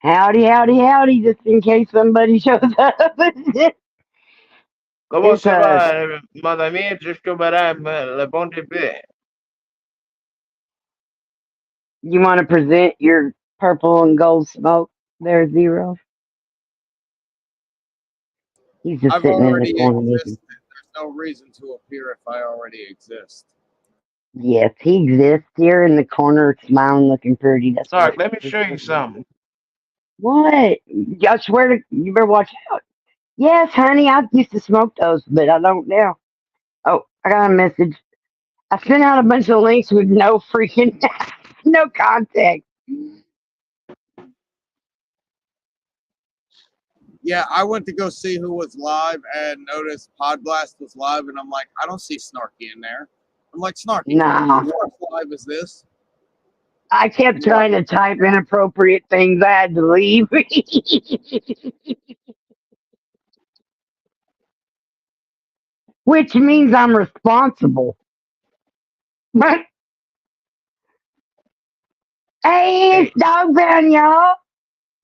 Howdy, howdy, howdy, just in case somebody shows up. ¿Cómo It's se va, madre mía? Jusqu'au madame, le bon début. you want to present your purple and gold smoke there, Zero? He's just I've sitting in the already corner looking. existed. There's no reason to appear if I already exist. Yes, he exists here in the corner, smiling, looking pretty. That's Snark, right. let me show you something. What? I swear to you, better watch out. Yes, honey, I used to smoke those, but I don't now. Oh, I got a message. I sent out a bunch of links with no freaking, no context. Yeah, I went to go see who was live and noticed Podblast was live, and I'm like, I don't see Snarky in there. I'm like, Snarky, No. whose live is this? I kept trying to type inappropriate things. I had to leave. Which means I'm responsible. But hey, it's Dog Pound, y'all.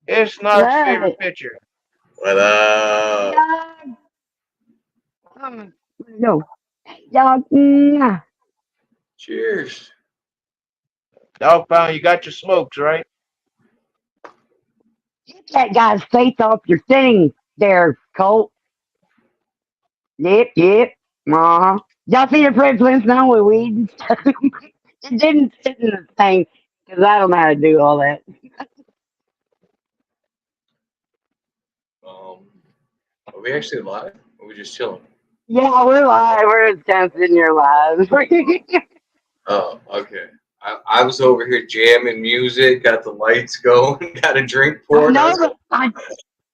It's Snark's Love favorite it. picture. What up? Dog. No. Dog. Mwah. Cheers. Dog pound, you got your smokes, right? Get that guy's face off your thing there, Colt. Yep, yep. Uh-huh. Y'all see the Fred Flintstone with weed and stuff? It didn't fit in the thing because I don't know how to do all that. Are we actually live? Or are we just chilling? Yeah, we're live. We're just kind of sitting here live. Oh, okay. I was over here jamming music, got the lights going, got a drink I poured. know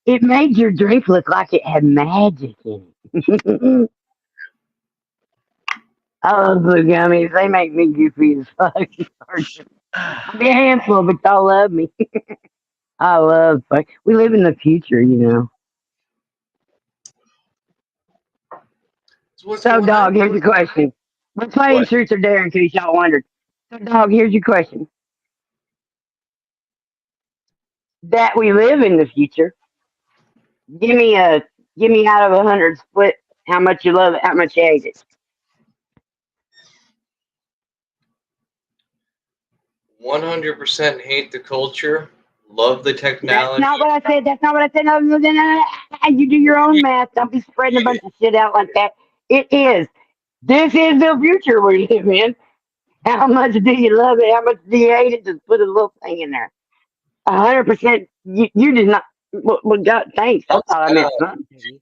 it made your drink look like it had magic in it. I love blue gummies. They make me goofy as fuck. I'll be a handful, but y'all love me. I love fuck. We live in the future, you know. So what's So, going on? dog, here's your question. We're playing What? Truth or Dare in case y'all wondered. So, dog, here's your question. That we live in the future. Give me a give me out of 100 split how much you love it, how much you hate it. 100% hate the culture, love the That's technology. not what I said. That's not what I said. No, no, no, no, no. You do your own math. Don't be spreading a bunch of shit out like that. It is. This is the future we live in. How much do you love it? How much do you hate it? Just put a little thing in there. 100%. You did not. Well, God, thanks. I thought I meant something to you.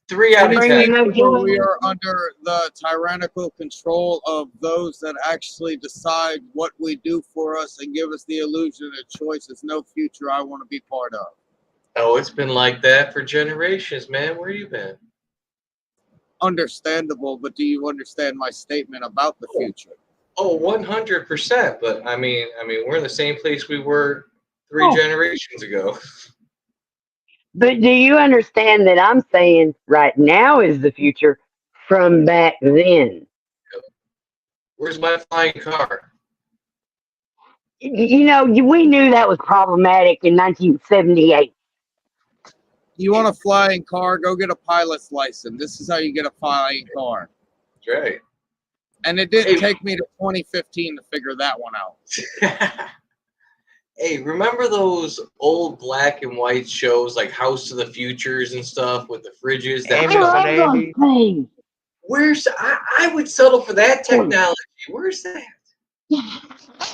3 What out do of you 10. think no when joy. we are under the tyrannical control of those that actually decide what we do for us and give us the illusion of choice is no future I want to be part of? Oh, it's been like that for generations, man. Where you been? Understandable, but do you understand my statement about the future? Oh, 100%. But I mean, we're in the same place we were 3 Oh, generations ago. but do you understand that I'm saying right now is the future from back then? Where's my flying car? You know, we knew that was problematic in 1978. You want a flying car? Go get a pilot's license. This is how you get a flying car. That's right. And it didn't Hey. take me to 2015 to figure that one out. Hey, remember those old black and white shows like House of the Futures and stuff with the fridges? That I Amy just, love those 180. things. where's I would settle for that technology. Where's that?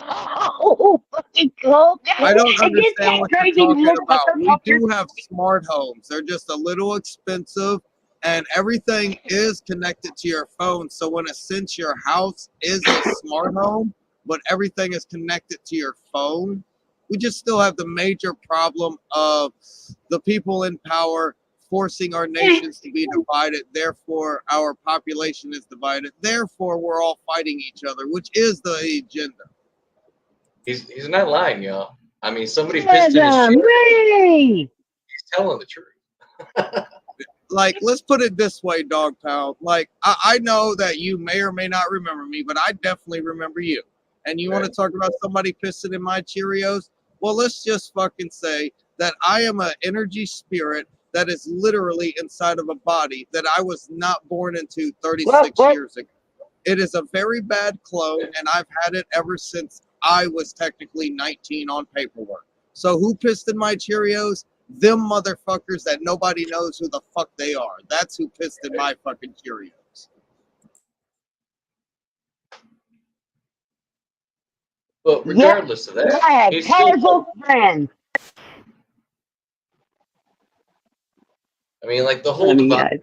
Oh, fucking cool. I don't It gets understand that what you're crazy talking look about. We culture. do have smart homes. They're just a little expensive, and everything is connected to your phone. So in a sense, your house is a smart home, but everything is connected to your phone. We just still have the major problem of the people in power forcing our nations to be divided. Therefore, our population is divided. Therefore, we're all fighting each other, which is the agenda. He's not lying, y'all. I mean, somebody Yes, pissed in his shit. me. He's telling the truth. Like, let's put it this way, Dog Pal. Like, I know that you may or may not remember me, but I definitely remember you. And you want to talk about somebody pissing in my Cheerios? Well, let's just fucking say that I am an energy spirit that is literally inside of a body that I was not born into 36 years ago. It is a very bad clone, and I've had it ever since I was technically 19 on paperwork. So who pissed in my Cheerios? Them motherfuckers that nobody knows who the fuck they are. That's who pissed in my fucking Cheerios. But regardless of that, I have he's still. colorful friends. I mean, like the whole guys.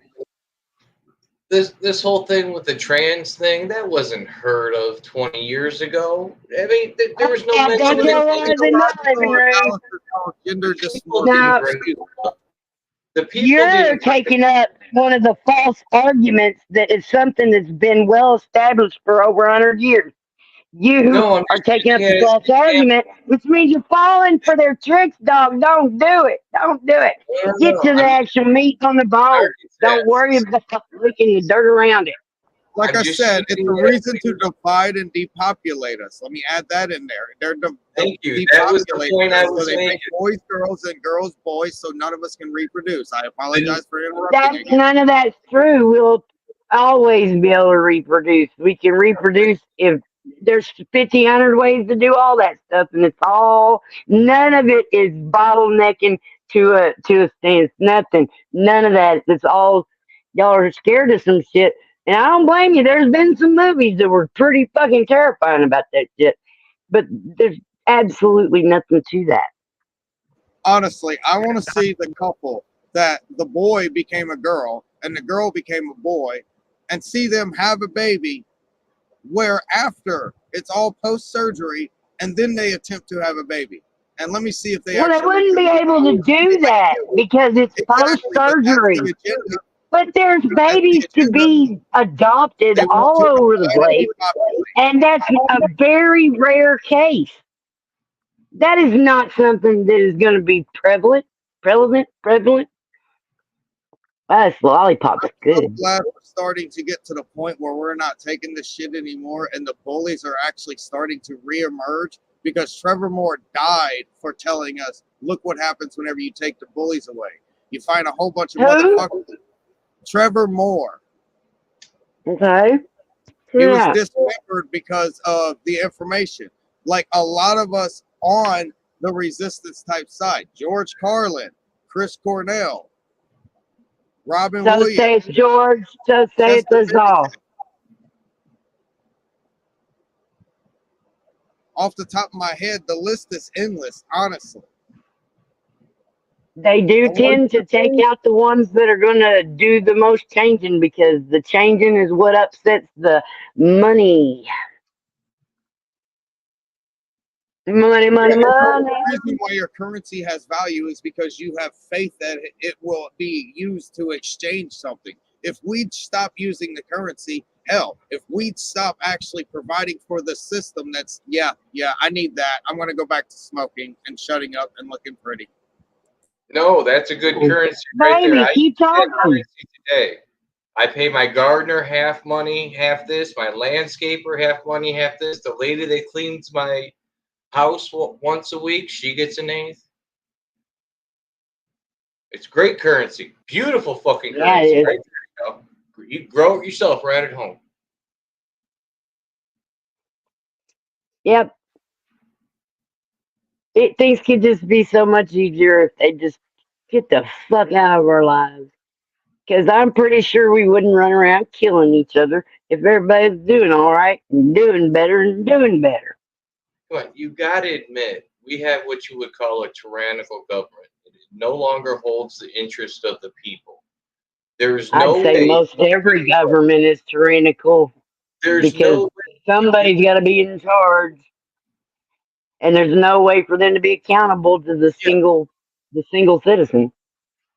this whole thing with the trans thing, that wasn't heard of 20 years ago. I mean, there was no mention of it. Gender Now, the people you're didn't taking up one of the false arguments that is something that's been well established for over 100 years. You are taking up the false argument, which means you're falling for their tricks, dog. Don't do it. Don't do it. Get to the actual meat on the bone. Don't worry about licking the dirt around it. Like I said, it's a reason to divide and depopulate us. Let me add that in there. Thank you. That was the point I was making. They make boys girls and girls boys, so none of us can reproduce. I apologize for interrupting. None of that's true. We'll always be able to reproduce. We can reproduce if there's 1,500 ways to do all that stuff, and it's all, none of it is bottlenecking to a stance. Nothing. None of that. It's all, y'all are scared of some shit. And I don't blame you. There's been some movies that were pretty fucking terrifying about that shit. But there's absolutely nothing to that. Honestly, I want to see the couple that the boy became a girl and the girl became a boy and see them have a baby where after it's all post-surgery and then they attempt to have a baby. And let me see if they Well, they wouldn't be able to do that because it's post-surgery. But there's babies to be adopted all over the place, and that's a very rare case. That is not something that is going to be prevalent. Us lollipops good. I'm glad we're starting to get to the point where we're not taking this shit anymore, and the bullies are actually starting to reemerge because Trevor Moore died for telling us, look what happens whenever you take the bullies away. You find a whole bunch of motherfuckers. Trevor Moore. Okay. He was dismembered because of the information. Like a lot of us on the resistance type side. George Carlin, Chris Cornell, Robin Williams. Say it's George. So say it's us all. Off the top of my head, the list is endless, honestly. They do tend to take out the ones that are going to do the most changing because the changing is what upsets the money. Money. The reason why your currency has value is because you have faith that it will be used to exchange something. If we'd stop using the currency, hell, if we'd stop actually providing for the system that's, I need that. I'm going to go back to smoking and shutting up and looking pretty. No, that's a good currency right there. I use that currency today. I pay my gardener half money, half this. My landscaper half money, half this. The lady that cleans my house once a week, she gets an eighth. It's great currency. Beautiful fucking currency. Right there, you grow it yourself right at home. Yep. Things could just be so much easier if they just get the fuck out of our lives. Because I'm pretty sure we wouldn't run around killing each other if everybody's doing all right and doing better and doing better. Come on, you got to admit, we have what you would call a tyrannical government. It no longer holds the interest of the people. There's no I'd say most every government is tyrannical. There's because somebody's got to be in charge. And there's no way for them to be accountable to the single citizen.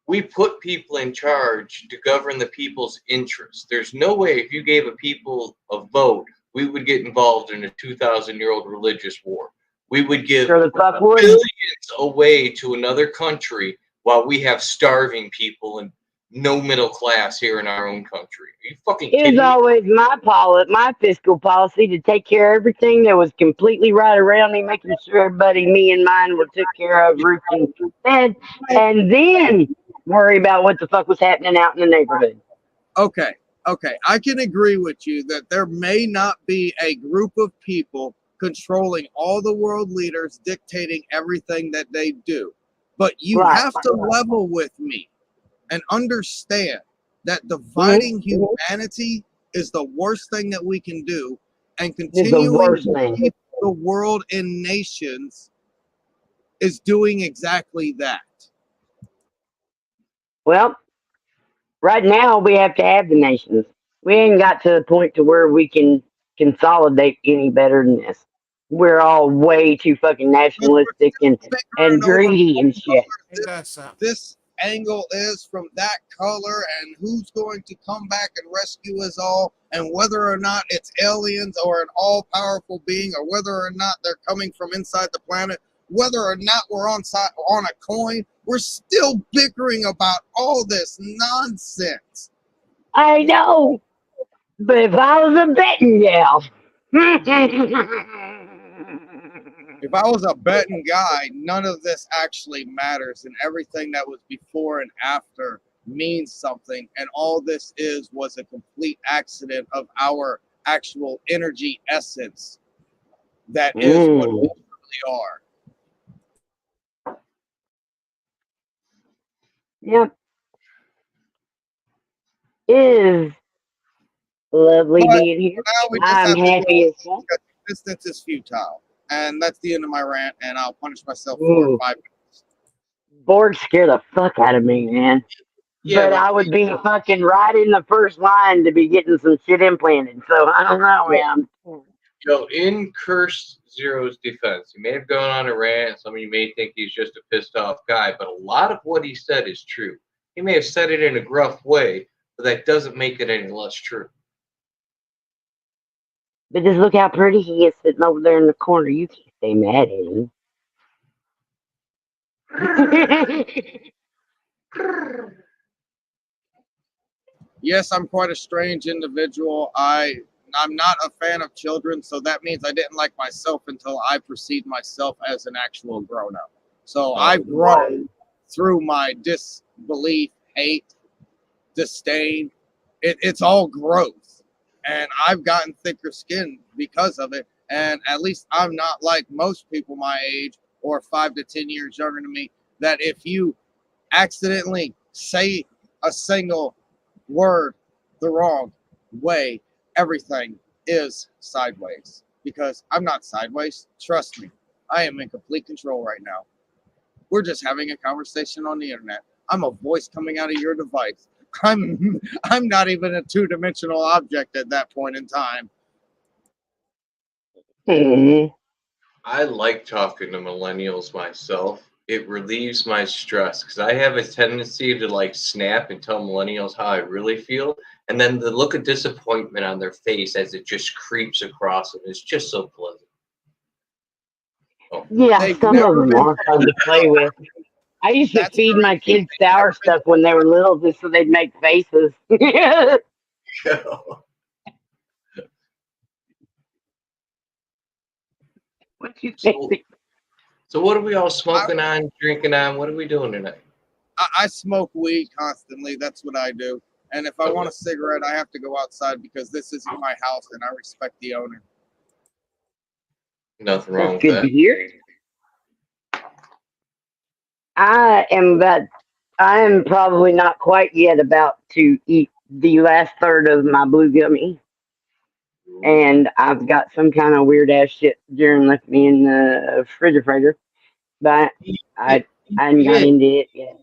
We put people in charge to govern the people's interests. There's no way if you gave a people a vote, we would get involved in a 2,000-year-old religious war. We would give billions away to another country while we have starving people and no middle class here in our own country. Are you fucking kidding It was me? always my fiscal policy to take care of everything that was completely right around me, making sure everybody, me and mine, were took care of, roofed and fed, and then worry about what the fuck was happening out in the neighborhood. Okay, I can agree with you that there may not be a group of people controlling all the world leaders, dictating everything that they do. But you have to level with me and understand that dividing humanity is the worst thing that we can do, and continuing to keep the world in nations is doing exactly that. Well, right now we have to have the nations. We ain't got to the point to where we can consolidate any better than this. We're all way too fucking nationalistic and greedy and shit. This angle is from that color, and who's going to come back and rescue us all, and whether or not it's aliens or an all-powerful being, or whether or not they're coming from inside the planet, whether or not we're on a coin, we're still bickering about all this nonsense. I know, but if I was a betting gal, if I was a betting guy, none of this actually matters, and everything that was before and after means something, and all this was a complete accident of our actual energy essence. That is what we really are. Yep. Is lovely being here. I'm happy as well. Existence is futile. And that's the end of my rant, and I'll punish myself for 5 minutes. Borg scared the fuck out of me, man. Yeah, but I would be fucking right in the first line to be getting some shit implanted. So I don't know, man. Yo, in Cursed Zero's defense, he may have gone on a rant. Some of you may think he's just a pissed off guy, but a lot of what he said is true. He may have said it in a gruff way, but that doesn't make it any less true. But just look how pretty he is sitting over there in the corner. You can't stay mad at him. Yes, I'm quite a strange individual. I'm not a fan of children, so that means I didn't like myself until I perceived myself as an actual grown-up. So I've grown through my disbelief, hate, disdain. It's all growth. And I've gotten thicker skin because of it. And at least I'm not like most people my age or 5 to 10 years younger than me, that if you accidentally say a single word the wrong way, everything is sideways. Because I'm not sideways. Trust me, I am in complete control right now. We're just having a conversation on the internet. I'm a voice coming out of your device. I'm not even a two-dimensional object at that point in time. I like talking to millennials myself. It relieves my stress because I have a tendency to like snap and tell millennials how I really feel, and then the look of disappointment on their face as it just creeps across them is just so pleasant. Oh. Yeah, some of them are fun to play with. I used to feed my kids sour stuff when they were little just so they'd make faces. What you think? So what are we all smoking on, drinking on? What are we doing tonight? I smoke weed constantly. That's what I do. And if I want a cigarette, I have to go outside because this isn't my house and I respect the owner. Nothing wrong with that. Good to hear. I am probably not quite yet about to eat the last third of my blue gummy. And I've got some kind of weird ass shit Jaren left me in the refrigerator. But I hadn't got into it yet.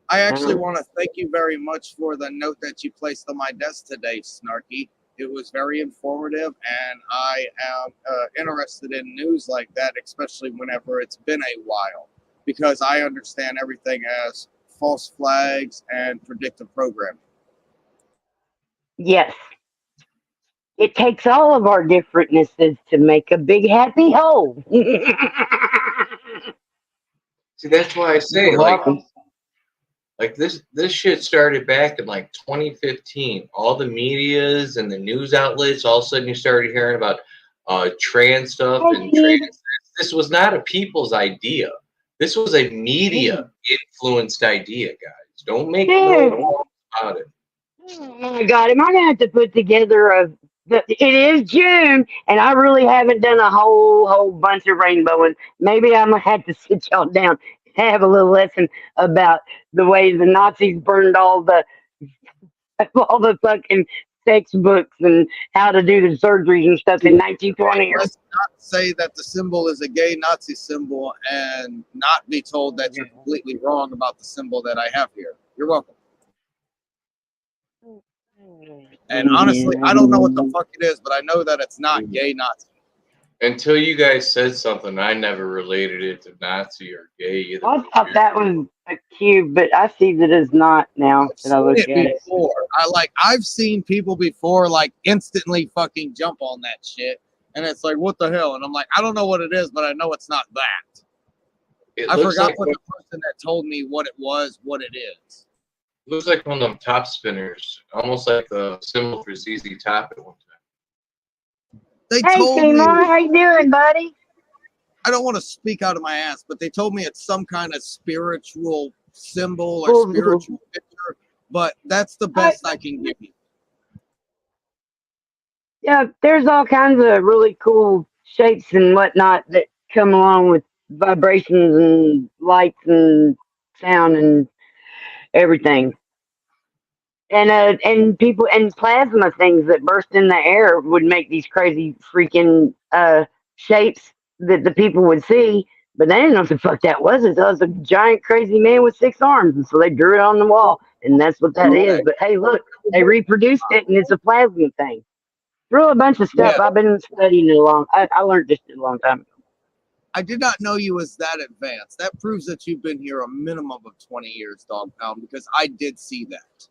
I actually want to thank you very much for the note that you placed on my desk today, Snarky. It was very informative, and I am interested in news like that, especially whenever it's been a while, because I understand everything as false flags and predictive programming. Yes. It takes all of our differentnesses to make a big happy whole. See, that's why I say, like, Like this shit started back in like 2015. All the medias and the news outlets, all of a sudden you started hearing about trans stuff and trans. This was not a people's idea. This was a media influenced idea, guys. Don't make no about it. Oh my God, am I gonna have to put together it is June, and I really haven't done a whole bunch of rainbowing. Maybe I'm gonna have to sit y'all down and have a little lesson about the way the Nazis burned all the fucking textbooks and how to do the surgeries and stuff in 1920. Let's not say that the symbol is a gay Nazi symbol and not be told that you're completely wrong about the symbol that I have here. You're welcome. And honestly, I don't know what the fuck it is, but I know that it's not gay Nazi. Until you guys said something, I never related it to Nazi or gay either. I thought that was a cube, but I see that it's not now that I look at it. I've seen people before like instantly fucking jump on that shit, and it's like, what the hell? And I'm like, I don't know what it is, but I know it's not that. I forgot like what the person that told me what it was, what it is. It looks like one of them top spinners, almost like the symbol for ZZ Top at one time. They hey, told Timon, me, how you doing, buddy? I don't want to speak out of my ass, but they told me it's some kind of spiritual symbol or spiritual picture, but that's the best I can give you. Yeah, there's all kinds of really cool shapes and whatnot that come along with vibrations and lights and sound and everything. And people and plasma things that burst in the air would make these crazy freaking shapes that the people would see, but they didn't know what the fuck that was. It was a giant crazy man with 6 arms, and so they drew it on the wall, and that's what that is. But hey, look, they reproduced it, and it's a plasma thing. Through a bunch of stuff I've been studying it I learned this a long time ago. I did not know you was that advanced. That proves that you've been here a minimum of 20 years, Dog Pound, because I did see that.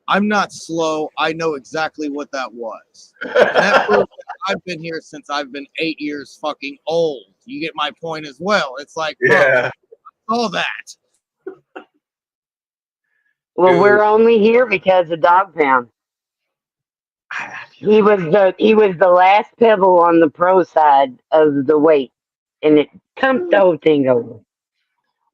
I'm not slow. I know exactly what that was. And that proves that I've been here since I've been 8 years fucking old. You get my point as well. It's like, yeah, all that. Well, dude, we're only here because of Dog Pound. He was the last pebble on the pro side of the weight, and it pumped the whole thing over.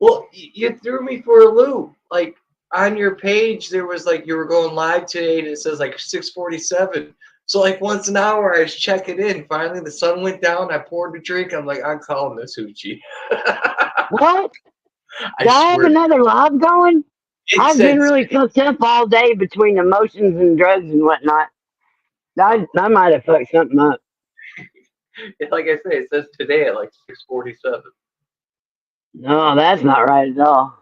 Well, you threw me for a loop. Like on your page, there was like you were going live today, and it says like 6:47. So like once an hour, I was checking in. Finally, the sun went down. I poured a drink. I'm like, I'm calling this hoochie. What? Do I have another live going? I've been really fucked up all day between emotions and drugs and whatnot. I might have fucked something up. Like I say, it says today at like 6:47. No, that's not right at all.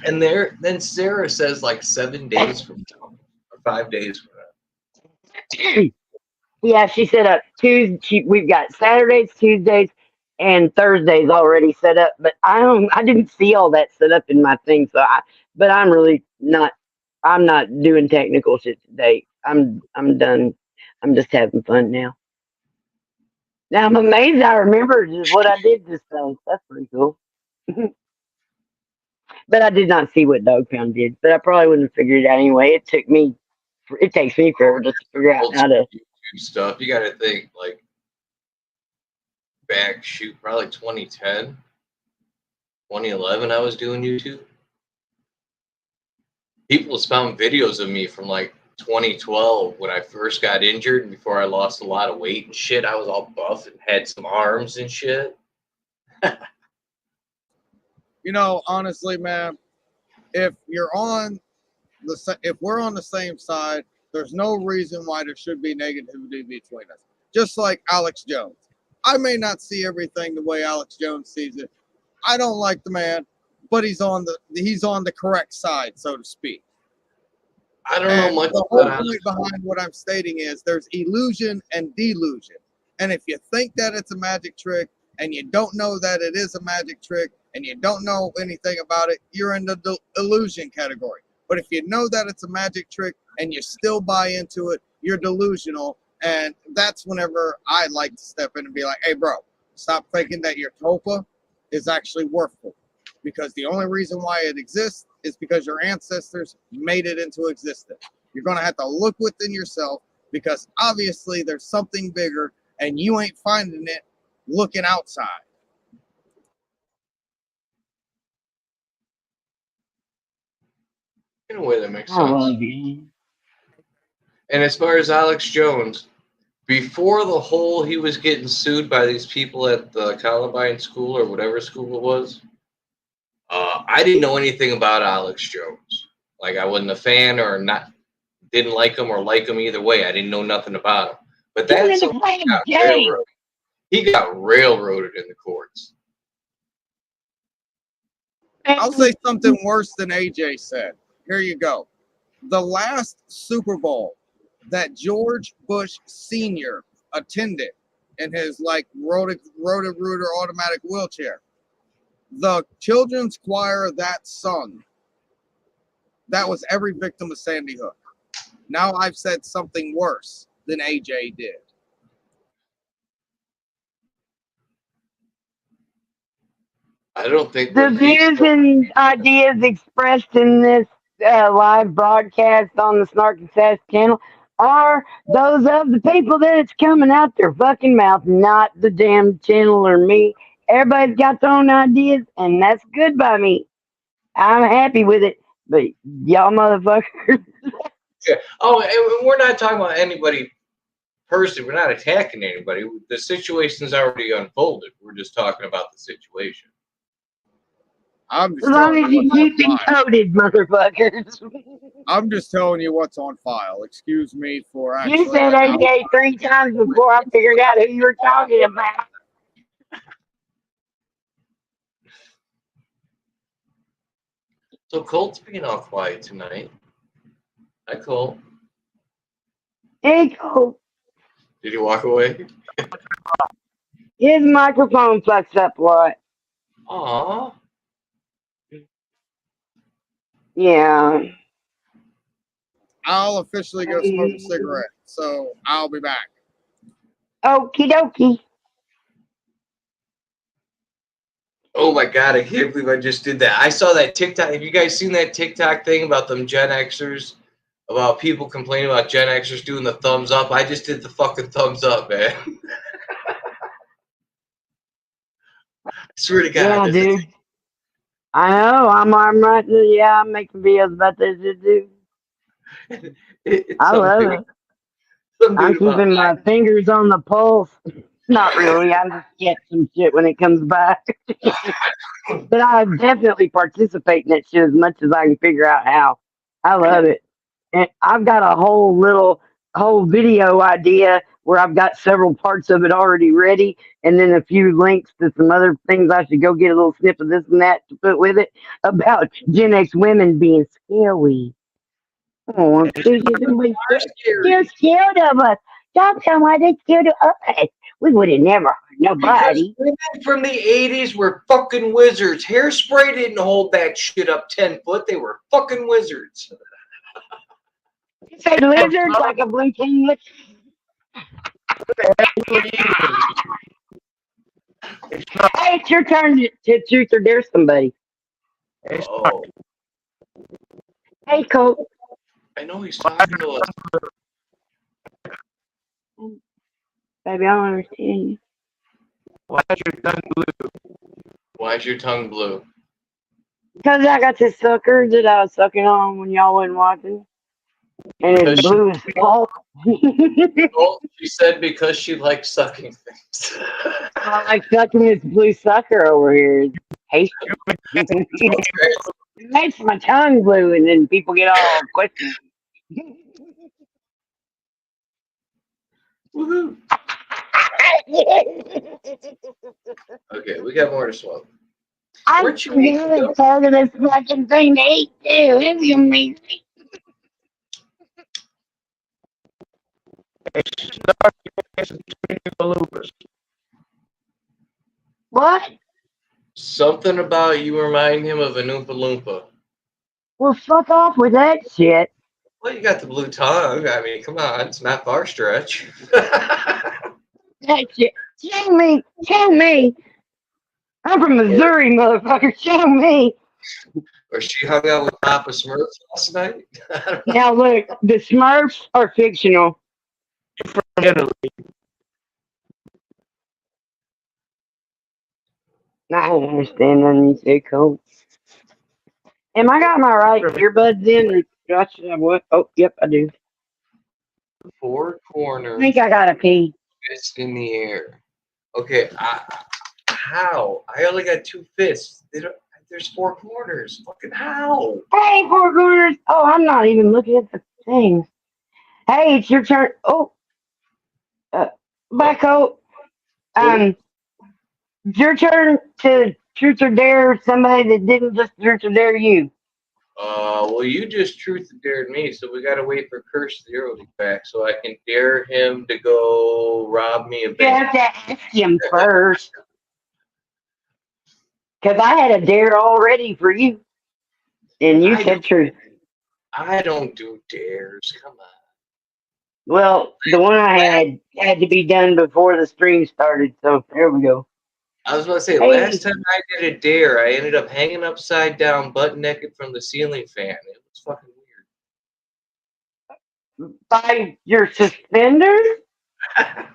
And then Sarah says like 7 days from now, or 5 days from now. Yeah, she set up Tuesday. We've got Saturdays, Tuesdays, and Thursdays already set up. But I didn't see all that set up in my thing. But I'm really not. I'm not doing technical shit today. I'm done. I'm just having fun now. Now I'm amazed I remembered what I did this day. That's pretty cool. But I did not see what Dog Pound did. But I probably wouldn't have figured it out anyway. It takes me forever just to figure out how to YouTube stuff. You got to think like probably 2010, 2011. I was doing YouTube. People found videos of me from like 2012 when I first got injured and before I lost a lot of weight and shit. I was all buff and had some arms and shit. You know, honestly, man, if we're on the same side, there's no reason why there should be negativity between us. Just like Alex Jones. I may not see everything the way Alex Jones sees it. I don't like the man, but he's on the correct side, so to speak. I don't know much the whole point behind what I'm stating is there's illusion and delusion. And if you think that it's a magic trick and you don't know that it is a magic trick and you don't know anything about it, you're in the illusion category. But if you know that it's a magic trick and you still buy into it, you're delusional. And that's whenever I like to step in and be like, hey, bro, stop thinking that you're Topa is actually worthful, because the only reason why it exists is because your ancestors made it into existence. You're going to have to look within yourself, because obviously there's something bigger and you ain't finding it looking outside. In a way that makes sense. And as far as Alex Jones, before the whole he was getting sued by these people at the Columbine school or whatever school it was, I didn't know anything about Alex Jones. Like, I wasn't a fan or not, didn't like him or like him either way. I didn't know nothing about him. But that's he got railroaded in the courts. I'll say something worse than AJ said. Here you go. The last Super Bowl that George Bush Sr. attended in his like Roto-Rooter automatic wheelchair, the children's choir that sung, that was every victim of Sandy Hook. Now I've said something worse than AJ did. I don't think the views and ideas expressed in this live broadcast on the SnarkNSass channel are those of the people that it's coming out their fucking mouth, not the damn channel or me. Everybody's got their own ideas, and that's good by me. I'm happy with it, but y'all motherfuckers. Yeah. Oh, and we're not talking about anybody personally. We're not attacking anybody. The situation's already unfolded. We're just talking about the situation. I'm just as long as you keep it coded, motherfuckers. I'm just telling you what's on file. Excuse me for actually. You said AJ 3 times before I figured out who you were talking about. So Colt's being all quiet tonight. Hi, Colt. Hey, Colt. Did he walk away? His microphone fucks up a lot. Aww. Yeah. I'll officially go smoke a cigarette, so I'll be back. Okie dokie. Oh my God, I can't believe I just did that. I saw that TikTok. Have you guys seen that TikTok thing about them Gen Xers? About people complaining about Gen Xers doing the thumbs up? I just did the fucking thumbs up, man. I swear to God. Yeah, dude. I know. I'm right. Yeah, I'm making videos about this, dude. I love it. I'm keeping my fingers on the pulse. Not really. I just get some shit when it comes back. But I definitely participate in that shit as much as I can figure out how. I love it. And I've got a whole video idea where I've got several parts of it already ready, and then a few links to some other things I should go get a little snip of this and that to put with it about Gen X women being scary. Oh, they're scared of us. Don't tell why they're scared of us. We would have never hurt nobody. Because women from the 80s were fucking wizards. Hairspray didn't hold that shit up 10 foot. They were fucking wizards. You say lizards like a blue king? Hey, it's your turn to truth or dare somebody. Oh. Hey, Colt. I know he's talking to us. Baby, I don't understand you. Why is your tongue blue? Why is your tongue blue? Because I got this sucker that I was sucking on when y'all wasn't watching. And it's blue as fuck. Oh, she said because she likes sucking things. I like sucking this blue sucker over here. Hey, it makes my tongue blue, and then people get all questioning. Woohoo. Okay, we got more to smoke. I'm Where'd you eat? really tired of this fucking thing to eat, too. It's amazing. What? Something about you remind him of an Oompa Loompa. Well, fuck off with that shit. Well, you got the blue tongue. I mean, come on, it's not far stretch. That shit. Tell me. I'm from Missouri, motherfucker. Show me. Or she hung out with Papa Smurf last night? I don't know. Now look, the Smurfs are fictional. Italy. I don't understand none you say, Cole. Am I got my right earbuds in? Or do I should have what? Oh, yep, I do. Four I think corners, I gotta pee. fist in the air. Okay, how? I only got two fists. There's four corners. Fucking how? Hey, four corners. Oh, I'm not even looking at the thing. Hey, it's your turn. Oh, bye, Oh, Cole. cool. It's your turn to truth or dare somebody that didn't just truth or dare you. Well, you just truth dared me, so we gotta wait for Curse Zero to be back so I can dare him to go rob me a You bank. have to ask him first. Because I had a dare already for you, and you I said don't, truth. I don't do dares. Come on. Well, the one I had to be done before the stream started, so there we go. I was about to say, last Hey, time I did a dare, I ended up hanging upside down, butt naked from the ceiling fan. It was fucking by your suspenders? weird.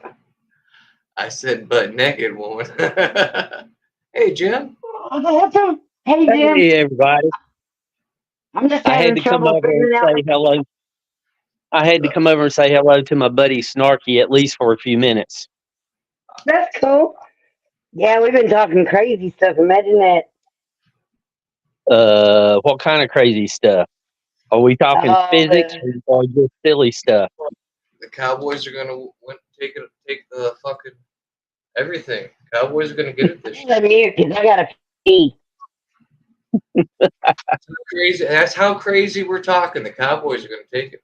I said butt naked, woman. Hey, Jim. Hey, Jim. Hey everybody. I'm just I had having to come trouble over and figuring out. say hello. I had to come over and say hello to my buddy Snarky at least for a few minutes. That's cool. Yeah, we've been talking crazy stuff. Imagine that. What kind of crazy stuff? Are we talking physics Uh, or just silly stuff? The Cowboys are gonna take the fucking everything. Cowboys are gonna get it this year. let me because I gotta pee. That's how crazy. That's how crazy we're talking. The Cowboys are gonna take it.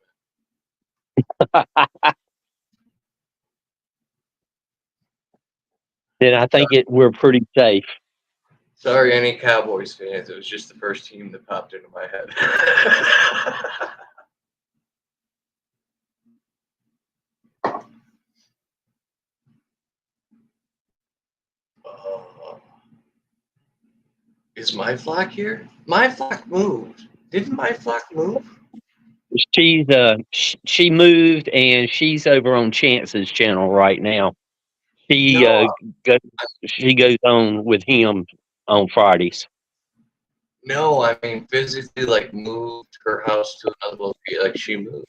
Then I think we're pretty safe. Sorry, any Cowboys fans. It was just the first team that popped into my head. Uh, is my flock here? My flock moved. Didn't my flock move? She moved and she's over on Chance's channel right now. She No, she goes on with him on Fridays. no. I mean, physically, like moved her house to another location. Like she moved.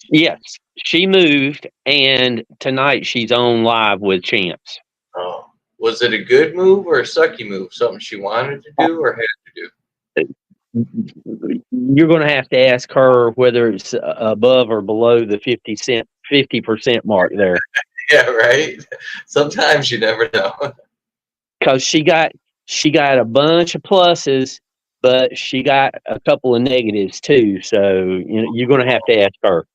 Yes, she moved, and tonight she's on live with Chance. Oh, was it a good move or a sucky move? Something she wanted to do or had to do? You're going to have to ask her whether it's above or below the 50% mark there, Yeah, right. Sometimes you never know. because she got a bunch of pluses, but she got a couple of negatives too. So you're going to have to ask her.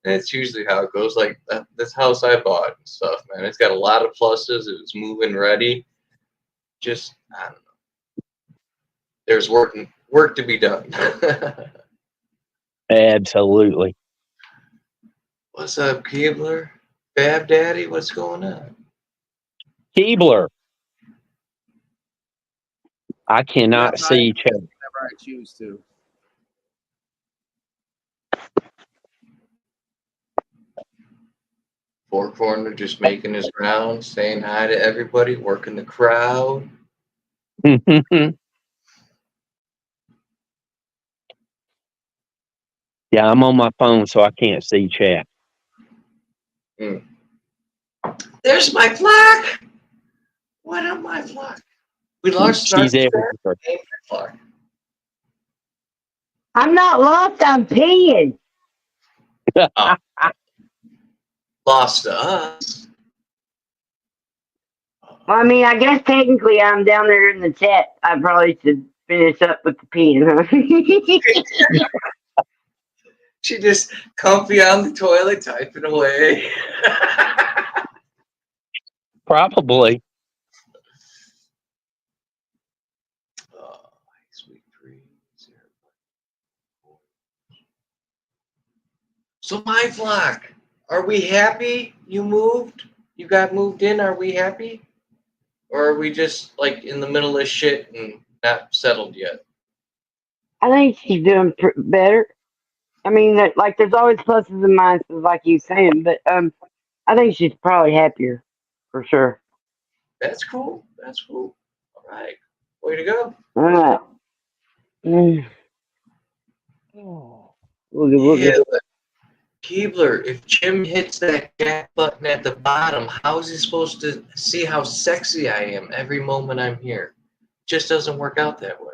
That's usually how it goes. Like this house I bought and stuff, man. It's got a lot of pluses. It was moving ready. Just I don't know. There's work to be done. Absolutely. What's up, Keebler? Bab Daddy, what's going on? Keebler. I cannot Yes, see Chad. whenever I choose to. Four Corner just making his rounds, saying hi to everybody, working the crowd. Yeah, I'm on my phone, so I can't see chat. There's my flock. What up, my flock? We lost. She's everywhere. Flock. I'm not lost. I'm peeing. Lost to us. Well, I mean, I guess technically I'm down there in the chat. I probably should finish up with the peeing, huh? She just comfy on the toilet, typing away. Probably. Sweet dreams. So my flock, are we happy you moved? You got moved in. Are we happy? or are we just like in the middle of shit and not settled yet? I think she's doing better. I mean, that like there's always pluses and minuses, like you saying, but I think she's probably happier for sure. That's cool. That's cool. All right. Way to go. All right. Mm. We'll Yeah, get. but Keebler, if Jim hits that jack button at the bottom, how is he supposed to see how sexy I am every moment I'm here? Just doesn't work out that way.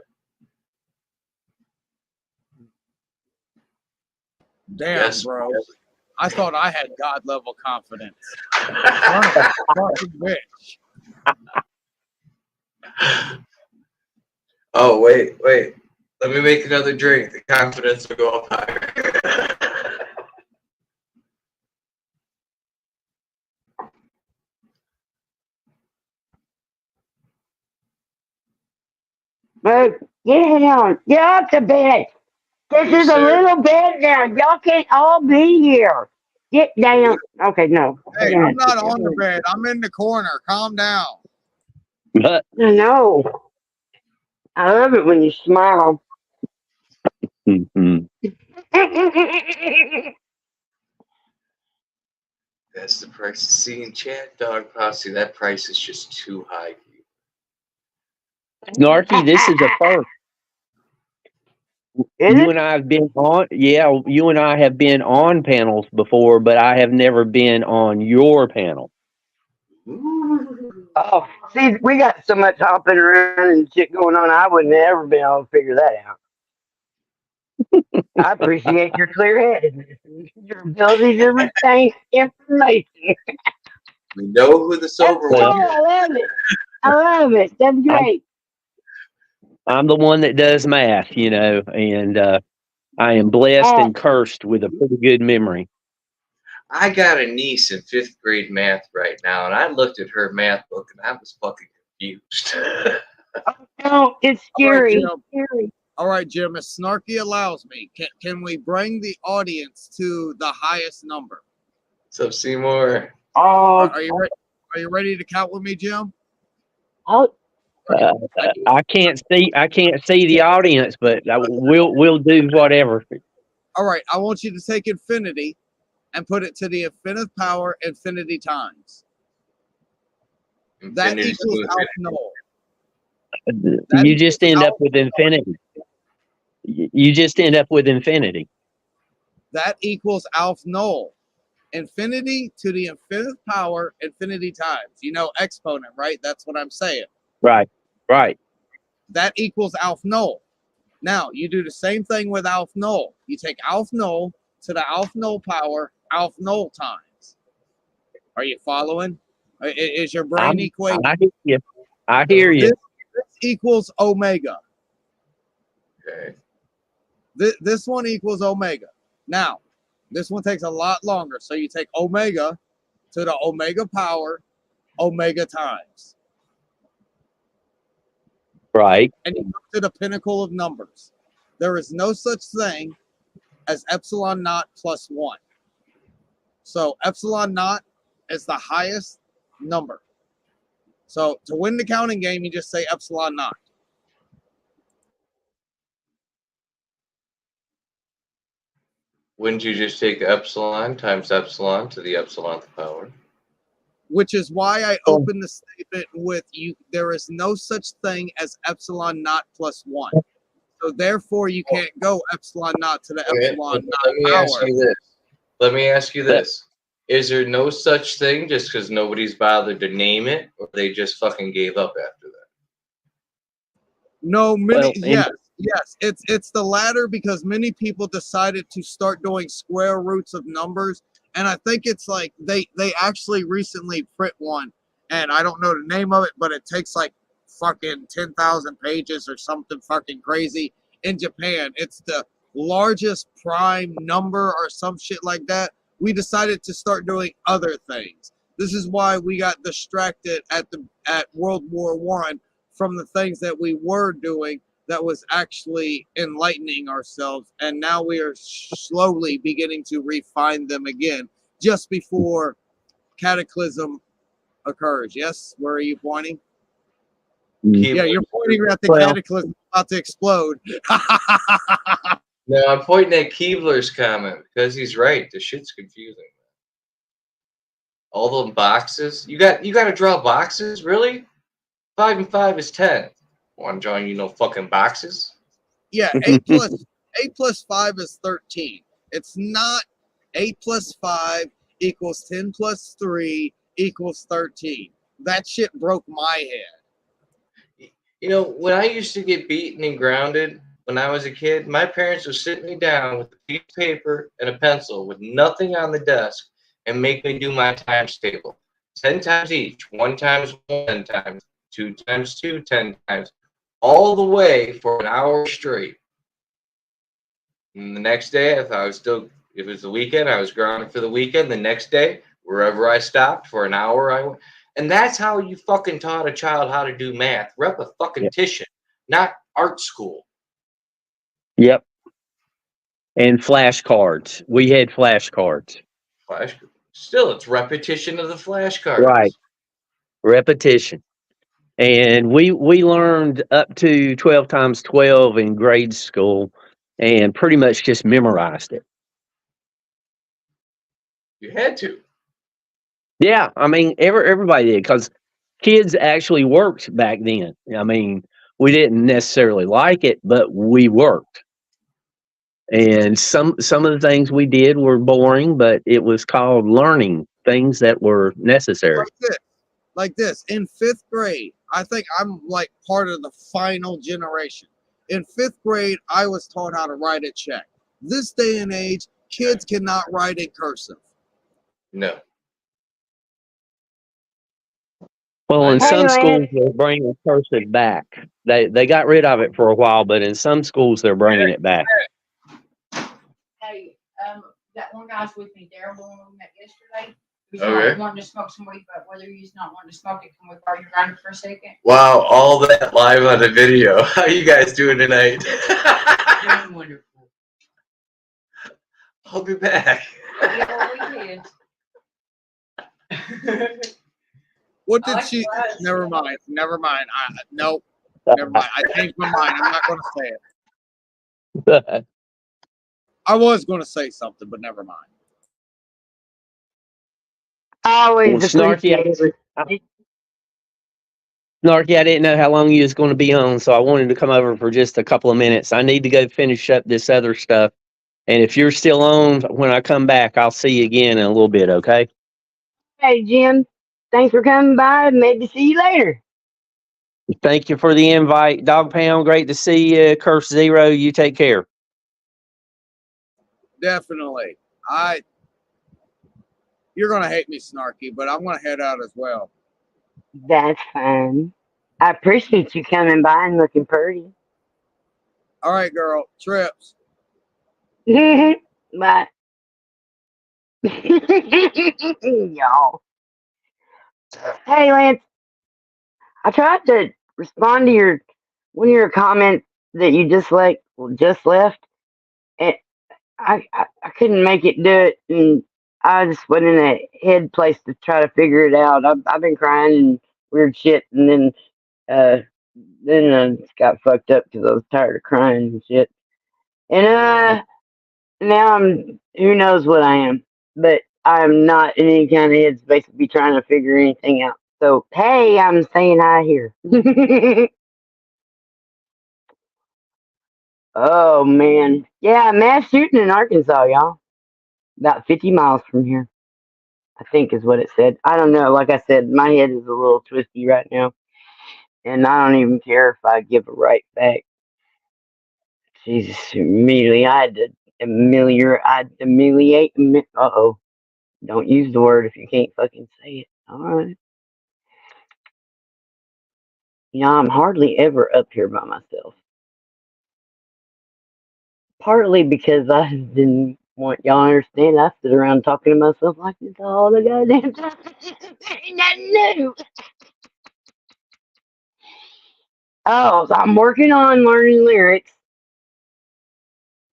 Damn, Yes, bro. yes. I thought I had God level confidence. Fucking bitch. Oh, wait. Let me make another drink. The confidence will go up higher. But get on. Get off the bed. This You, is a sir. little bed now. Y'all can't all be here. Get down. Okay, no. Hey, I'm not on the bed. I'm in the corner. Calm down. I know. I love it when you smile. That's the price of seeing chat, dog posse. That price is just too high. Snarky, this is a first. Is You it? and I have been on, yeah, you and I have been on panels before, but I have never been on your panel. Ooh. Oh, see, we got so much hopping around and shit going on. I wouldn't have ever been able to figure that out. I appreciate your clear-headedness, your ability to retain information. We know who the sober That's Well, one cool. is. I love it. I love it. That's great. I'm the one that does math, and I am blessed Oh, and cursed with a pretty good memory. I got a niece in 5th grade math right now, and I looked at her math book and I was fucking confused. no, it's All right, scary. Jim. All right, Jim. If Snarky allows me, can we bring the audience to the highest number? So Seymour, Oh, Are you ready? Are you ready to count with me, Jim? oh, I can't see the audience, but we'll do whatever. All right. I want you to take infinity and put it to the infinite power infinity times. That infinity equals smooth. alpha null. You just end up with infinity. You just end up with infinity. That equals alpha null. Infinity to the infinite power infinity times. You know exponent, right? That's what I'm saying. Right. That equals alpha null. Now, you do the same thing with alpha null. You take alpha null to the alpha null power alpha null times. Are you following? Is your brain equation? I hear you. I hear you. This equals omega. Okay. This one equals omega. Now, this one takes a lot longer. So you take omega to the omega power omega times. Right. And you go to the pinnacle of numbers. There is no such thing as epsilon naught plus 1. So epsilon naught is the highest number. So to win the counting game, you just say epsilon naught. Wouldn't you just take epsilon times epsilon to the epsilonth power? Which is why I open the statement with you. There is no such thing as epsilon naught plus 1. So therefore, you can't go epsilon naught to the epsilon naught power. Let me ask you this. Is there no such thing just because nobody's bothered to name it, or they just fucking gave up after that? No, yes, it's the latter because many people decided to start doing square roots of numbers, and I think it's like they actually recently print one, and I don't know the name of it, but it takes like fucking 10,000 pages or something fucking crazy in Japan. It's the largest prime number or some shit like that. We decided to start doing other things. This is why we got distracted at World War I from the things that we were doing that was actually enlightening ourselves. And now we are slowly beginning to refine them again just before cataclysm occurs. Yes? Where are you pointing? Yeah, you're pointing at the cataclysm about to explode. No, I'm pointing at Keebler's comment because he's right. The shit's confusing. All them boxes. You got to draw boxes, really? 5 and 5 is 10. Well, I'm drawing you no fucking boxes. Yeah, 8 plus 5 is 13. It's not 8 plus 5 equals 10 plus 3 equals 13. That shit broke my head. You know, when I used to get beaten and grounded when I was a kid, my parents would sit me down with a piece of paper and a pencil with nothing on the desk and make me do my times table. 10 times each. 1 times 1, 10 times. 2 times 2, 10 times. All the way for an hour straight. And the next day, if it was the weekend, I was grounded for the weekend. The next day, wherever I stopped for an hour, I went. And that's how you fucking taught a child how to do math. Repetition, not art school. Yep. And flashcards. We had flashcards. Still, it's repetition of the flashcards. Right. Repetition. And we learned up to 12 times 12 in grade school and pretty much just memorized it. You had to. Yeah, I mean, everybody did because kids actually worked back then. I mean, we didn't necessarily like it, but we worked. And some of the things we did were boring, but it was called learning things that were necessary. Like this. In 5th grade, I think I'm like part of the final generation. In 5th grade, I was taught how to write a check. This day and age, kids cannot write in cursive. No. Well, in some schools, they're bringing cursive back. They got rid of it for a while, but in some schools, they're bringing it back. Hey, that one guy's with me, Daryl, the one we met yesterday. He's Okay. wanting to smoke some weed, but whether he's not wanting to smoke it, can we borrow your grinder for a second? Wow, all that live on the video. How you guys doing tonight? Doing wonderful. I'll be back. Yeah, we did. What did she? Never mind. Nope. Never mind. I changed my mind. I'm not going to say it. I was going to say something, but never mind. I always Snarky, I didn't know how long you was going to be on, so I wanted to come over for just a couple of minutes. I need to go finish up this other stuff. And if you're still on when I come back, I'll see you again in a little bit, okay? Hey, Jim. Thanks for coming by. Maybe see you later. Thank you for the invite. Dog Pound, great to see you. Curse Zero, you take care. Definitely. You're going to hate me, Snarky, but I'm going to head out as well. That's fine. I appreciate you coming by and looking pretty. All right, girl. Trips. Bye. Y'all. Hey, Lance. I tried to respond to one of your comments that you just left, and I couldn't make it do it, and I just went in a head place to try to figure it out. I've been crying and weird shit, and then I just got fucked up because I was tired of crying and shit. And now who knows what I am, but I'm not in any kind of headspace to be trying to figure anything out. So hey, I'm saying hi here. Oh man, yeah, mass shooting in Arkansas, y'all. About 50 miles from here, I think is what it said. I don't know. Like I said, my head is a little twisty right now, and I don't even care if I give a right back. Jesus, immediately I had to humiliate. Uh-oh. Don't use the word if you can't fucking say it. All right. You know, I'm hardly ever up here by myself. Partly because I didn't want y'all to understand. I sit around talking to myself like this all the goddamn time. Ain't nothing new. Oh, so I'm working on learning lyrics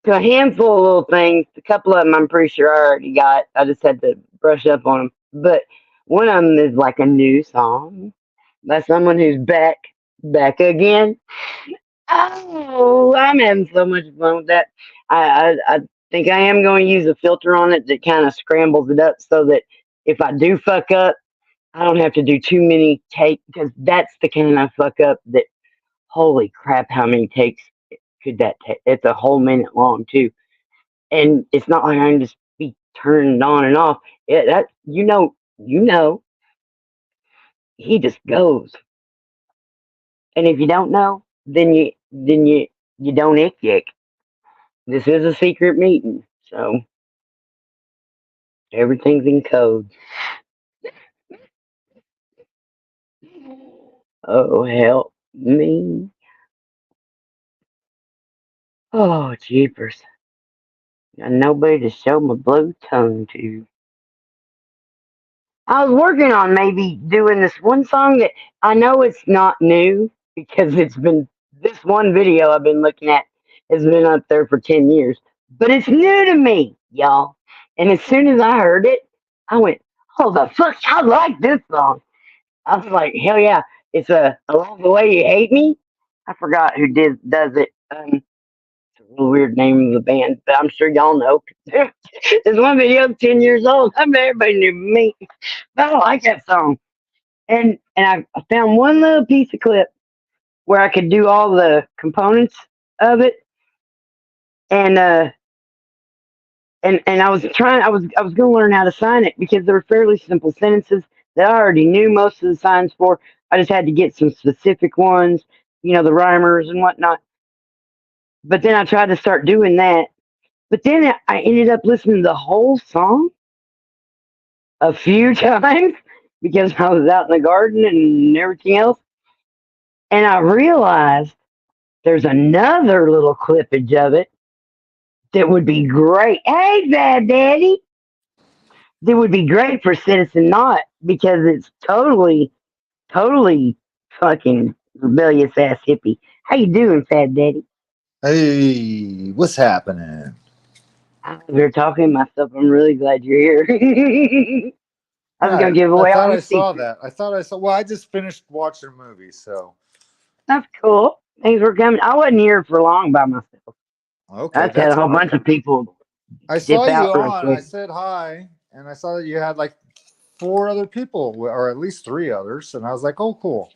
to a handful of little things. A couple of them I'm pretty sure I already got. I just had to brush up on them. But one of them is like a new song by someone who's back Back again. Oh, I'm having so much fun with that. I think I am going to use a filter on it that kind of scrambles it up so that if I do fuck up, I don't have to do too many takes because that's the kind of fuck up that, holy crap, how many takes could that take? It's a whole minute long too. And it's not like I can just be turning it on and off. That, he just goes. And if you don't know, then you don't IYKYK. This is a secret meeting, so everything's in code. Oh, help me. Oh, jeepers. Got nobody to show my blue tongue to. I was working on maybe doing this one song that I know it's not new because this one video I've been looking at has been up there for 10 years. But it's new to me, y'all. And as soon as I heard it, I went, oh, the fuck, I like this song. I was like, hell yeah. It's I Love the Way You Hate Me. I forgot who does it. It's a real weird name of the band, but I'm sure y'all know. There's one video 10 years old. I bet everybody knew me. But I like that song. And I found one little piece of clip where I could do all the components of it. And and I was gonna learn how to sign it because they were fairly simple sentences that I already knew most of the signs for. I just had to get some specific ones, the rhymers and whatnot. But then I tried to start doing that. But then I ended up listening to the whole song a few times because I was out in the garden and everything else. And I realized there's another little clippage of it that would be great. Hey, Bad Daddy! That would be great for Citizen Not because it's totally, totally fucking rebellious ass hippie. How you doing, Fat Daddy? Hey, what's happening? I was here talking to myself. I'm really glad you're here. I was Yeah, gonna give I away all thought my I saw secrets. that. I thought I saw. Well, I just finished watching a movie, so That's cool. Things were coming. I wasn't here for long by myself. I okay, just had a that's whole fine. bunch of people I saw dip you out real on. I quick. said hi, and I saw that you had like 4 other people, or at least 3 others, and I was like, "Oh, cool."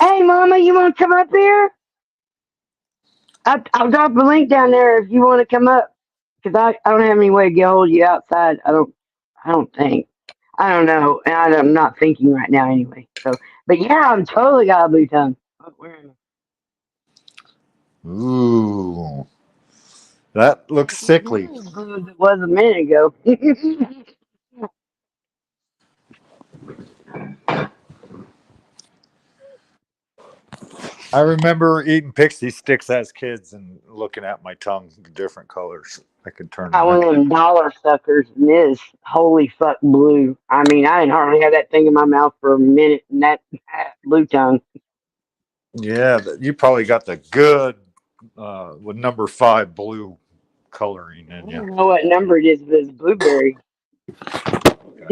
Hey, Mama, you want to come up here? I'll drop a link down there if you want to come up. Because I don't have any way to get hold of you outside. I don't think. I don't know. And I'm not thinking right now anyway. So, but yeah, I'm totally got a blue tongue. Oh, where am Ooh, that looks I? sickly. Not as blue as it was a minute ago. I remember eating pixie sticks as kids and looking at my tongue, different colors. I could turn Got them one in. of them dollar suckers, and it is holy fuck blue. I mean, I didn't hardly have that thing in my mouth for a minute, and that blue tongue. Yeah, you probably got the good with number 5 blue coloring I in you. don't know what number it is, but it's blueberry. You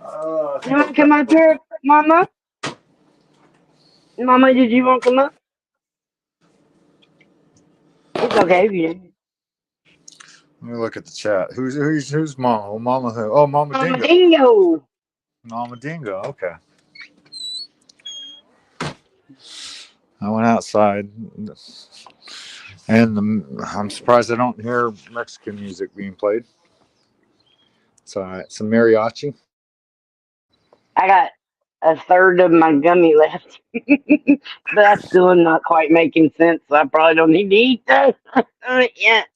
I think want I'll to come cut. up here, Mama? Mama, did you want to come up? It's okay if you didn't. Let me look at the chat. Who's Mama? Oh, Mama who? Oh, Mama Mama Dingo. Dingo. Mama Dingo. Okay. I went outside, and I'm surprised I don't hear Mexican music being played. It's some mariachi. I got a third of my gummy left, but that's still not quite making sense. So I probably don't need to eat that yet.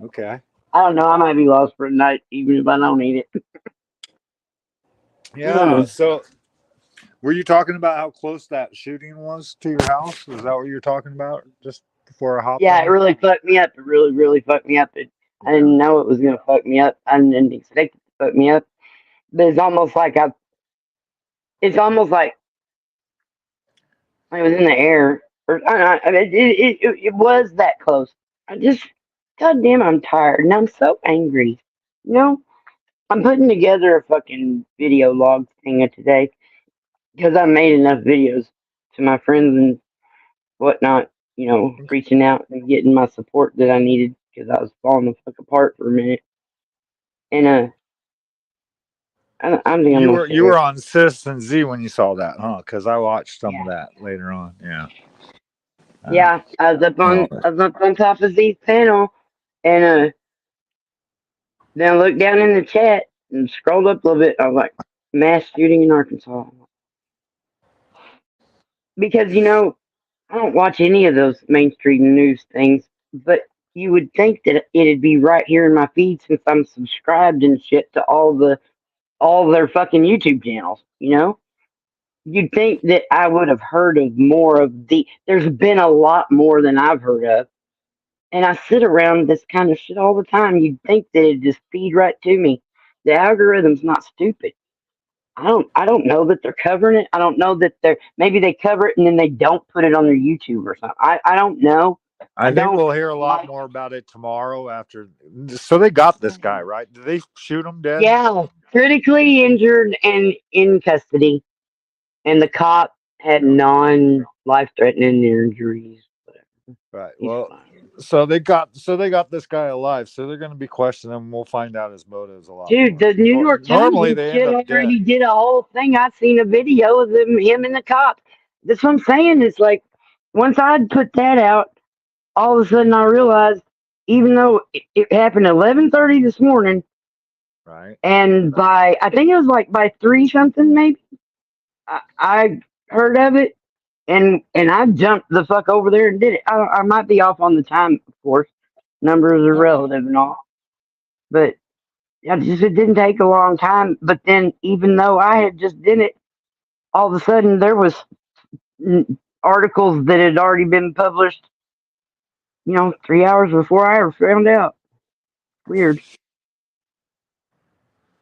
Okay. I don't know. I might be lost for the night, even if I don't eat it. Yeah. So, were you talking about how close that shooting was to your house? Is that what you were talking about just before I hopped Yeah, it on? really fucked me up. It really, really fucked me up. I Yeah. didn't know it was gonna fuck me up. I didn't expect it to fuck me up. But it's almost like I. It's almost like I was in the air. Or I mean, it was that close. I just, goddamn, I'm tired and I'm so angry. You know, I'm putting together a fucking video log thing today because I made enough videos to my friends and whatnot, reaching out and getting my support that I needed because I was falling the fuck apart for a minute. And I think I'm You gonna were share it. on Sis and Z when you saw that, huh? Because I watched some Yeah, of that later on. Yeah. yeah. I was up Oh, on top of Z's panel, and then I looked down in the chat and scrolled up a little bit. I was like, mass shooting in Arkansas, because I don't watch any of those mainstream news things, but you would think that it'd be right here in my feed since I'm subscribed and shit to all their fucking YouTube channels. You'd think that I would have heard of more of there's been a lot more than I've heard of. And I sit around this kind of shit all the time. You'd think that it'd just feed right to me. The algorithm's not stupid. I don't know that they're covering it. I don't know that maybe they cover it and then they don't put it on their YouTube or something. I don't know. I I think don't we'll hear a lot like. more about it tomorrow after. So they got this guy, right? Did they shoot him dead? Yeah, critically injured and in custody, and the cop had non-life threatening injuries. Right. He's Well, fine. so they got this guy alive. So they're going to be questioning him. We'll find out his motives a lot Dude, more. the New York Times Normally and they end shit up dead. already did a whole thing. I seen a video of him and the cop. That's what I'm saying. It's like once I'd put that out, all of a sudden I realized, even though it happened 11:30 this morning, Right. and I think it was like by 3 something maybe, I heard of it, and I jumped the fuck over there and did it. I might be off on the time, of course. Numbers are relative and all, but it didn't take a long time. But then, even though I had just did it, all of a sudden there was articles that had already been published. 3 hours before I ever found out. Weird.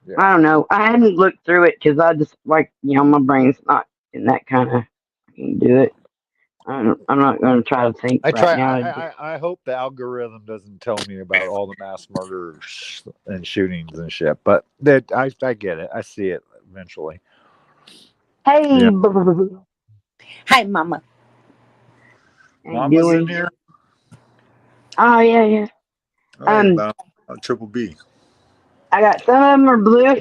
Yeah. I don't know. I hadn't looked through it because I just my brain's not in that kind of. I can do it. I'm not going to try to think right now. I hope the algorithm doesn't tell me about all the mass murders and shootings and shit. But that I get it. I see it eventually. Hey, Yeah. Hi, Mama. how you Mama's doing? in here. Oh yeah. Hey, about Triple B. I got some of them are blue,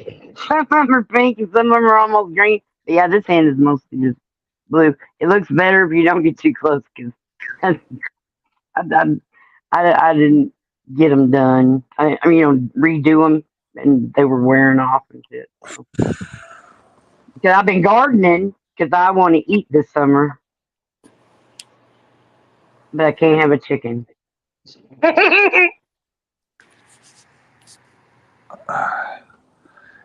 some of them are pink, and some of them are almost green. But yeah, this hand is mostly just blue. It looks better if you don't get too close because I, I didn't get them done. I mean, redo them, and they were wearing off and shit. So. Because I've been gardening because I want to eat this summer, but I can't have a chicken.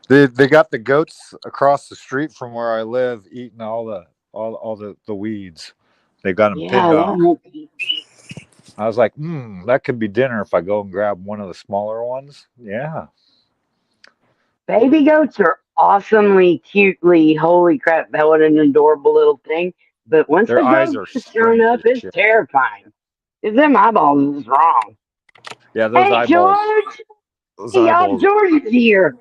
They got the goats across the street from where I live eating all the weeds. They got them Yeah, pinned I off. love it. I was like, that could be dinner if I go and grab one of the smaller ones. Yeah. Baby goats are awesomely, cutely, holy crap, what an adorable little thing. But once Their the eyes goat are gets grown strange up, as it's shit. terrifying. Because them eyeballs is wrong. Yeah, those Hey, eyeballs. George! Those Hey, y'all, eyeballs. George is here.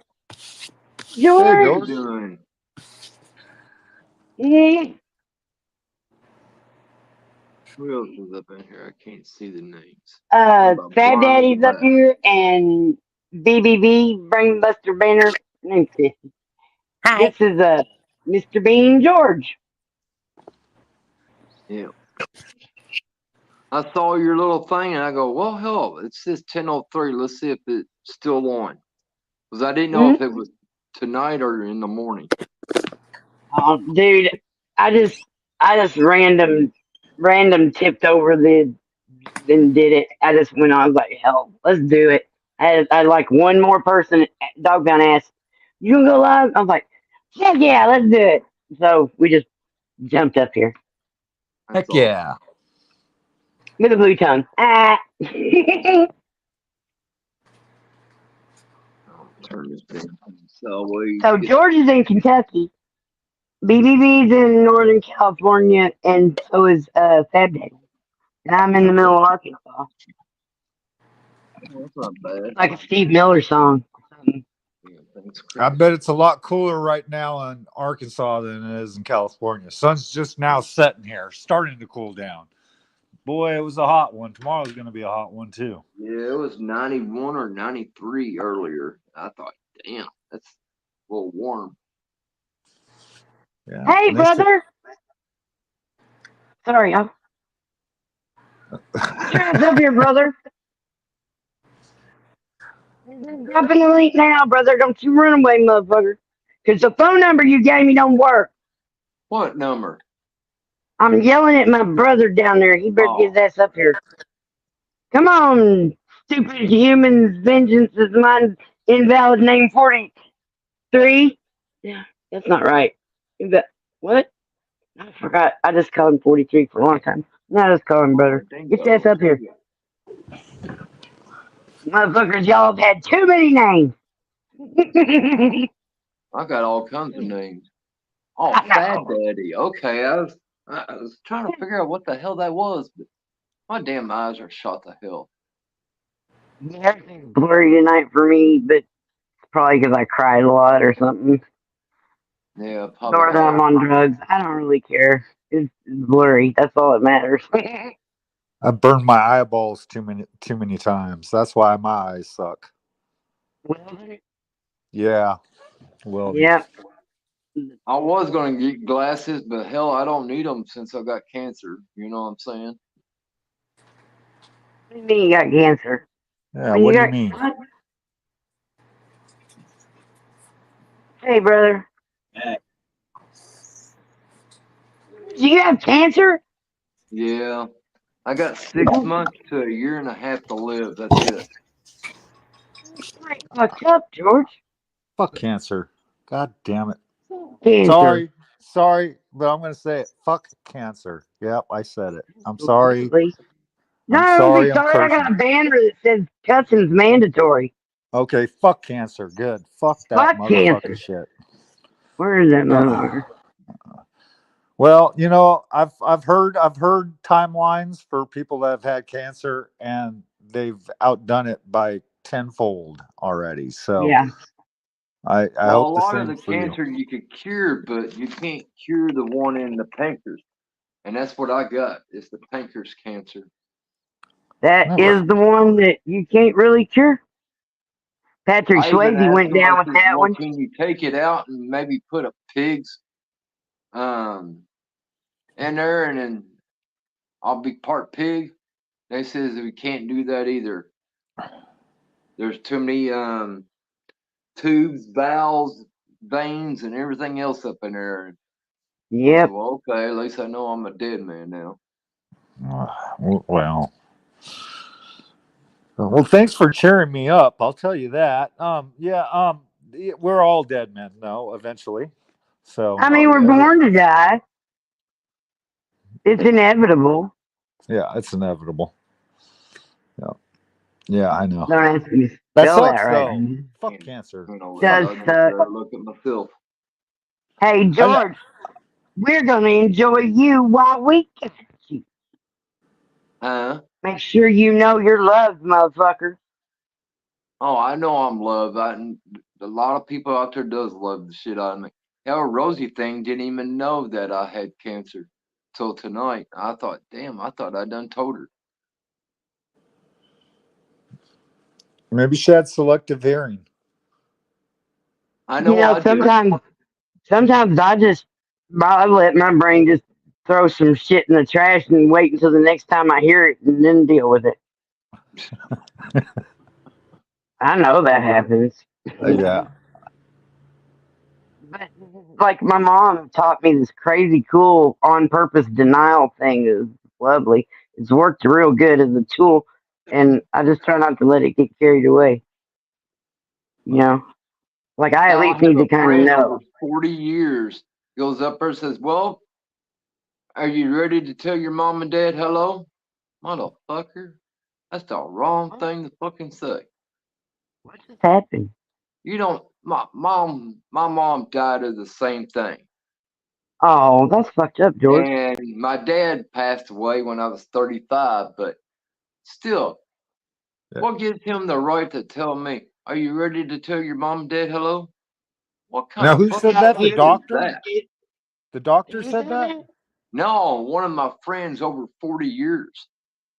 Hey, George! George. Doing. Yeah. Who else is up in here? I can't see the names. Fat Daddy's up here, and BBB, Brain Buster Banner. Name's Sissy. Hi. This is Mr. Bean George. Yeah. I saw your little thing and I go, well, hell, it says 10:03. Let's see if it's still on. Because I didn't know if it was tonight or in the morning. Oh, dude, I just random tipped over then did it. I just went on. I was like, hell, let's do it. I had like one more person. Dogbound asked, "You gonna go live?" I was like, yeah, let's do it. So we just jumped up here Heck yeah. with a blue tongue. Ah. I'll turn this thing so we So George is in Kentucky. BBB's in Northern California, and so is Fab Daddy. And I'm in the middle of Arkansas. that's not bad. Like a Steve Miller song or something. Yeah, I think I bet it's a lot cooler right now in Arkansas than it is in California. Sun's just now setting here, starting to cool down. Boy, it was a hot one. Tomorrow's going to be a hot one too. Yeah, it was 91 or 93 earlier. I thought, damn, that's a little warm. Yeah. Hey, brother. Sorry, Get your ass up here, brother. Dropping the link now, brother. Don't you run away, motherfucker. Because the phone number you gave me don't work. What number? I'm yelling at my brother down there. He better get his ass up here. Come on, stupid humans. Vengeance is mine. Invalid name 43. Yeah, that's not right. What? I forgot. I just called him 43 for a long time. Now just call him brother. Get your ass up here. Motherfuckers, y'all have had too many names. I got all kinds of names. Oh, Fat Daddy. Okay, I was trying to figure out what the hell that was, but my damn eyes are shot to hell. Yeah, everything's blurry tonight for me, but it's probably because I cried a lot or something. Yeah, probably. Or that I'm on drugs. I don't really care. It's blurry. That's all that matters. I burned my eyeballs too many times. That's why my eyes suck. Yeah. Well. Yeah. I was going to get glasses, but hell, I don't need them since I got cancer. You know what I'm saying? What do you mean you got cancer? Yeah, what do you mean? What? Hey, brother. Hey. Do you have cancer? Yeah. I got 6 months to a year and a half to live. That's it. What's up, George? Fuck cancer. God damn it. Cancer. Sorry, but I'm going to say it. Fuck cancer. Yep, I said it. I'm sorry. No, I'm sorry. I got a banner that says cussing's mandatory. Okay, fuck cancer. Good. Fuck that motherfucking shit. Where is that motherfucker? Well, you know, I've heard timelines for people that have had cancer and they've outdone it by tenfold already. So yeah. I well, hope a the lot same of the for cancer you could cure, but you can't cure the one in the pancreas. And that's what I got, is the pancreas cancer. That is the one that you can't really cure. Patrick Swayze went down with that one. Can you take it out and maybe put a pig's in there, and then I'll be part pig? They says that we can't do that either. There's too many tubes, valves, veins, and everything else up in there. Yep. Said, well, okay, at least I know I'm a dead man now. Well, thanks for cheering me up. I'll tell you that. We're all dead men, though, eventually. So I mean, we're born to die. It's inevitable. Yeah, it's inevitable. Yeah, I know. Don't ask me to That spell sucks, that right. though. Fuck cancer. Does suck. Look at myself. Hey, George, we're gonna enjoy you while we catch you. Make sure you know you're loved, motherfucker. Oh, I know I'm loved. A lot of people out there does love the shit out of me. Hell, Rosie thing didn't even know that I had cancer till tonight. I thought, damn, I thought I done told her. Maybe she had selective hearing. I know. Sometimes I let my brain just throw some shit in the trash and wait until the next time I hear it and then deal with it. I know that happens. Yeah. But like my mom taught me this crazy cool on purpose denial thing is lovely. It's worked real good as a tool, and I just try not to let it get carried away. You know, like I at least need to kind of know. 40 years goes up there and says, "Well, are you ready to tell your mom and dad hello?" Motherfucker, that's the wrong thing to fucking say. What just happened? You don't. My mom died of the same thing. Oh, that's fucked up, George. And my dad passed away when I was 35, but still, what gives him the right to tell me, are you ready to tell your mom and dad hello? What kind Now, of who fucking said that? The shit is doctor? that? The doctor said that? No, one of my friends over 40 years.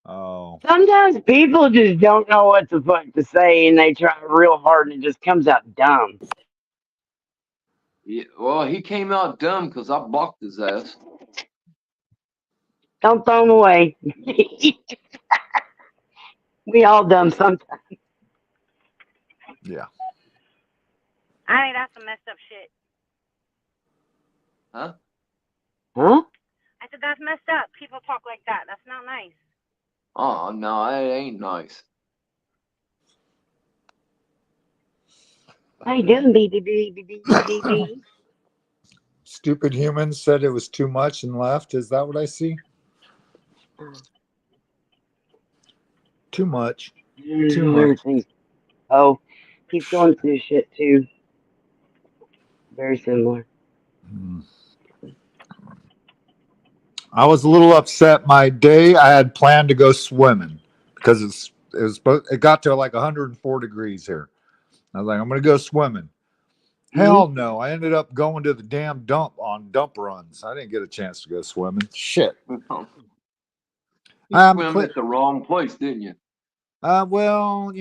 Oh. Sometimes people just don't know what the fuck to say, and they try real hard, and it just comes out dumb. Yeah, well, he came out dumb because I blocked his ass. Don't throw them away. We all dumb sometimes. Yeah. I think that's some messed up shit. Huh? Huh? I said that's messed up. People talk like that. That's not nice. Oh, no, it ain't nice. How you doing, baby? Stupid humans said it was too much and left. Is that what I see? Too much. Too much. Everything. Oh, he's going through shit too. Very similar. I was a little upset. My day I had planned to go swimming because it got to like 104 degrees here. I was like, I'm gonna go swimming. Hell no! I ended up going to the damn dump on dump runs. I didn't get a chance to go swimming. Shit. You swam at the wrong place, didn't you? Well,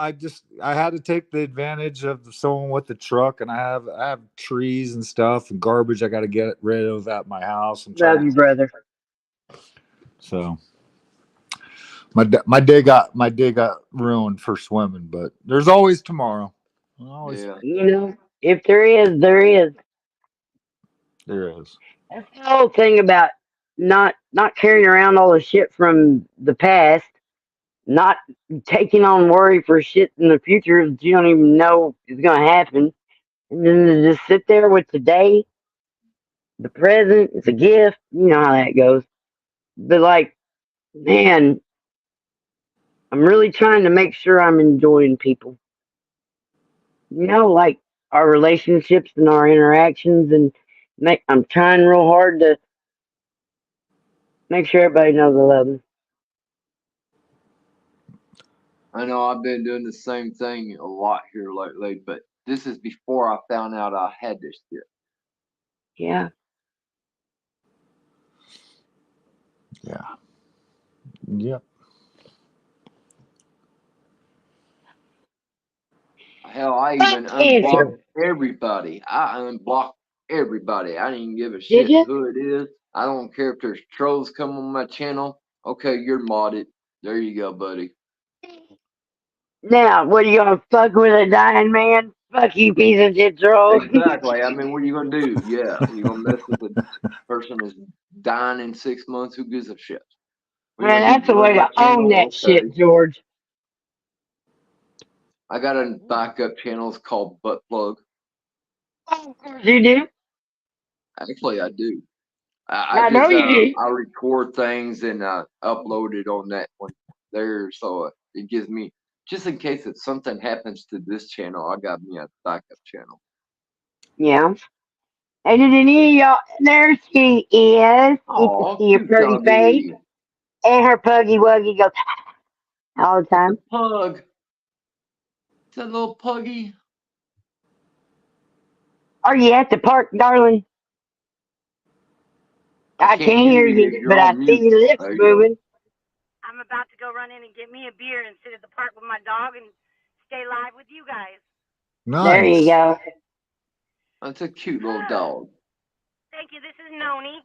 I had to take the advantage of someone with the truck, and I have trees and stuff and garbage I got to get rid of at my house. And Love you, brother. So my day got ruined for swimming, but there's always tomorrow. Yeah. If there is, there is. There is. That's the whole thing about not carrying around all the shit from the past, not taking on worry for shit in the future that you don't even know is gonna happen, and then to just sit there with today, the present. It's a gift. You know how that goes. But like, man, I'm really trying to make sure I'm enjoying people. Like our relationships and our interactions, and I'm trying real hard to make sure everybody knows I love them. I know I've been doing the same thing a lot here lately, but this is before I found out I had this shit. Yeah. Yeah. Yep. Hell, I even unblocked everybody. I unblocked everybody. I didn't give a shit who it is. I don't care if there's trolls come on my channel. Okay, you're modded. There you go, buddy. Now, what are you gonna fuck with a dying man? Fuck you, piece of shit troll. Exactly. I mean, what are you gonna do? Yeah, you gonna mess with a person that's dying in 6 months? Who gives a shit? Man, that's the way to own that shit, George. I got a backup channel. It's called Butt Plug. Of course you do. Actually, I do. I know you do. I record things and upload it on that one there, so it gives me, just in case if something happens to this channel, I got me a backup channel. Yeah. And did any of y'all? There she is. Oh, see her pretty face, and her puggy wuggy goes all the time. Pug. It's that little puggy. Are you at the park, darling? I can't hear you, but I see your lips moving. I'm about to go run in and get me a beer and sit at the park with my dog and stay live with you guys. Nice. There you go. That's a cute little dog. Thank you. This is Noni.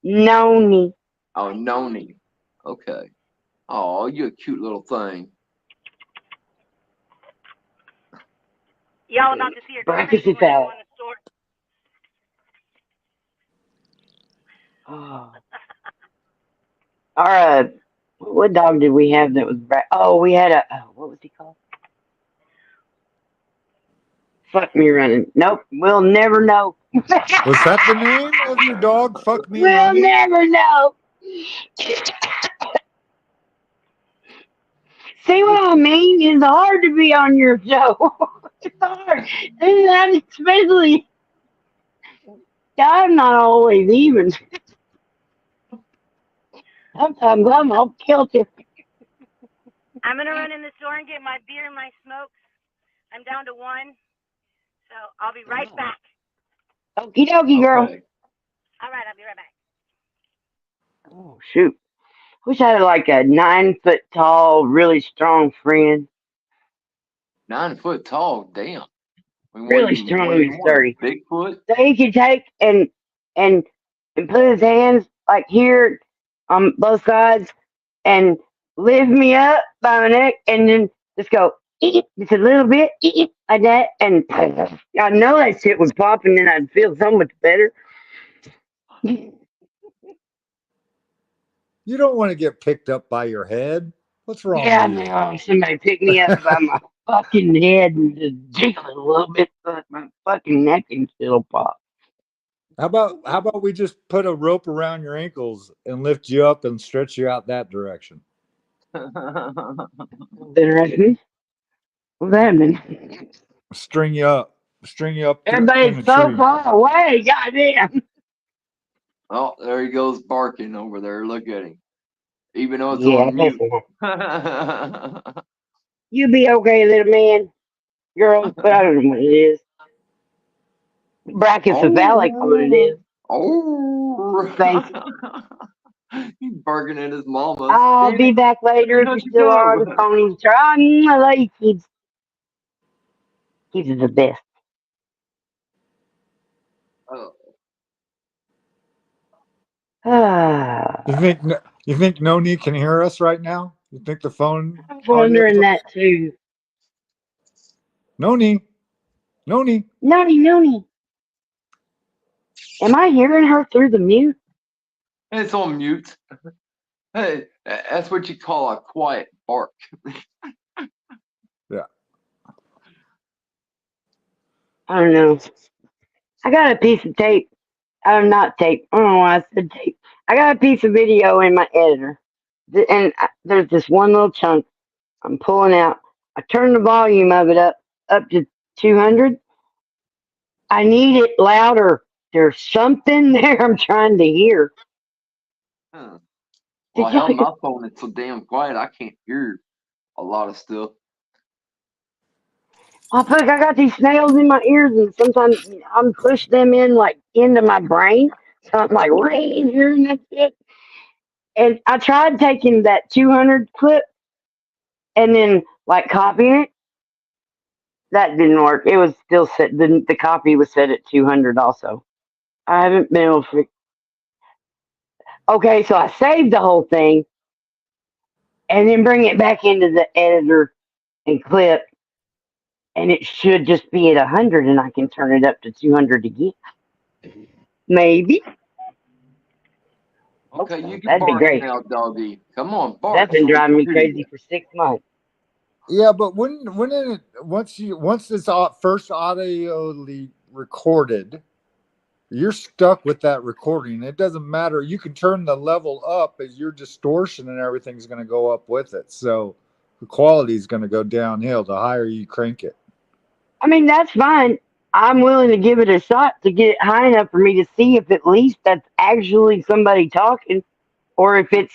Noni. Oh, Noni. Okay. Oh, you're a cute little thing. Y'all about to see her breakfast is out. Oh. Our what dog did we have that was we had a what was he called? Fuck me running. Nope, we'll never know. Was that the name of your dog? Fuck me we'll running? Never know. See what I mean? It's hard to be on your show. It's hard. And especially I'm not always even. Sometimes I'm off kilter. I'm gonna run in the store and get my beer and my smokes. I'm down to one. So I'll be right back. Okie dokie, girl. Okay. All right, I'll be right back. Oh shoot! Wish I had like a 9 foot tall, really strong friend. 9 foot tall. Damn. I mean, Really strong what do and you want? sturdy. Bigfoot? So he could take and and put his hands like here on both sides and lift me up by my neck and then just go eat just a little bit like that and I know that shit was popping and I'd feel so much better. You don't want to get picked up by your head. What's wrong Yeah, with you? no, somebody pick me up by my fucking head and just jiggle it a little bit so that my fucking neck can still pop. How about we just put a rope around your ankles and lift you up and stretch you out that direction? Interesting. What's happening? String you up in Everybody's a so tree. far away. Goddamn. Oh, there he goes barking over there. Look at him. Even though it's Yeah, on mute. listen. You be okay, little man, girl, but I don't know what it is. Brachycephalic, what it is. Oh. Thanks. He's barking at his mama. I'll be back later if How'd you you still are go? the ponies. I love you, kids. Kids are the best. Oh. You think you think Noni can hear us right now? You think the phone I'm audio? wondering that too. Noni, Noni. Noni. Am I hearing her through the mute? It's on mute. Hey, that's what you call a quiet bark. Yeah. I don't know. I got a piece of tape. Not tape. I don't know why I said tape. I got a piece of video in my editor. And there's this one little chunk I'm pulling out. I turn the volume of it up to 200. I need it louder. There's something there I'm trying to hear. Huh. Did Well, hell, y'all? my phone is so damn quiet I can't hear a lot of stuff. I feel like I got these snails in my ears, and sometimes I'm push them in like into my brain. So I'm like right here, and that's it. And I tried taking that 200 clip and then like copying it. That didn't work. It was still set. The copy was set at 200 also. I haven't been able to. Okay, so I saved the whole thing and then bring it back into the editor and clip, and it should just be at 100, and I can turn it up to 200 again. Maybe. Okay, you can That'd be bark great. now, doggy. Come on, bark. That's been So we driving can me hear crazy you. for 6 months. Yeah, but when it once it's first audioly recorded, you're stuck with that recording. It doesn't matter. You can turn the level up as your distortion and everything's going to go up with it. So the quality is going to go downhill the higher you crank it. I mean, that's fine. I'm willing to give it a shot to get it high enough for me to see if at least that's actually somebody talking, or if it's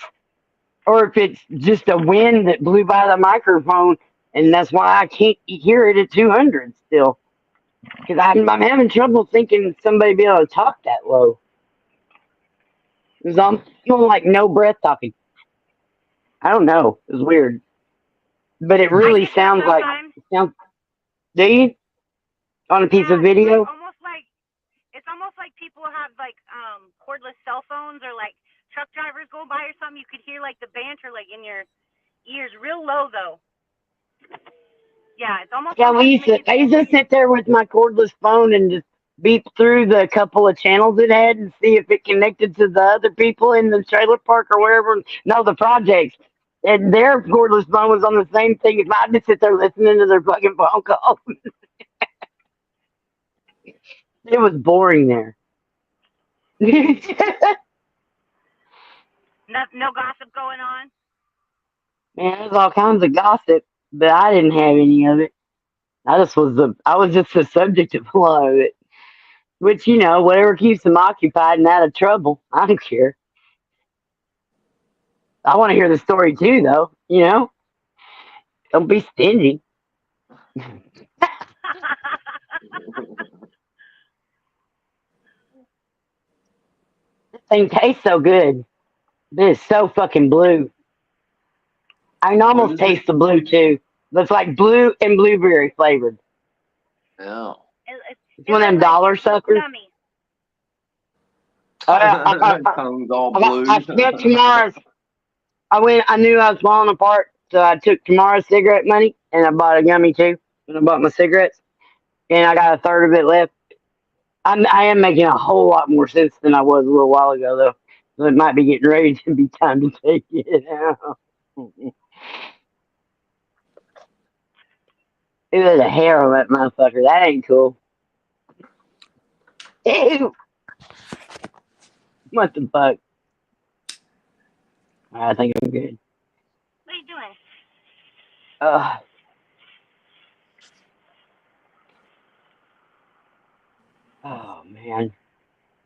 just a wind that blew by the microphone, and that's why I can't hear it at 200 still. Because I'm having trouble thinking somebody be able to talk that low. Because I'm feeling like no breath talking. I don't know. It's weird, but it I really get that sounds like sometimes. Do you on a piece Yeah, of video? it's almost like people have like cordless cell phones or like truck drivers go by or something. You could hear like the banter like in your ears, real low though. Yeah, it's almost Yeah, sometimes make it I used seem to like sit there with my cordless phone and just beep through the couple of channels it had and see if it connected to the other people in the trailer park or wherever. No, the projects. And their cordless phone was on the same thing. If I just sit there listening to their fucking phone calls, it was boring there. Man, no gossip going on. there's all kinds of gossip, but I didn't have any of it. I was just the subject of a lot of it. Which, whatever keeps them occupied and out of trouble. I don't care. I want to hear the story too, though. Don't be stingy. Thing tastes so good. This is so fucking blue. I can What almost is it? taste the blue too. It's like blue and blueberry flavored. Yeah. It's Is one of it them like dollar your blue suckers. gummy? Tongue's all I blue. spent tomorrow's. I went. I knew I was falling apart, so I took tomorrow's cigarette money and I bought a gummy too. And I bought my cigarettes, and I got a third of it left. I am making a whole lot more sense than I was a little while ago, though. So it might be getting ready to be time to take it out. Ew, there's a hair on that motherfucker. That ain't cool. Ew. What the fuck? I think I'm good. What are you doing? Uh, oh, man.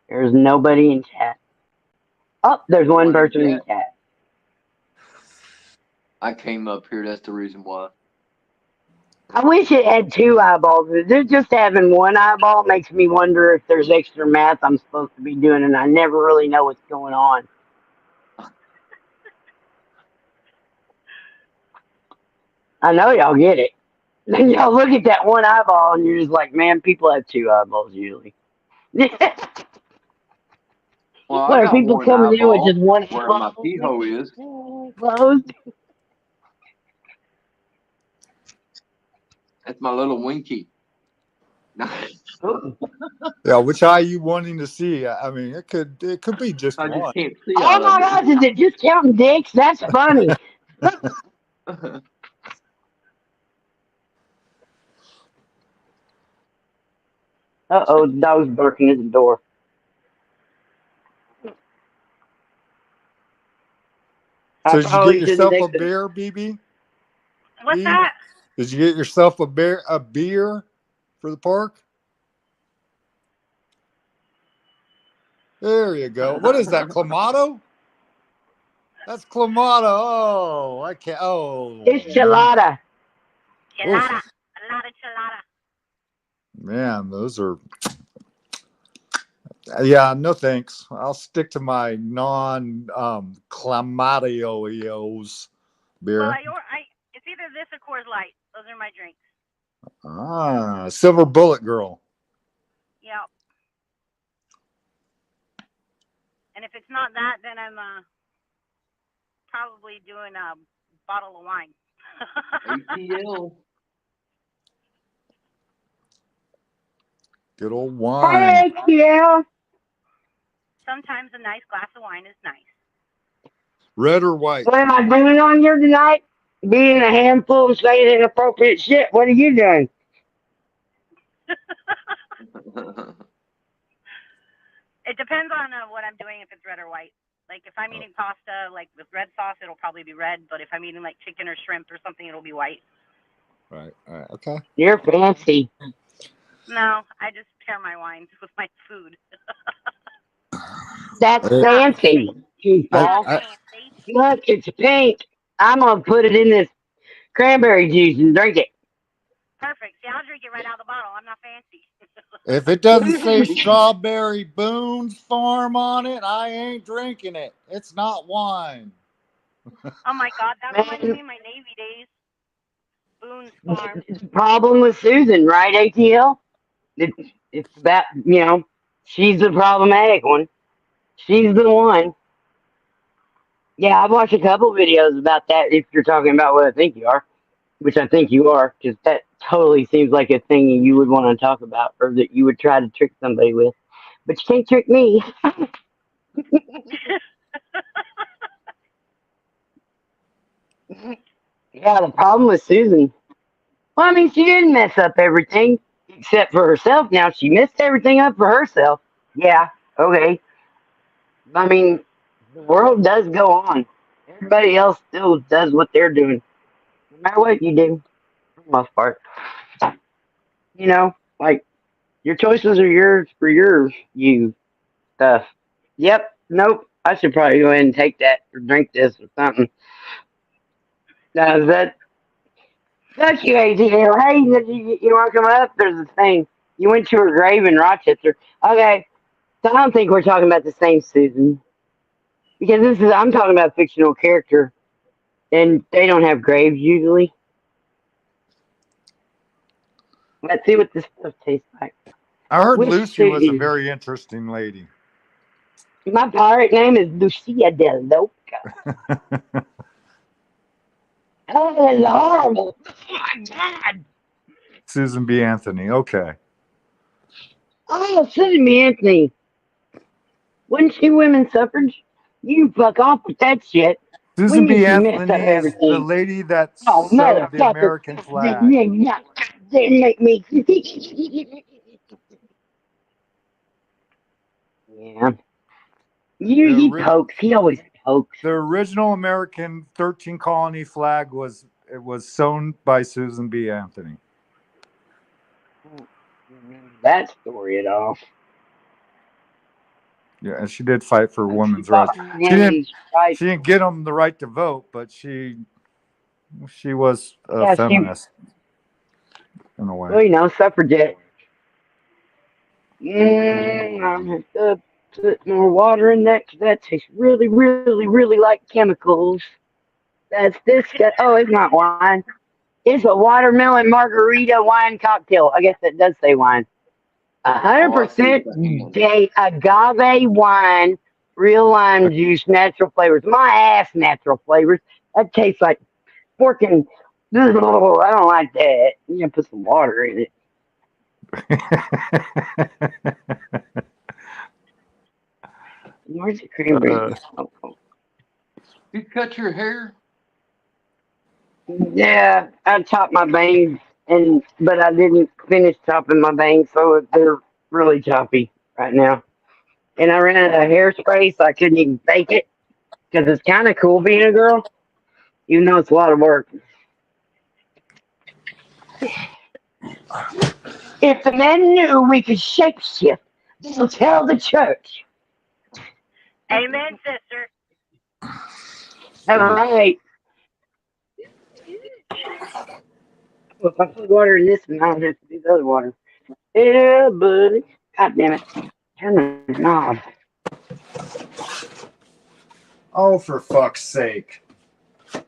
There's nobody in chat. Oh, there's one One in person in chat. chat. I came up here. That's the reason why. I wish it had two eyeballs. Just having one eyeball makes me wonder if there's extra math I'm supposed to be doing, and I never really know what's going on. I know y'all get it. Then y'all look at that one eyeball, and you're just like, man, people have two eyeballs usually. Well, I What are got people one coming in with just eyeball one where my eyeball? pee hole is. Closed? That's my little winky. Oh. Yeah, which eye you wanting to see? I mean, it could be just I just one. can't see Oh out my of gosh, is it just counting dicks? That's funny. it. Uh-oh, the dog's barking at the door. So I did you get probably shouldn't yourself a take the... beer, BB? What's that? Did you get yourself a beer for the park? There you go. What is that, Clamato? That's Clamato. Oh, I can't. Oh, It's Chilada. oof. Chelada. A lot of chelada. Man, those are. Yeah, no thanks. I'll stick to my non Clamato beer. Well, it's either this or Coors Light. Those are my drinks. Ah, Silver Bullet Girl. Yeah. And if it's not that, then I'm probably doing a bottle of wine. ATL. Good old wine. Heck yeah. Sometimes a nice glass of wine is nice. Red or white? What am I doing on here tonight? Being a handful and saying inappropriate shit. What are you doing? It depends on what I'm doing, if it's red or white. Like if I'm eating pasta, like with red sauce, it'll probably be red. But if I'm eating like chicken or shrimp or something, it'll be white. Right. All right. Okay. You're fancy. No, I just pair my wines with my food. That's fancy. Not Goofball. fancy. Look, it's pink. I'm going to put it in this cranberry juice and drink it. Perfect. See, I'll drink it right out of the bottle. I'm not fancy. If it doesn't say Strawberry Boone's Farm on it, I ain't drinking it. It's not wine. Oh my God, that reminds me of my Navy days. Boone's Farm. It's a problem with Susan, right, ATL? It's that, she's the problematic one. She's the one. Yeah, I've watched a couple videos about that, if you're talking about what I think you are, which I think you are, because that totally seems like a thing you would want to talk about, or that you would try to trick somebody with. But you can't trick me. Yeah, the problem with Susan. Well, I mean, she didn't mess up everything except for herself. Now she messed everything up for herself. Yeah, okay. I mean, the world does go on. Everybody else still does what they're doing, no matter what you do, for the most part. Like your choices are yours for you stuff. Yep. Nope. I should probably go ahead and take that or drink this or something. Now, is that fuck you, ATL? Hey, you want to come up? There's a thing. You went to her grave in Rochester. Okay. So I don't think we're talking about the same Susan. Because I'm talking about a fictional character, and they don't have graves usually. Let's see what this stuff tastes like. I heard Which Lucy was a Susan? very interesting lady. My pirate name is Lucia Del Loca. Oh, that's horrible. Oh my God. Susan B. Anthony. Okay. Oh, Susan B. Anthony. Wasn't she women's suffrage? You fuck off with that shit. We Susan B. need to mess up Anthony is the everything. lady that Oh, sewed the motherfucker. American flag. They make me. Yeah. He The, pokes. He always pokes. the original American 13 colony flag was sewn by Susan B. Anthony. I don't remember that story at all. Yeah, and she did fight for She women's fought rights. for She didn't. women's rights. She didn't get them the right to vote, but she was a Yeah, feminist in a well, way. suffragette. I'm going to put more water in that because that tastes really, really, really like chemicals. That's disgusting. Oh, it's not wine. It's a watermelon margarita wine cocktail. I guess that does say wine. Oh, I see 100% what agave wine, real lime juice, natural flavors. My ass, natural flavors. That tastes like forking. I don't like that. You gotta put some water in it. Where's the cranberry? You cut your hair? Yeah, I chopped my bangs, but I didn't finish chopping my bangs, so they're really choppy right now. And I ran out of hairspray, so I couldn't even fake it because it's kind of cool being a girl, even though it's a lot of work. If the men knew we could shapeshift, they'll tell the church. Amen, sister. All right. Well, if I put water in this one, I don't have to do the other water. Yeah, buddy. God damn it. Turn the knob. Oh, for fuck's sake.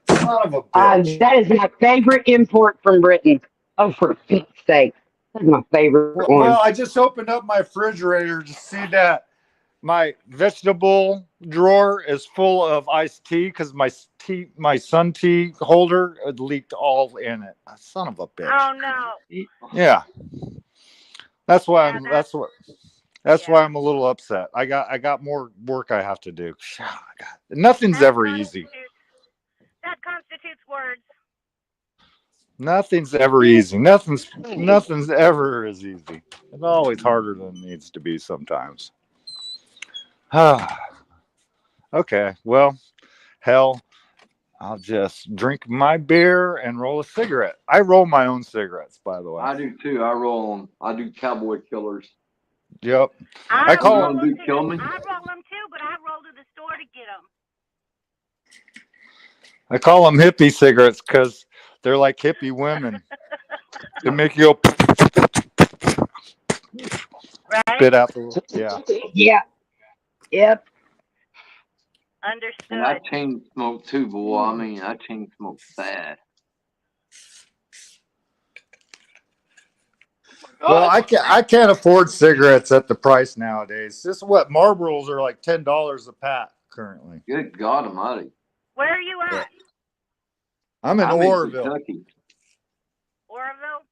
Son of a bitch. That is my favorite import from Britain. Oh, for fuck's sake. That's my favorite one. Well, I just opened up my refrigerator to see that my vegetable drawer is full of iced tea because my sun tea holder leaked all in it. Son of a bitch. Oh no. Yeah. That's why Yeah, that's why I'm a little upset. I got more work I have to do. God. Nothing's ever easy. That constitutes words. Nothing's ever easy. Nothing's ever as easy. It's always harder than it needs to be sometimes. Okay, well, hell, I'll just drink my beer and roll a cigarette. I roll my own cigarettes, by the way. I do too. I roll them. I do cowboy killers. Yep. I call roll them. Kill me. I roll them too, but I roll to the store to get them. I call them hippie cigarettes because they're like hippie women. They make you go spit out the Yeah. Yep. Understood. And I chain smoke too, boy. I mean, I chain smoke bad. Well, I can't afford cigarettes at the price nowadays. This is what Marlboros are like $10 a pack currently. Good God Almighty! Where are you at? I'm in Oroville. Kentucky. Oroville?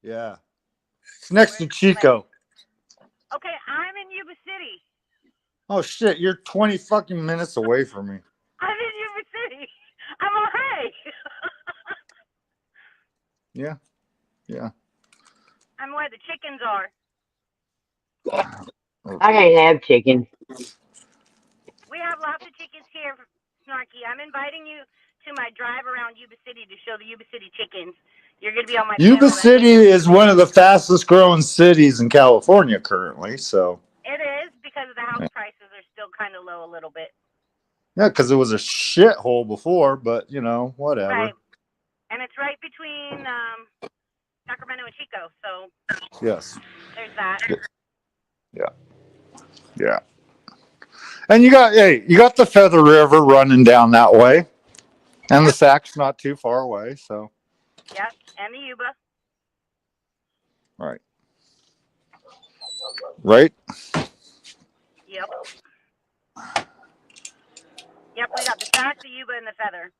Yeah, it's next to Chico. Okay, I'm in Yuba City. Oh shit, you're 20 fucking minutes away from me. I'm in Yuba City. I'm all hey. Yeah. I'm where the chickens are. I can't have chicken. We have lots of chickens here, Snarky. I'm inviting you to my drive around Yuba City to show the Yuba City chickens. You're going to be on my Yuba City is one of the fastest growing cities in California currently, so. It is because the house prices are still kind of low a little bit. Yeah, because it was a shithole before, but whatever. Right. And it's right between Sacramento and Chico, so yes. there's that. Yeah. Yeah. And you got the Feather River running down that way. And the Sack's not too far away, so. Yep, and the Yuba. Right. Right? Yep. Yep, we got the Sack, the Yuba, and the Feather.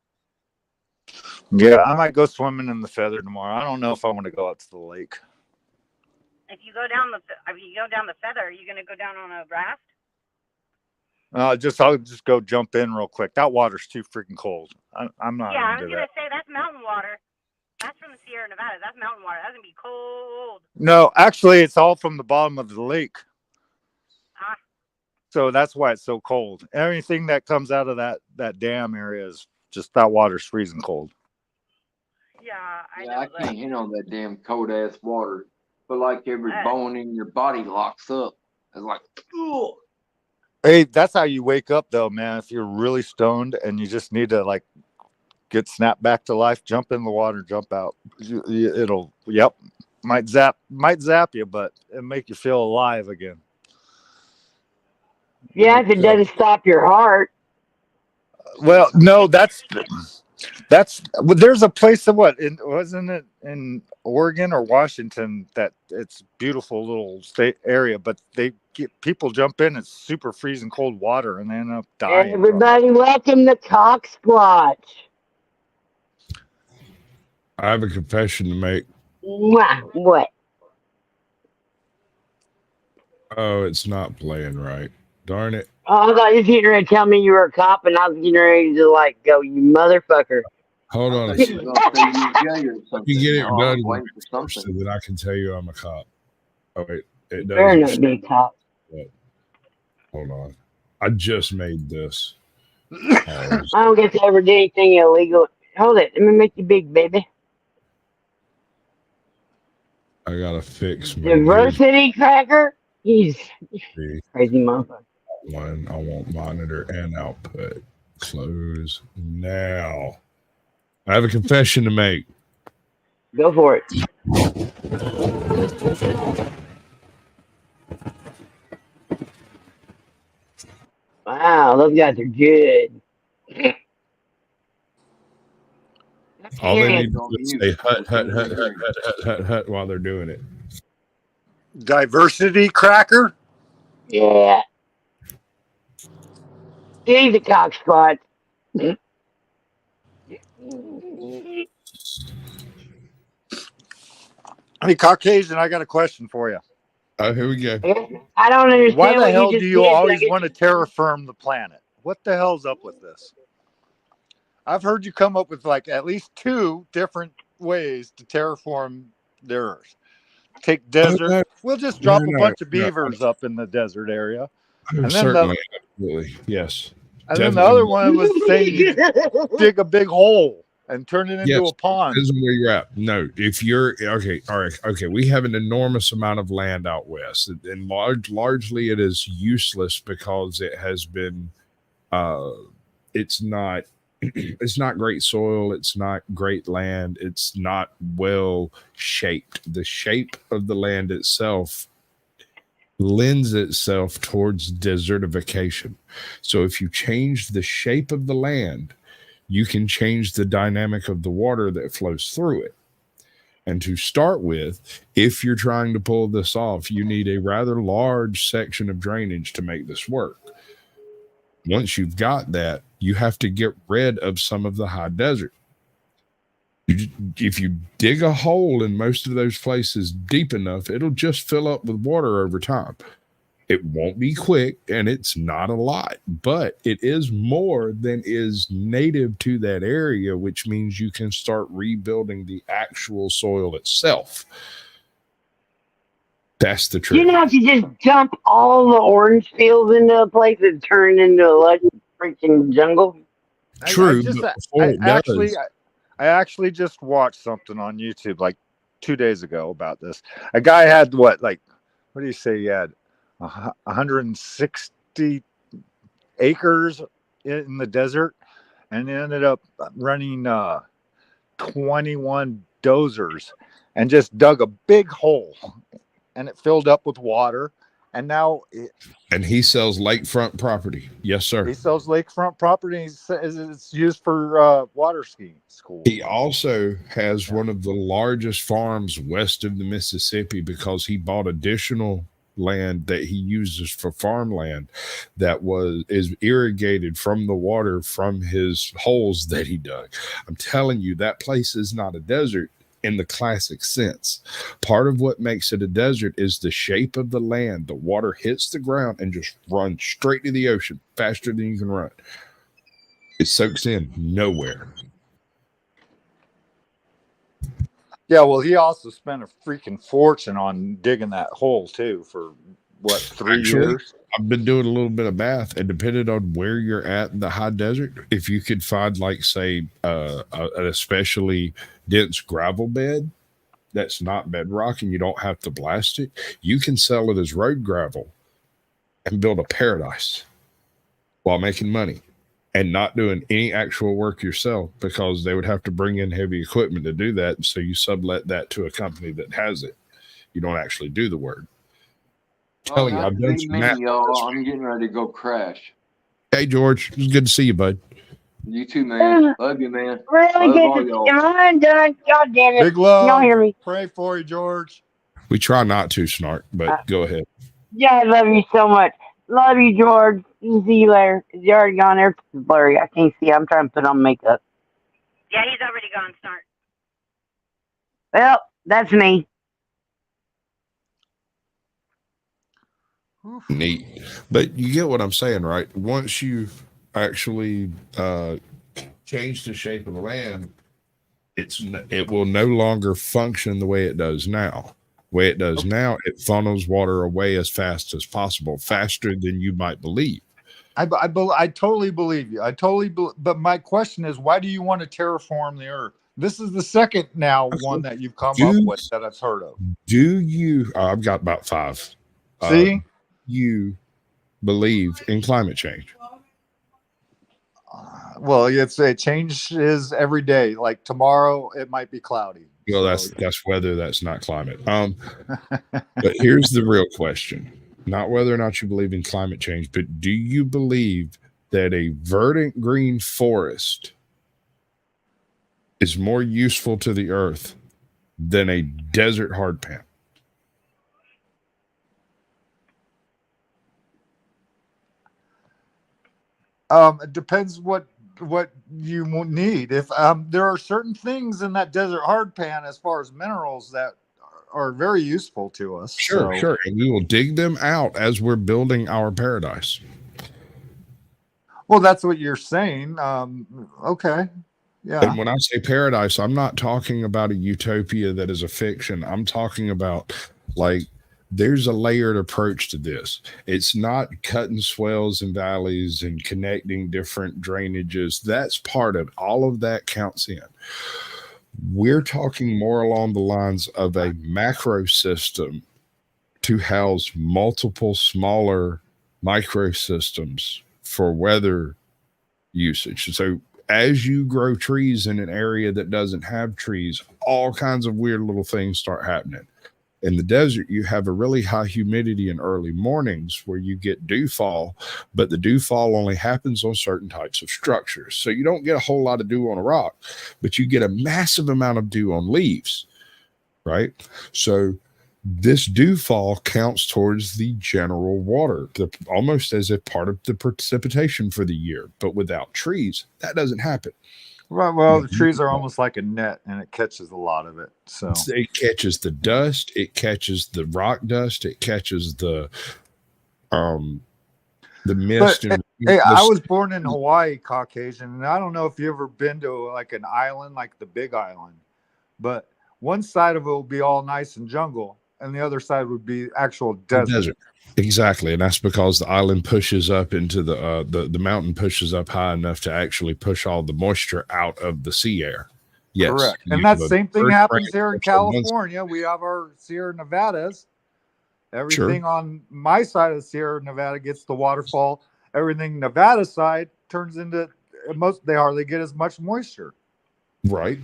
Yeah, I might go swimming in the Feather tomorrow. I don't know if I want to go out to the lake. If you go down the Feather, are you gonna go down on a raft? I'll just go jump in real quick. That water's too freaking cold. I'm not. Yeah, I was into gonna that. say that's mountain water. That's from the Sierra Nevada. That's mountain water. That's gonna be cold. No, actually, it's all from the bottom of the lake. Ah. So that's why it's so cold. Everything that comes out of that dam area is just that water's freezing cold. Yeah, I know. I can't handle that damn cold ass water. But like every bone in your body locks up. It's like, ugh. Hey, that's how you wake up, though, man. If you're really stoned and you just need to like get snapped back to life, jump in the water, jump out. It'll, might zap you, but it'll make you feel alive again. Yeah, if it doesn't stop your heart. Well, no, there's a place wasn't it in Oregon or Washington that it's beautiful little state area, but people jump in, it's super freezing cold water and they end up dying. Everybody welcome the Cock Squatch. I have a confession to make. What? Oh, it's not playing right. Darn it. Oh, I thought you were getting ready to tell me you were a cop, and I was getting ready to like go, you motherfucker. Hold on. You get it done so that I can tell you I'm a cop. Oh wait, it doesn't. Better not be a cop. Hold on. I just made this. I don't get to ever do anything illegal. Hold it. Let me make you big, baby. I gotta fix my diversity cracker. He's crazy motherfucker. One, I want monitor and output. Close now. I have a confession to make. Go for it. Wow, those guys are good. All they need to do is say hut, hut, hut, hut, hut, hut, hut, hut while they're doing it. Diversity cracker? Yeah. He's a cock squad. Hey, Caucasian, I got a question for you. Oh, here we go. I don't understand. Why the hell do you always want to terraform the planet? What the hell's up with this? I've heard you come up with like at least 2 different ways to terraform the Earth. Take desert. We'll just drop a bunch of beavers up in the desert area. And certainly, absolutely, yes. And then the other one was saying you dig a big hole and turn it into a pond. Depends on where you're at. No, if you're okay, all right, okay. We have an enormous amount of land out west, and largely it is useless because it has been. It's not great soil. It's not great land. It's not well shaped. The shape of the land itself lends itself towards desertification. So if you change the shape of the land, you can change the dynamic of the water that flows through it. And to start with, if you're trying to pull this off, you need a rather large section of drainage to make this work. Once you've got that, you have to get rid of some of the high desert. If you dig a hole in most of those places deep enough, it'll just fill up with water over time. It won't be quick, and it's not a lot, but it is more than is native to that area, which means you can start rebuilding the actual soil itself. That's the trick. You know, if you just dump all the orange fields into a place and turn it into a lush freaking jungle. True. I actually just watched something on YouTube like 2 days ago about this. A guy had what do you say? He had 160 acres in the desert, and ended up running 21 dozers and just dug a big hole, and it filled up with water, And now and he sells lakefront property. Yes, sir. he sells lakefront property. And he says it's used for water skiing school. He also has one of the largest farms west of the Mississippi because he bought additional land that he uses for farmland that is irrigated from the water from his holes that he dug. I'm telling you, that place is not a desert in the classic sense. Part of what makes it a desert is the shape of the land. The water hits the ground and just runs straight to the ocean faster than you can run. It soaks in nowhere. Yeah, well, he also spent a freaking fortune on digging that hole too for what, 3 years? I've been doing a little bit of math, and depending on where you're at in the high desert, if you could find, like, say, an especially dense gravel bed that's not bedrock and you don't have to blast it, you can sell it as road gravel and build a paradise while making money and not doing any actual work yourself, because they would have to bring in heavy equipment to do that. So you sublet that to a company that has it. You don't actually do the work. Well, I've done some math. Y'all. I'm getting ready to go crash. Hey, George. It's good to see you, bud. You too, man. Love you, man. Really Love all good. y'all. I'm done. God damn it. Big love. Y'all hear me? Pray for you, George. We try not to, Snark, but go ahead. Yeah, I love you so much. Love you, George. See you later. Is he already gone there? It's blurry. I can't see. I'm trying to put on makeup. Yeah, he's already gone, Snark. Well, that's me. Neat. But you get what I'm saying, right? Once you actually change the shape of the land, it will no longer function the way it does now. The way it does now, it funnels water away as fast as possible, faster than you might believe. I totally believe you. But my question is, why do you want to terraform the earth? This is the second one that you've come up with that I've heard of. Do you? I've got about 5. See? You believe in climate change? Well, it changes every day. Like tomorrow, it might be cloudy. Well, that's weather. That's not climate. But here's the real question: not whether or not you believe in climate change, but do you believe that a verdant green forest is more useful to the earth than a desert hardpan? It depends what you need. If there are certain things in that desert hardpan as far as minerals that are very useful to us. Sure. And we will dig them out as we're building our paradise. Well, that's what you're saying. Okay. Yeah. And when I say paradise, I'm not talking about a utopia that is a fiction. I'm talking about, like, there's a layered approach to this. It's not cutting swells and valleys and connecting different drainages. That's part of it. All of that counts in. We're talking more along the lines of a macro system to house multiple smaller microsystems for weather usage. So as you grow trees in an area that doesn't have trees, all kinds of weird little things start happening. In the desert, you have a really high humidity in early mornings where you get dewfall, but the dewfall only happens on certain types of structures. So you don't get a whole lot of dew on a rock, but you get a massive amount of dew on leaves, right? So this dewfall counts towards the general water, almost as a part of the precipitation for the year. But without trees, that doesn't happen. Well, the trees are almost like a net, and it catches a lot of it. So it catches the dust, it catches the rock dust, it catches the mist. Hey, I was born in Hawaii, Caucasian, and I don't know if you ever been to like an island, like the Big Island, but one side of it will be all nice and jungle, and the other side would be actual desert. Exactly, and that's because the island pushes up into the mountain pushes up high enough to actually push all the moisture out of the sea air. Yes, correct. And that same thing happens here in California. We have our Sierra Nevadas. Everything on my side of the Sierra Nevada gets the waterfall. Everything Nevada side turns into they hardly get as much moisture. Right.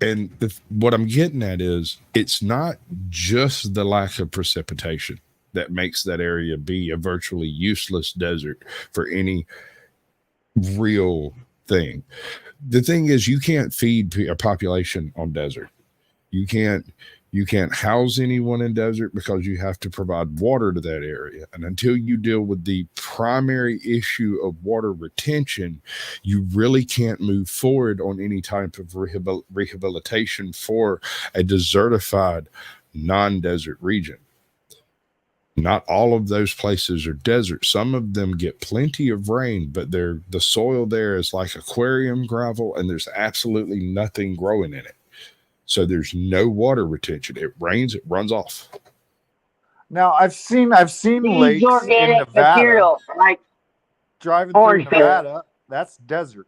And what I'm getting at is it's not just the lack of precipitation. that makes that area be a virtually useless desert for any real thing. The thing is, you can't feed a population on desert. You can't house anyone in desert because you have to provide water to that area. And until you deal with the primary issue of water retention, you really can't move forward on any type of rehabilitation for a desertified non-desert region. Not all of those places are desert. Some of them get plenty of rain, but the soil there is like aquarium gravel, and there's absolutely nothing growing in it. So there's no water retention. It rains, it runs off. Now I've seen lakes in organic Nevada. material, like Driving through orange peel. Nevada, that's desert.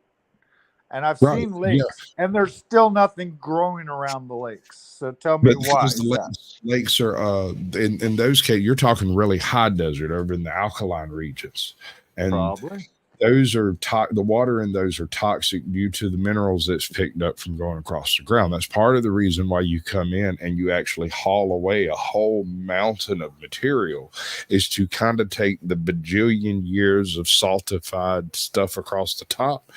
And I've Right, seen lakes, and there's still nothing growing around the lakes. So tell me why. Because the lakes are in those cases, you're talking really high desert over in the alkaline regions, and Probably. those are the water in those are toxic due to the minerals that's picked up from going across the ground. That's part of the reason why you come in and you actually haul away a whole mountain of material, is to kind of take the bajillion years of saltified stuff across the top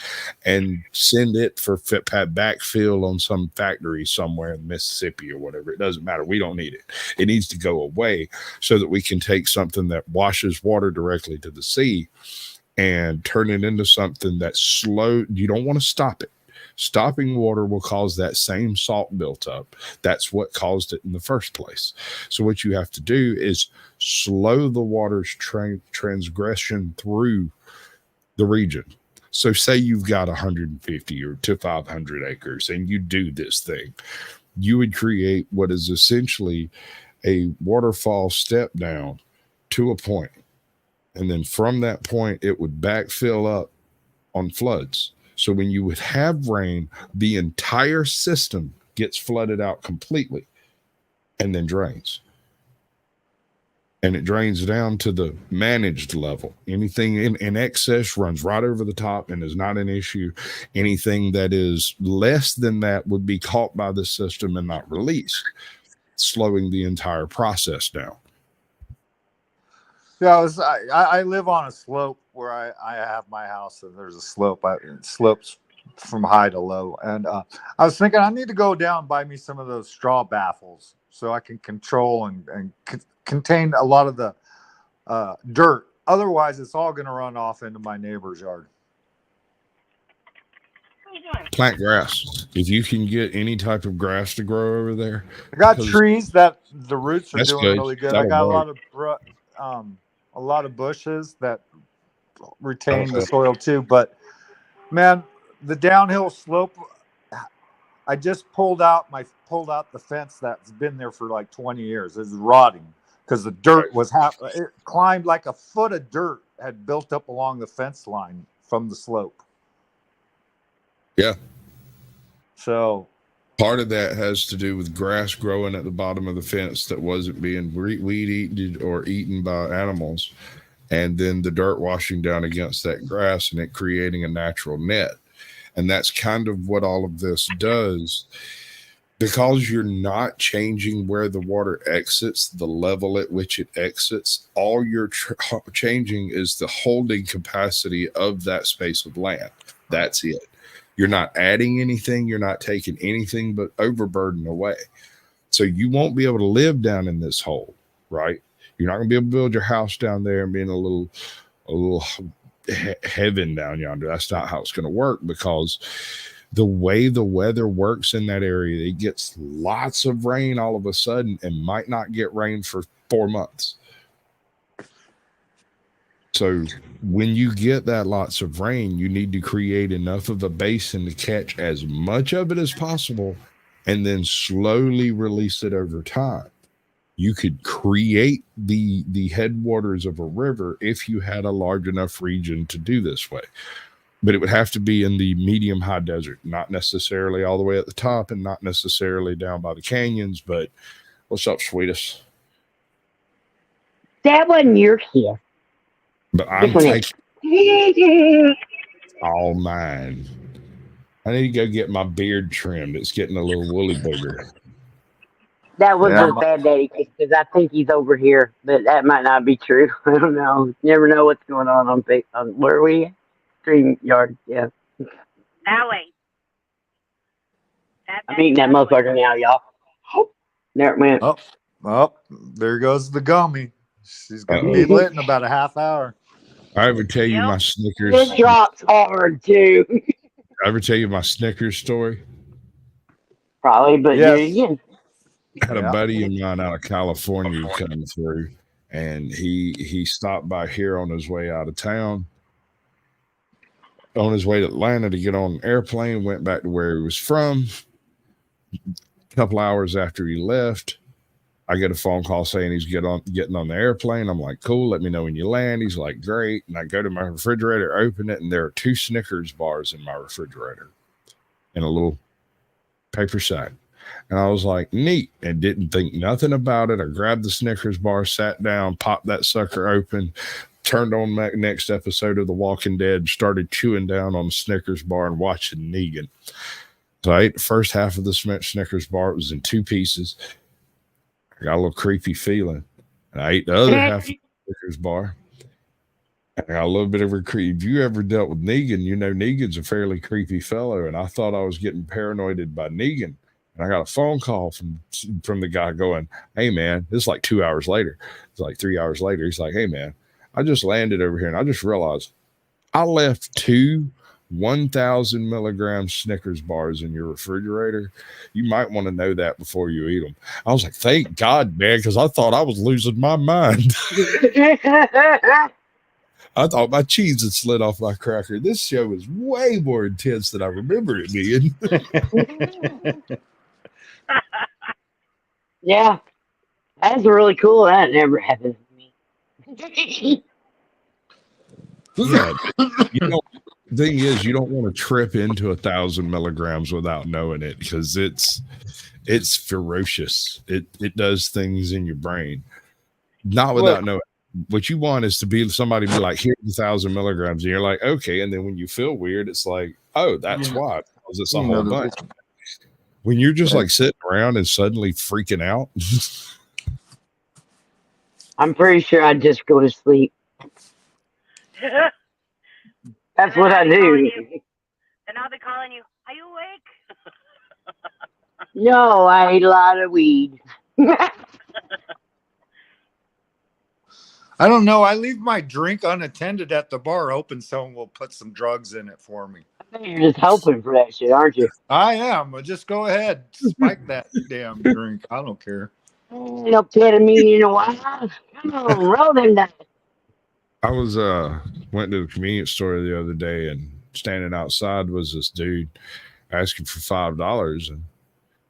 and send it for backfill on some factory somewhere in Mississippi or whatever. It doesn't matter. We don't need it. It needs to go away so that we can take something that washes water directly to the sea and turn it into something that's slow. You don't want to stop it. Stopping water will cause that same salt built up. That's what caused it in the first place. So what you have to do is slow the water's transgression through the region. So say you've got 150 or to 500 acres and you do this thing. You would create what is essentially a waterfall step down to a point. And then from that point, it would backfill up on floods. So when you would have rain, the entire system gets flooded out completely and then drains. And it drains down to the managed level. Anything in excess runs right over the top and is not an issue. Anything that is less than that would be caught by the system and not released, slowing the entire process down. Yeah, I live on a slope where I have my house, and there's a slope. It slopes from high to low. And I was thinking I need to go down and buy me some of those straw baffles so I can control and contain a lot of the dirt. Otherwise, it's all going to run off into my neighbor's yard. Plant grass. If you can get any type of grass to grow over there. I got trees that the roots are doing really good. That'll I got work. a lot of bushes that retain the soil too. But man, the downhill slope, I just pulled out the fence that's been there for like 20 years. It's rotting because the dirt was it climbed like a foot of dirt had built up along the fence line from the slope. Yeah. So part of that has to do with grass growing at the bottom of the fence that wasn't being weed-eaten or eaten by animals, and then the dirt washing down against that grass and it creating a natural net. And that's kind of what all of this does. Because you're not changing where the water exits, the level at which it exits, all you're changing is the holding capacity of that space of land. That's it. You're not adding anything. You're not taking anything but overburden away. So you won't be able to live down in this hole, right? You're not going to be able to build your house down there and be in a little heaven down yonder. That's not how it's going to work, because the way the weather works in that area, it gets lots of rain all of a sudden and might not get rain for 4 months. So when you get that lots of rain, you need to create enough of a basin to catch as much of it as possible and then slowly release it over time. You could create the headwaters of a river if you had a large enough region to do this way. But it would have to be in the medium high desert, not necessarily all the way at the top and not necessarily down by the canyons. But what's up, sweetest? That wasn't your kid. But I'm taking all mine. I need to go get my beard trimmed. It's getting a little woolly booger. That was Yeah, his bad daddy because I think he's over here, but that might not be true. I don't know. Never know what's going on where are we? Streamyard. Yeah, That way. I'm eating that motherfucker now, y'all. There it went. oh, there goes the gummy. She's gonna be Uh-oh. lit in about a half hour. I ever tell you Yep. my Snickers? It drops hard too. I ever tell you my Snickers story? Probably, but do it Yes. again. I had a Yeah. buddy of mine out of California coming through, and he stopped by here on his way out of town. On his way to Atlanta to get on an airplane, went back to where he was from. A couple hours after he left, I get a phone call saying he's getting on the airplane. I'm like, cool, let me know when you land. He's like, great. And I go to my refrigerator, open it, and there are 2 Snickers bars in my refrigerator in a little paper sack. And I was like, neat, and didn't think nothing about it. I grabbed the Snickers bar, sat down, popped that sucker open, turned on that next episode of The Walking Dead, started chewing down on the Snickers bar and watching Negan. So I ate the first half of the Snickers bar. It was in 2 pieces. I got a little creepy feeling. And I ate the other half of the Snickers bar. And I got a little bit of a creep. If you ever dealt with Negan, you know Negan's a fairly creepy fellow. And I thought I was getting paranoided by Negan. And I got a phone call from the guy going, hey, man, this is like 2 hours later. It's like 3 hours later. He's like, hey, man, I just landed over here and I just realized I left 2 1,000 milligram Snickers bars in your refrigerator. You might want to know that before you eat them. I was like, thank God, man, because I thought I was losing my mind. I thought my cheese had slid off my cracker. This show is way more intense than I remember it being. Yeah, that's really cool. That never happened to me. Yeah, the thing is, you don't want to trip into 1,000 milligrams without knowing it because it's ferocious. It does things in your brain, not without knowing. What you want is to be somebody be like, here's 1,000 milligrams, and you're like, okay. And then when you feel weird, it's like, oh, that's why, because it's a whole bunch. When you're just like sitting around and suddenly freaking out. I'm pretty sure I'd just go to sleep. That's what I do. Then I'll be calling you. Are you awake? No, I ate a lot of weed. I don't know. I leave my drink unattended at the bar, hoping someone will put some drugs in it for me. I think you're just hoping for that shit, aren't you? I am. Just go ahead. Spike that damn drink. I don't care. No ketamine in a while. Come on, roll them dice. I was went to the convenience store the other day, and standing outside was this dude asking for $5, and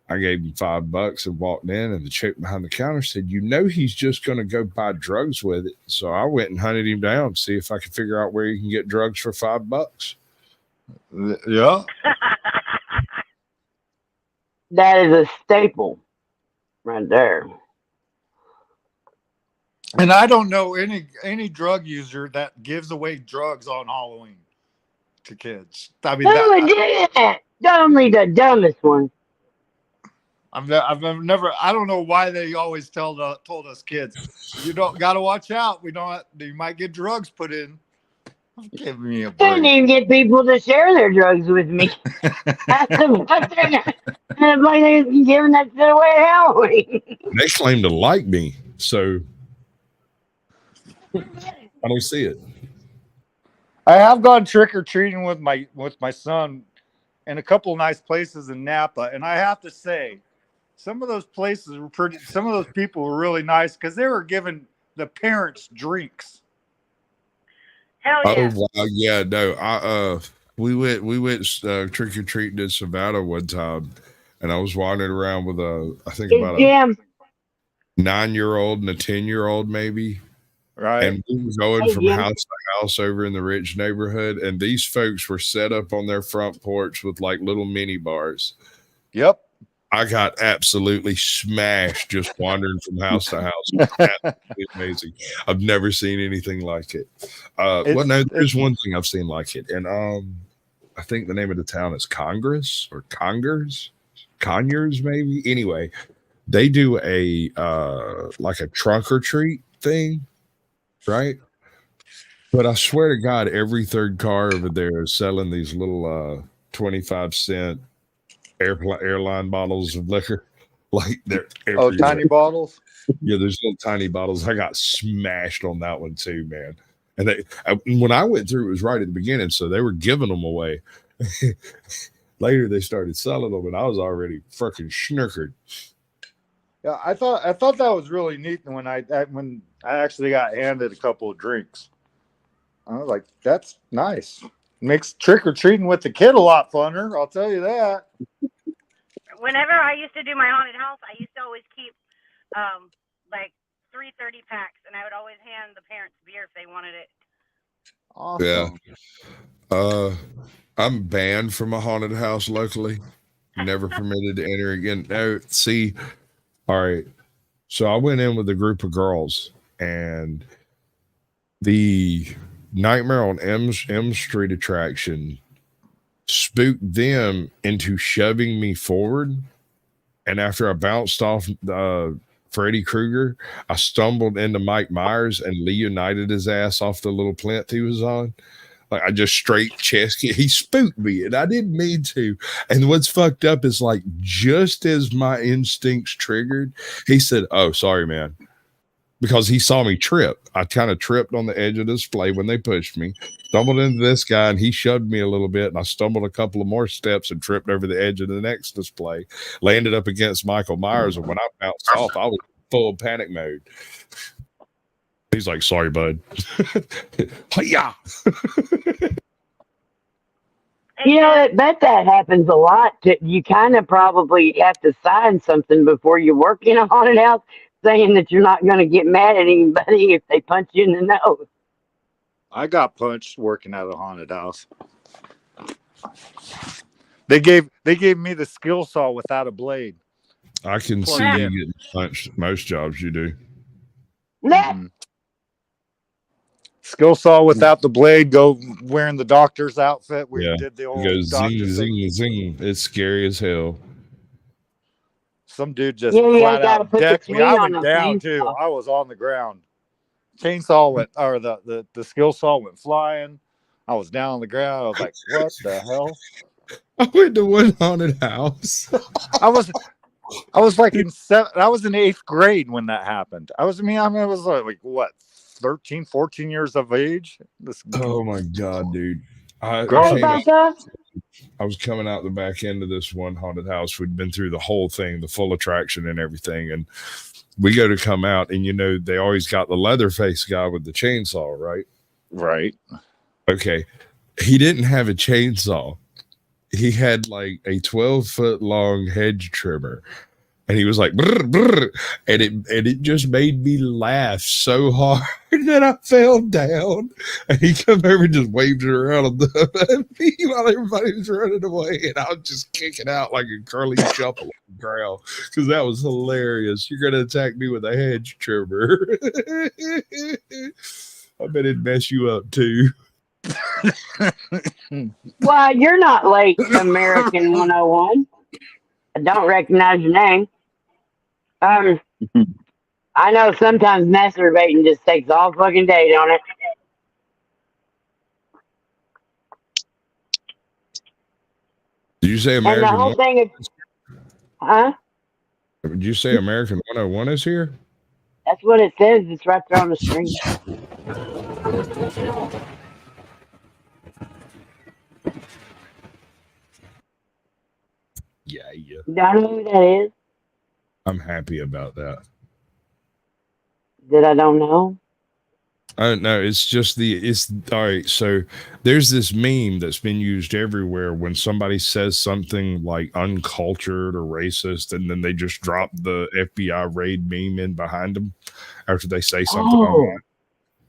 I gave him $5 and walked in, and the chick behind the counter said, you know, he's just going to go buy drugs with it. So I went and hunted him down to see if I could figure out where you can get drugs for $5. Yeah. That is a staple right there. And I don't know any drug user that gives away drugs on Halloween to kids. I mean, Who would do that? Only the dumbest one. I've never. I don't know why they always told us kids, you don't got to watch out. You might get drugs put in. Give me a I didn't break. even get people to share their drugs with me. That's the fuck they're like they're giving that shit away at Halloween. They claim to like me, so I don't see it. I have gone trick or treating with my son in a couple of nice places in Napa, and I have to say, some of those places were pretty. Some of those people were really nice because they were giving the parents drinks. Hell yeah. Oh wow, yeah, no. We went trick or treating in Savannah one time, and I was wandering around with I think about a 9-year-old and a 10-year-old maybe. Right. And we were going from house to house over in the rich neighborhood, and these folks were set up on their front porch with like little mini bars. Yep. I got absolutely smashed just wandering from house to house. It was absolutely amazing. I've never seen anything like it. Well, no, there's one thing I've seen like it, and I think the name of the town is Congress or Conyers, maybe. Anyway, they do a like a trunk or treat thing, right? But I swear to God, every third car over there is selling these little 25-cent airline bottles of liquor. Like they're everywhere. Tiny bottles. Yeah, there's little tiny bottles. I got smashed on that one too, man. And when I went through, it was right at the beginning, so they were giving them away. Later, they started selling them, and I was already freaking schnurkered. Yeah, I thought that was really neat when I actually got handed a couple of drinks. I was like, that's nice. Makes trick or treating with the kid a lot funner. I'll tell you that. Whenever I used to do my haunted house, I used to always keep like 3 30 packs, and I would always hand the parents beer if they wanted it. Awesome. Yeah. I'm banned from a haunted house locally. Never permitted to enter again. No, see, all right. So I went in with a group of girls, and the Nightmare on M Street attraction spooked them into shoving me forward. And after I bounced off Freddy Krueger, I stumbled into Mike Myers and Leonited his ass off the little plinth he was on. Like I just straight chest kicked. He spooked me, and I didn't mean to. And what's fucked up is like just as my instincts triggered, he said, "Oh, sorry, man," because he saw me trip. I kind of tripped on the edge of the display when they pushed me, stumbled into this guy, and he shoved me a little bit, and I stumbled a couple of more steps and tripped over the edge of the next display, landed up against Michael Myers, and when I bounced off, I was full panic mode. He's like, "Sorry, bud." Yeah. You know, I bet that happens a lot. You kind of probably have to sign something before you work in a haunted house saying that you're not going to get mad at anybody if they punch you in the nose. I got punched working at a haunted house. They gave me the skill saw without a blade. I can see you getting punched at most jobs you do. Mm-hmm. Skill saw without the blade, go wearing the doctor's outfit where you did the old zing, zing, zing. It's scary as hell. Some dude just flat out decked me. I went down too. I was on the ground. Chainsaw went, or the skill saw went flying. I was down on the ground. I was like, what the hell? I went to one haunted house. I was like I was in 8th grade when that happened. I was like what, 13, 14 years of age? Oh my God, dude. I was coming out the back end of this one haunted house. We'd been through the whole thing, the full attraction and everything. And we go to come out, and they always got the Leatherface guy with the chainsaw, right? Right. Okay. He didn't have a chainsaw. He had like a 12-foot long hedge trimmer. And he was like, brr, brr, and it just made me laugh so hard that I fell down. And he come over and just waved it around on me while everybody was running away. And I was just kicking out like a curly shuffle on the ground because that was hilarious. You're going to attack me with a hedge trimmer. I bet it'd mess you up too. Well, you're not late, American 101. I don't recognize your name. I know sometimes masturbating just takes all fucking day, don't it? Did you say American? And the whole thing is, huh? Did you say American 101 is here? That's what it says. It's right there on the screen. Yeah. Don't know who that is. I'm happy about that. That I don't know. No, it's all right. So there's this meme that's been used everywhere when somebody says something like uncultured or racist, and then they just drop the FBI raid meme in behind them after they say something online.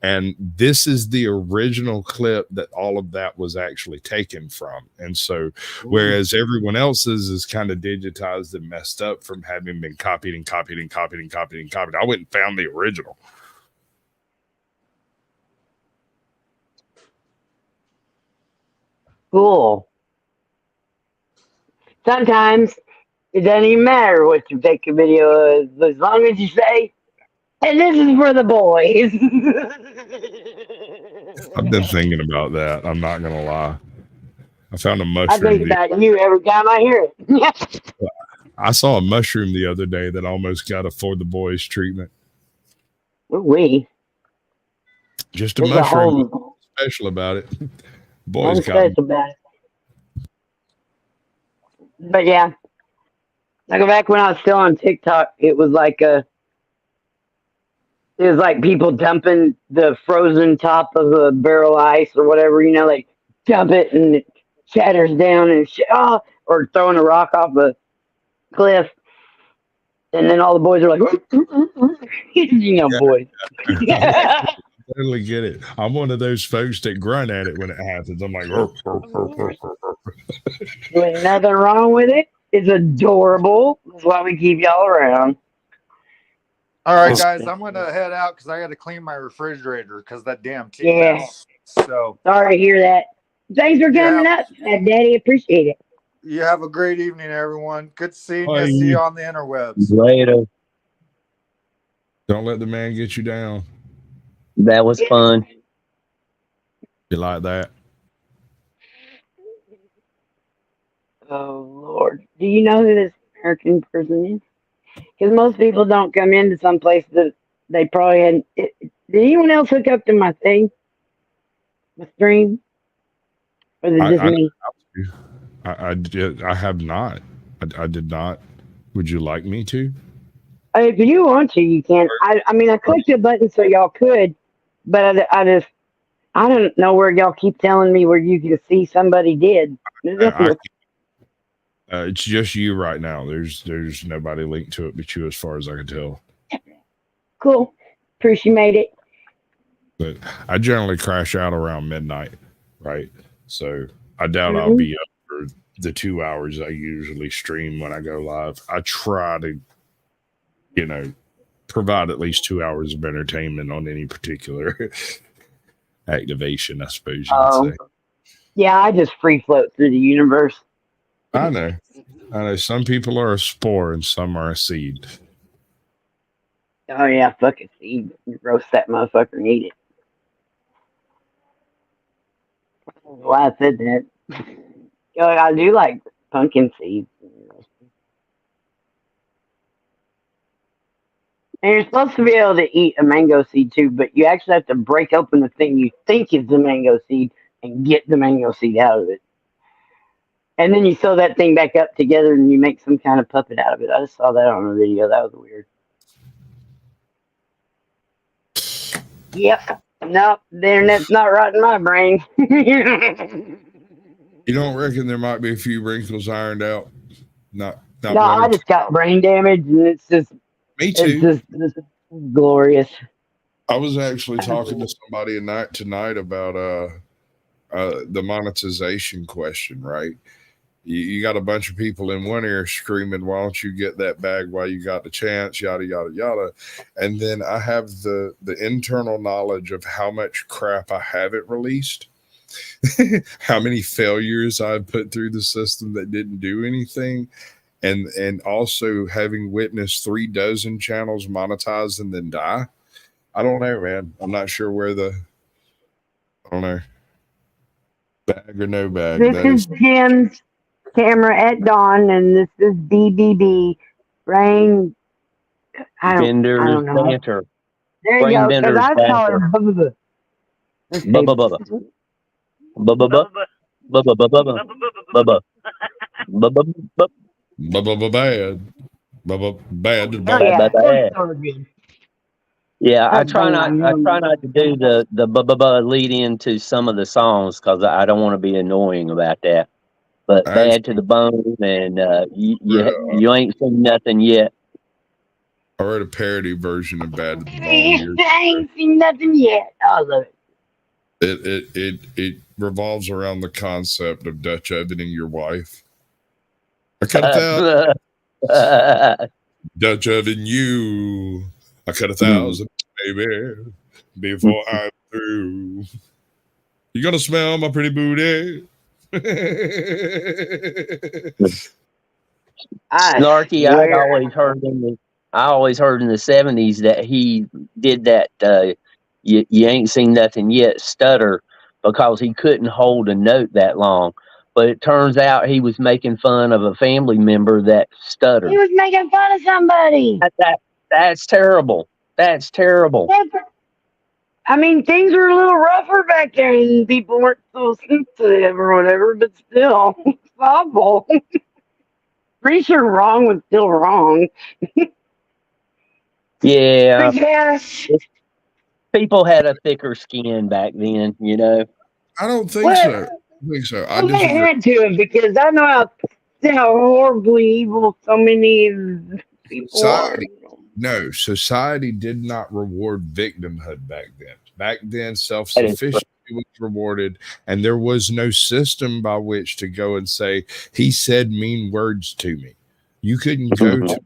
And this is the original clip that all of that was actually taken from. And so, whereas everyone else's is kind of digitized and messed up from having been copied and copied and copied and copied and copied, I went and found the original. Cool. Sometimes It doesn't even matter what you take a video of, as long as you say, and this is for the boys. I've been thinking about that. I'm not gonna lie. I found a I think mushroom. about you every time I hear it. I saw a mushroom the other day that almost got a For the Boys treatment. We. Just a There's mushroom. a whole Special about it. Boys nothing got 'em. special about it. But yeah, like back when I was still on TikTok, it was like people dumping the frozen top of a barrel of ice or whatever, like dump it and it shatters down and or throwing a rock off a cliff, and then all the boys are like, boys. I totally get it. I'm one of those folks that grunt at it when it happens. I'm like, There's nothing wrong with it. It's adorable. That's why we keep y'all around. All right, guys, I'm gonna head out because I got to clean my refrigerator because that damn tea mess. So sorry to hear that. Thanks for coming up, Daddy. Appreciate it. You have a great evening, everyone. Good seeing you. See you on the interwebs. Later. Don't let the man get you down. That was fun. You like that? Oh Lord, do you know who this American person is? Because most people don't come into some place that they probably hadn't. Did anyone else hook up to my thing, my stream, or is it just me? I did. I have not. I did not. Would you like me to? If you want to, you can. I mean, I clicked the button so y'all could, but I don't know where y'all keep telling me where you can see somebody did. It's just you right now. There's nobody linked to it but you, as far as I can tell. Cool. Appreciate it. But I generally crash out around midnight, right? So I doubt I'll be up for the 2 hours I usually stream when I go live. I try to, provide at least 2 hours of entertainment on any particular activation, I suppose you could say. Yeah, I just free float through the universe. I know. Some people are a spore and some are a seed. Oh yeah, fuck a seed. Roast that motherfucker and eat it. I don't know why I said that. I do like pumpkin seeds. And you're supposed to be able to eat a mango seed too, but you actually have to break open the thing you think is the mango seed and get the mango seed out of it. And then you sew that thing back up together and you make some kind of puppet out of it. I just saw that on a video. That was weird. Yep. Nope. The internet's not right in my brain. You don't reckon there might be a few wrinkles ironed out? No, I just got brain damage and it's just... Me too. It's just glorious. I was actually talking to somebody tonight about the monetization question, right? You got a bunch of people in one ear screaming, why don't you get that bag while you got the chance, yada, yada, yada. And then I have the internal knowledge of how much crap I haven't released, how many failures I've put through the system that didn't do anything. And also having witnessed 36 channels monetize and then die. I don't know, man. I'm not sure where I don't know. Bag or no bag. This is Jim's camera at dawn, and this is BBB. Rain. I don't know. Banter. There you go. Because I call her Bubba. Bubba. Bubba. Bubba. Bubba. Bubba. Bad. Yeah, I try not to do the lead into some of the songs because I don't want to be annoying about that. But Bad to the Bone, and you ain't seen nothing yet. I wrote a parody version of Bad to the Bone. I ain't seen nothing yet. I love it. It revolves around the concept of Dutch ovening your wife. I cut it out. Dutch oven you. I cut 1,000, baby, before I'm through. You gonna smell my pretty booty? Snarky, swear. I always heard in the 70s that he did that you ain't seen nothing yet stutter because he couldn't hold a note that long. But it turns out he was making fun of a family member that stuttered. He was making fun of somebody. That's terrible. That's terrible. I mean, things were a little rougher back then, and people weren't so sensitive or whatever, but still, it's awful. Pretty sure wrong was still wrong. Yeah. But yeah. People had a thicker skin back then, you know. I don't think so. I They disagree. had to, because I know how horribly evil so many people are. No, society did not reward victimhood back then. Back then, self-sufficiency was rewarded, and there was no system by which to go and say, he said mean words to me. You couldn't go to a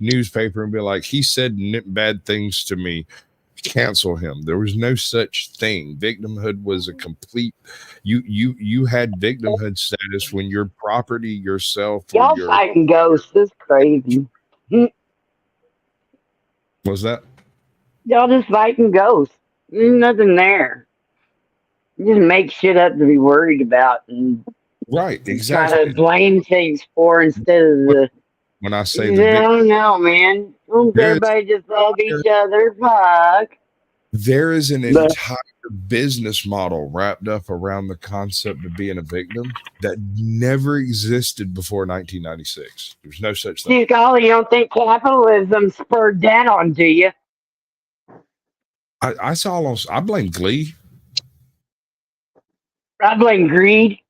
newspaper and be like, he said bad things to me, cancel him. There was no such thing. Victimhood was a complete, you had victimhood status when your property, yourself, or Y'all fighting ghosts is crazy. Was that? Y'all just fighting ghosts. There's nothing there. You just make shit up to be worried about and exactly. try to blame things for instead of the. When I say I don't know, man. Don't everybody just love each other? Fuck. There is an entire business model wrapped up around the concept of being a victim that never existed before 1996. There's no such thing. Golly, you don't think capitalism spurred that on, do you? I blame Glee. I blame greed.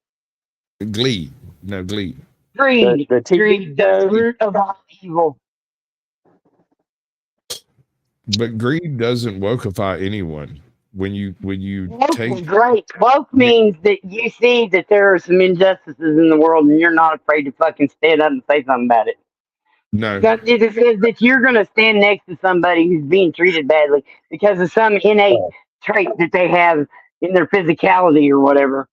Glee. No, Glee. Greed. Greed, the root of all evil. But greed doesn't wokeify anyone. When you take great. Woke means that you see that there are some injustices in the world and you're not afraid to fucking stand up and say something about it. No. It says that you're going to stand next to somebody who's being treated badly because of some innate trait that they have in their physicality or whatever.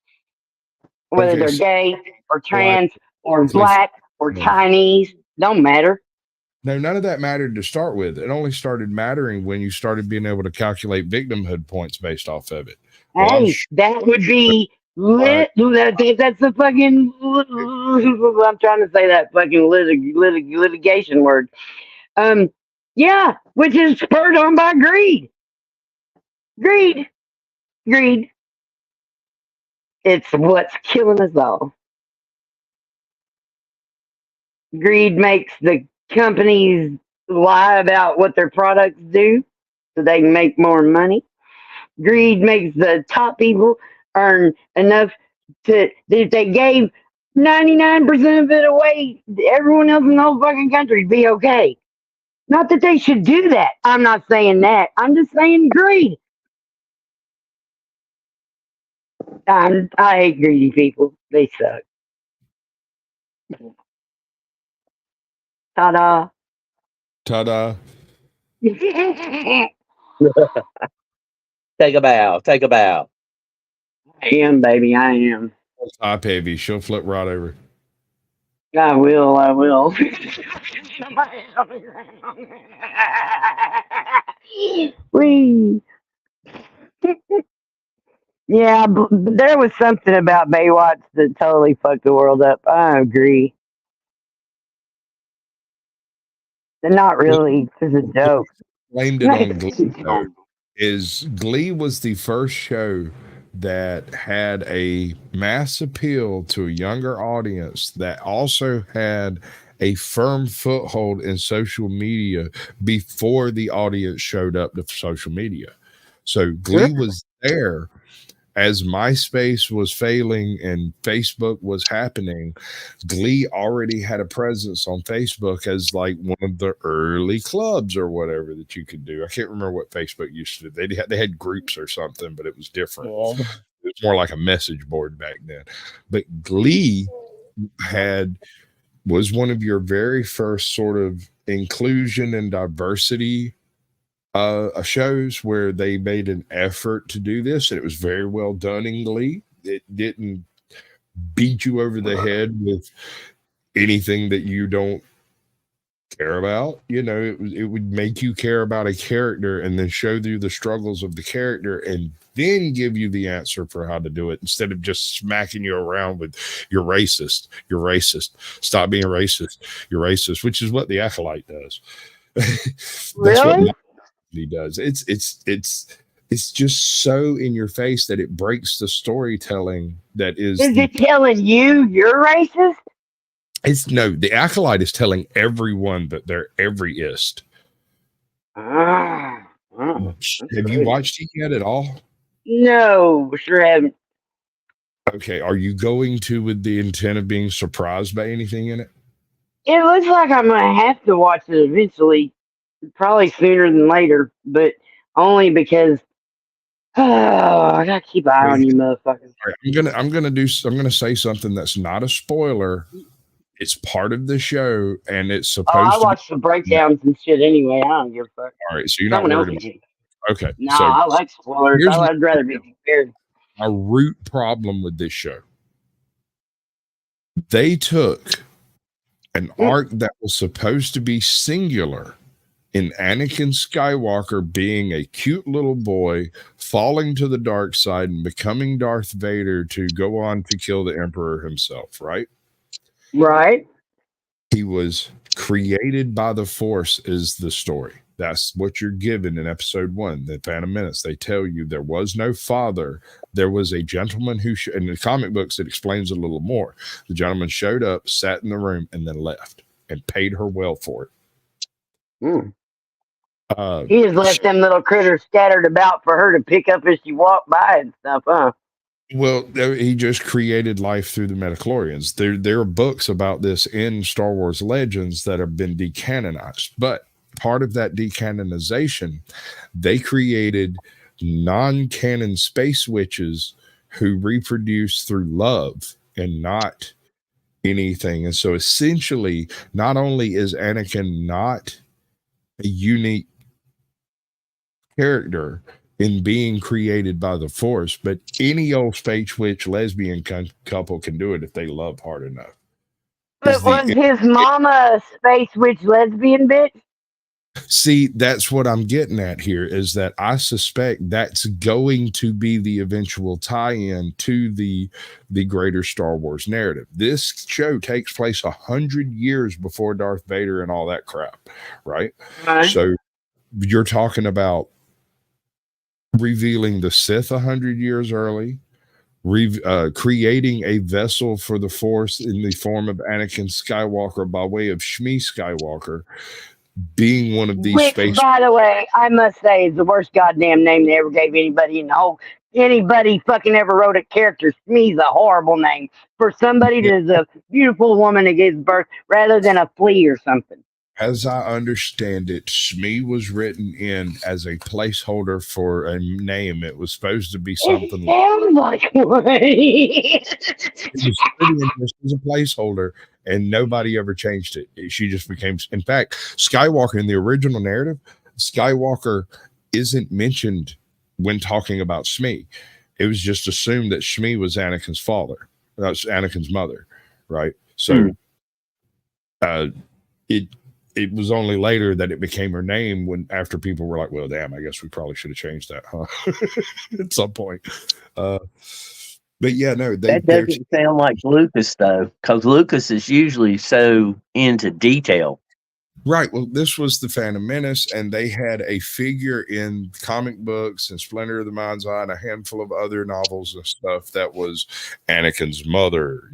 Whether they're gay or trans or black or Chinese, don't matter. No, none of that mattered to start with. It only started mattering when you started being able to calculate victimhood points based off of it. Hey, that would be lit. That's the fucking. I'm trying to say that fucking litigation word. Yeah, which is spurred on by greed. Greed. It's what's killing us all. Greed makes the companies lie about what their products do so they can make more money. Greed makes the top people earn enough that if they gave 99% of it away, everyone else in the whole fucking country would be okay. Not that they should do that. I'm not saying that. I'm just saying greed. I hate greedy people. They suck. Ta-da. Ta-da. Take a bow. Take a bow. I am, baby. I am. Top heavy. She'll flip right over. I will. Wee. Yeah, but there was something about Baywatch that totally fucked the world up. I agree. Not really. It's a joke. Blamed it on Glee. Glee was the first show that had a mass appeal to a younger audience that also had a firm foothold in social media before the audience showed up to social media. So Glee was there as MySpace was failing and Facebook was happening. Glee already had a presence on Facebook as like one of the early clubs or whatever that you could do. I can't remember what Facebook used to do. They had groups or something, but it was different. It was more like a message board back then. But Glee was one of your very first sort of inclusion and diversity shows where they made an effort to do this, and it was very well done in Glee. It didn't beat you over the head with anything that you don't care about. It would make you care about a character and then show you the struggles of the character and then give you the answer for how to do it, instead of just smacking you around with you're racist, stop being racist, you're racist, which is what the Acolyte does. That's really? what he does. It's just so in your face that it breaks the storytelling that is it telling you you're racist? The Acolyte is telling everyone that they're everyist. Have you watched it yet at all? No, sure haven't. Okay, are you going to with the intent of being surprised by anything in it? It looks like I'm gonna have to watch it eventually, probably sooner than later, but only because I gotta keep an eye on you, motherfuckers. Right, I'm gonna say something that's not a spoiler. It's part of the show, and it's supposed I watch the breakdowns and shit anyway. I don't give a fuck. All right, so you're not worried about it. Okay. No, I like spoilers. I'd rather be prepared. A root problem with this show. They took an arc that was supposed to be singular in Anakin Skywalker being a cute little boy, falling to the dark side and becoming Darth Vader to go on to kill the Emperor himself, right? Right. He was created by the Force is the story. That's what you're given in episode 1, the Phantom Menace. They tell you there was no father. There was a gentleman who, in the comic books, it explains a little more. The gentleman showed up, sat in the room, and then left and paid her well for it. He just left them little critters scattered about for her to pick up as she walked by and stuff, huh? Well, he just created life through the midichlorians. There are books about this in Star Wars Legends that have been decanonized, but part of that decanonization, they created non-canon space witches who reproduce through love and not anything. And so essentially, not only is Anakin not a unique character in being created by the Force, but any old space witch lesbian couple can do it if they love hard enough. But was his mama a space witch lesbian bitch? See, that's what I'm getting at here, is that I suspect that's going to be the eventual tie-in to the greater Star Wars narrative. This show takes place 100 years before Darth Vader and all that crap, right? So you're talking about revealing the Sith 100 years early, creating a vessel for the Force in the form of Anakin Skywalker by way of Shmi Skywalker, being one of these Which, by the way, I must say is the worst goddamn name they ever gave anybody in the whole. Anybody fucking ever wrote a character. Shmi's a horrible name for somebody that is a beautiful woman that gives birth rather than a flea or something. As I understand it, Shmi was written in as a placeholder for a name. It was supposed to be something. It sounds like one. It was written in just as a placeholder, and nobody ever changed it. She just became. In fact, Skywalker in the original narrative, Skywalker isn't mentioned when talking about Shmi. It was just assumed that Shmi was Anakin's father. That's Anakin's mother, right? So, it was only later that it became her name when after people were like, well, damn, I guess we probably should have changed that, huh? At some point. But yeah, no. That doesn't sound like Lucas, though, because Lucas is usually so into detail. Right. Well, this was the Phantom Menace, and they had a figure in comic books and Splinter of the Mind's Eye and a handful of other novels and stuff that was Anakin's mother,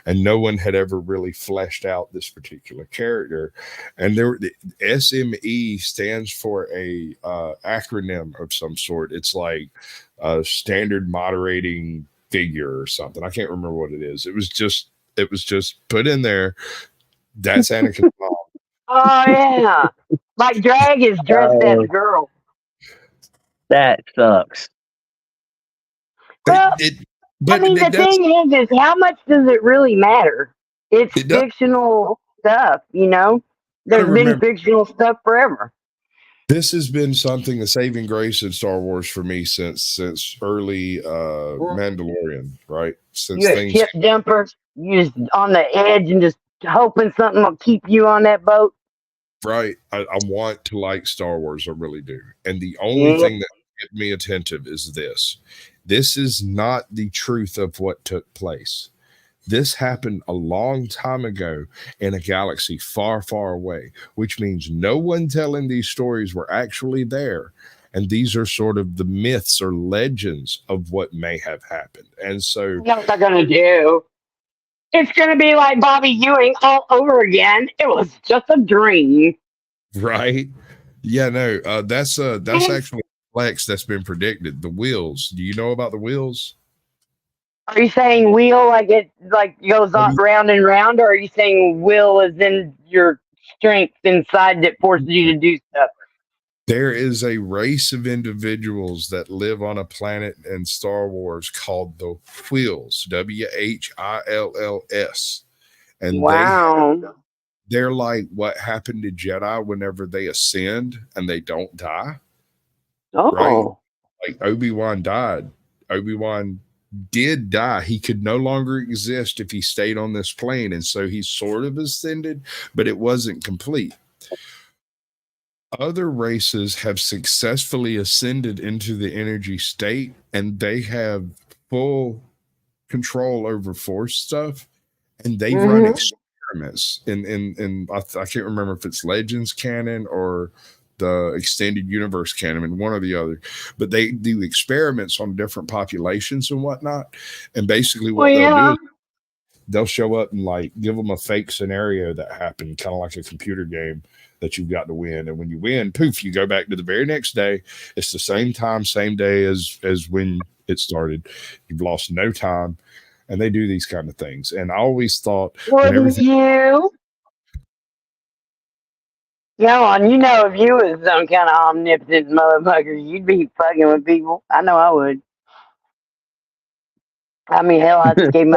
and no one had ever really fleshed out this particular character. And the SME stands for a acronym of some sort. It's like a standard moderating figure or something. I can't remember what it is. It was just put in there. That's Anakin's mom. Oh yeah, like Drag is dressed as a girl. That sucks. Well, the thing is how much does it really matter? It's fictional stuff, There's been fictional stuff forever. This has been something, a saving grace in Star Wars for me since early Mandalorian, right? Since you a tip jumper, you just on the edge and just hoping something will keep you on that boat. Right. I want to like Star Wars. I really do. And the only Yep. thing that kept me attentive is this. This is not the truth of what took place. This happened a long time ago in a galaxy far, far away, which means no one telling these stories were actually there. And these are sort of the myths or legends of what may have happened. And so, You know what they're gonna do? It's gonna be like Bobby Ewing all over again. It was just a dream. right? Yeah, no, that's actually flex that's been predicted. The wheels. Do you know about the wheels? Are you saying wheel like it goes on round and round, or are you saying will is in your strength inside that forces you to do stuff? There is a race of individuals that live on a planet in Star Wars called the Whills, WHILLS. And wow. they're like what happened to Jedi whenever they ascend and they don't die. Oh. Right? Like Obi-Wan died. Obi-Wan did die. He could no longer exist if he stayed on this plane. And so he sort of ascended, but it wasn't complete. Other races have successfully ascended into the energy state, and they have full control over force stuff, and they run experiments in I can't remember if it's Legends canon or the extended universe canon, and one or the other, but they do experiments on different populations and whatnot. And basically what they'll do is they'll show up and like give them a fake scenario that happened, kind of like a computer game that you've got to win. And when you win, poof, you go back to the very next day. It's the same time, same day as when it started. You've lost no time. And they do these kind of things. And I always thought, wouldn't you? Yeah, and you know, if you was some kind of omnipotent motherfucker, you'd be fucking with people. I know I would. I mean, hell, I gave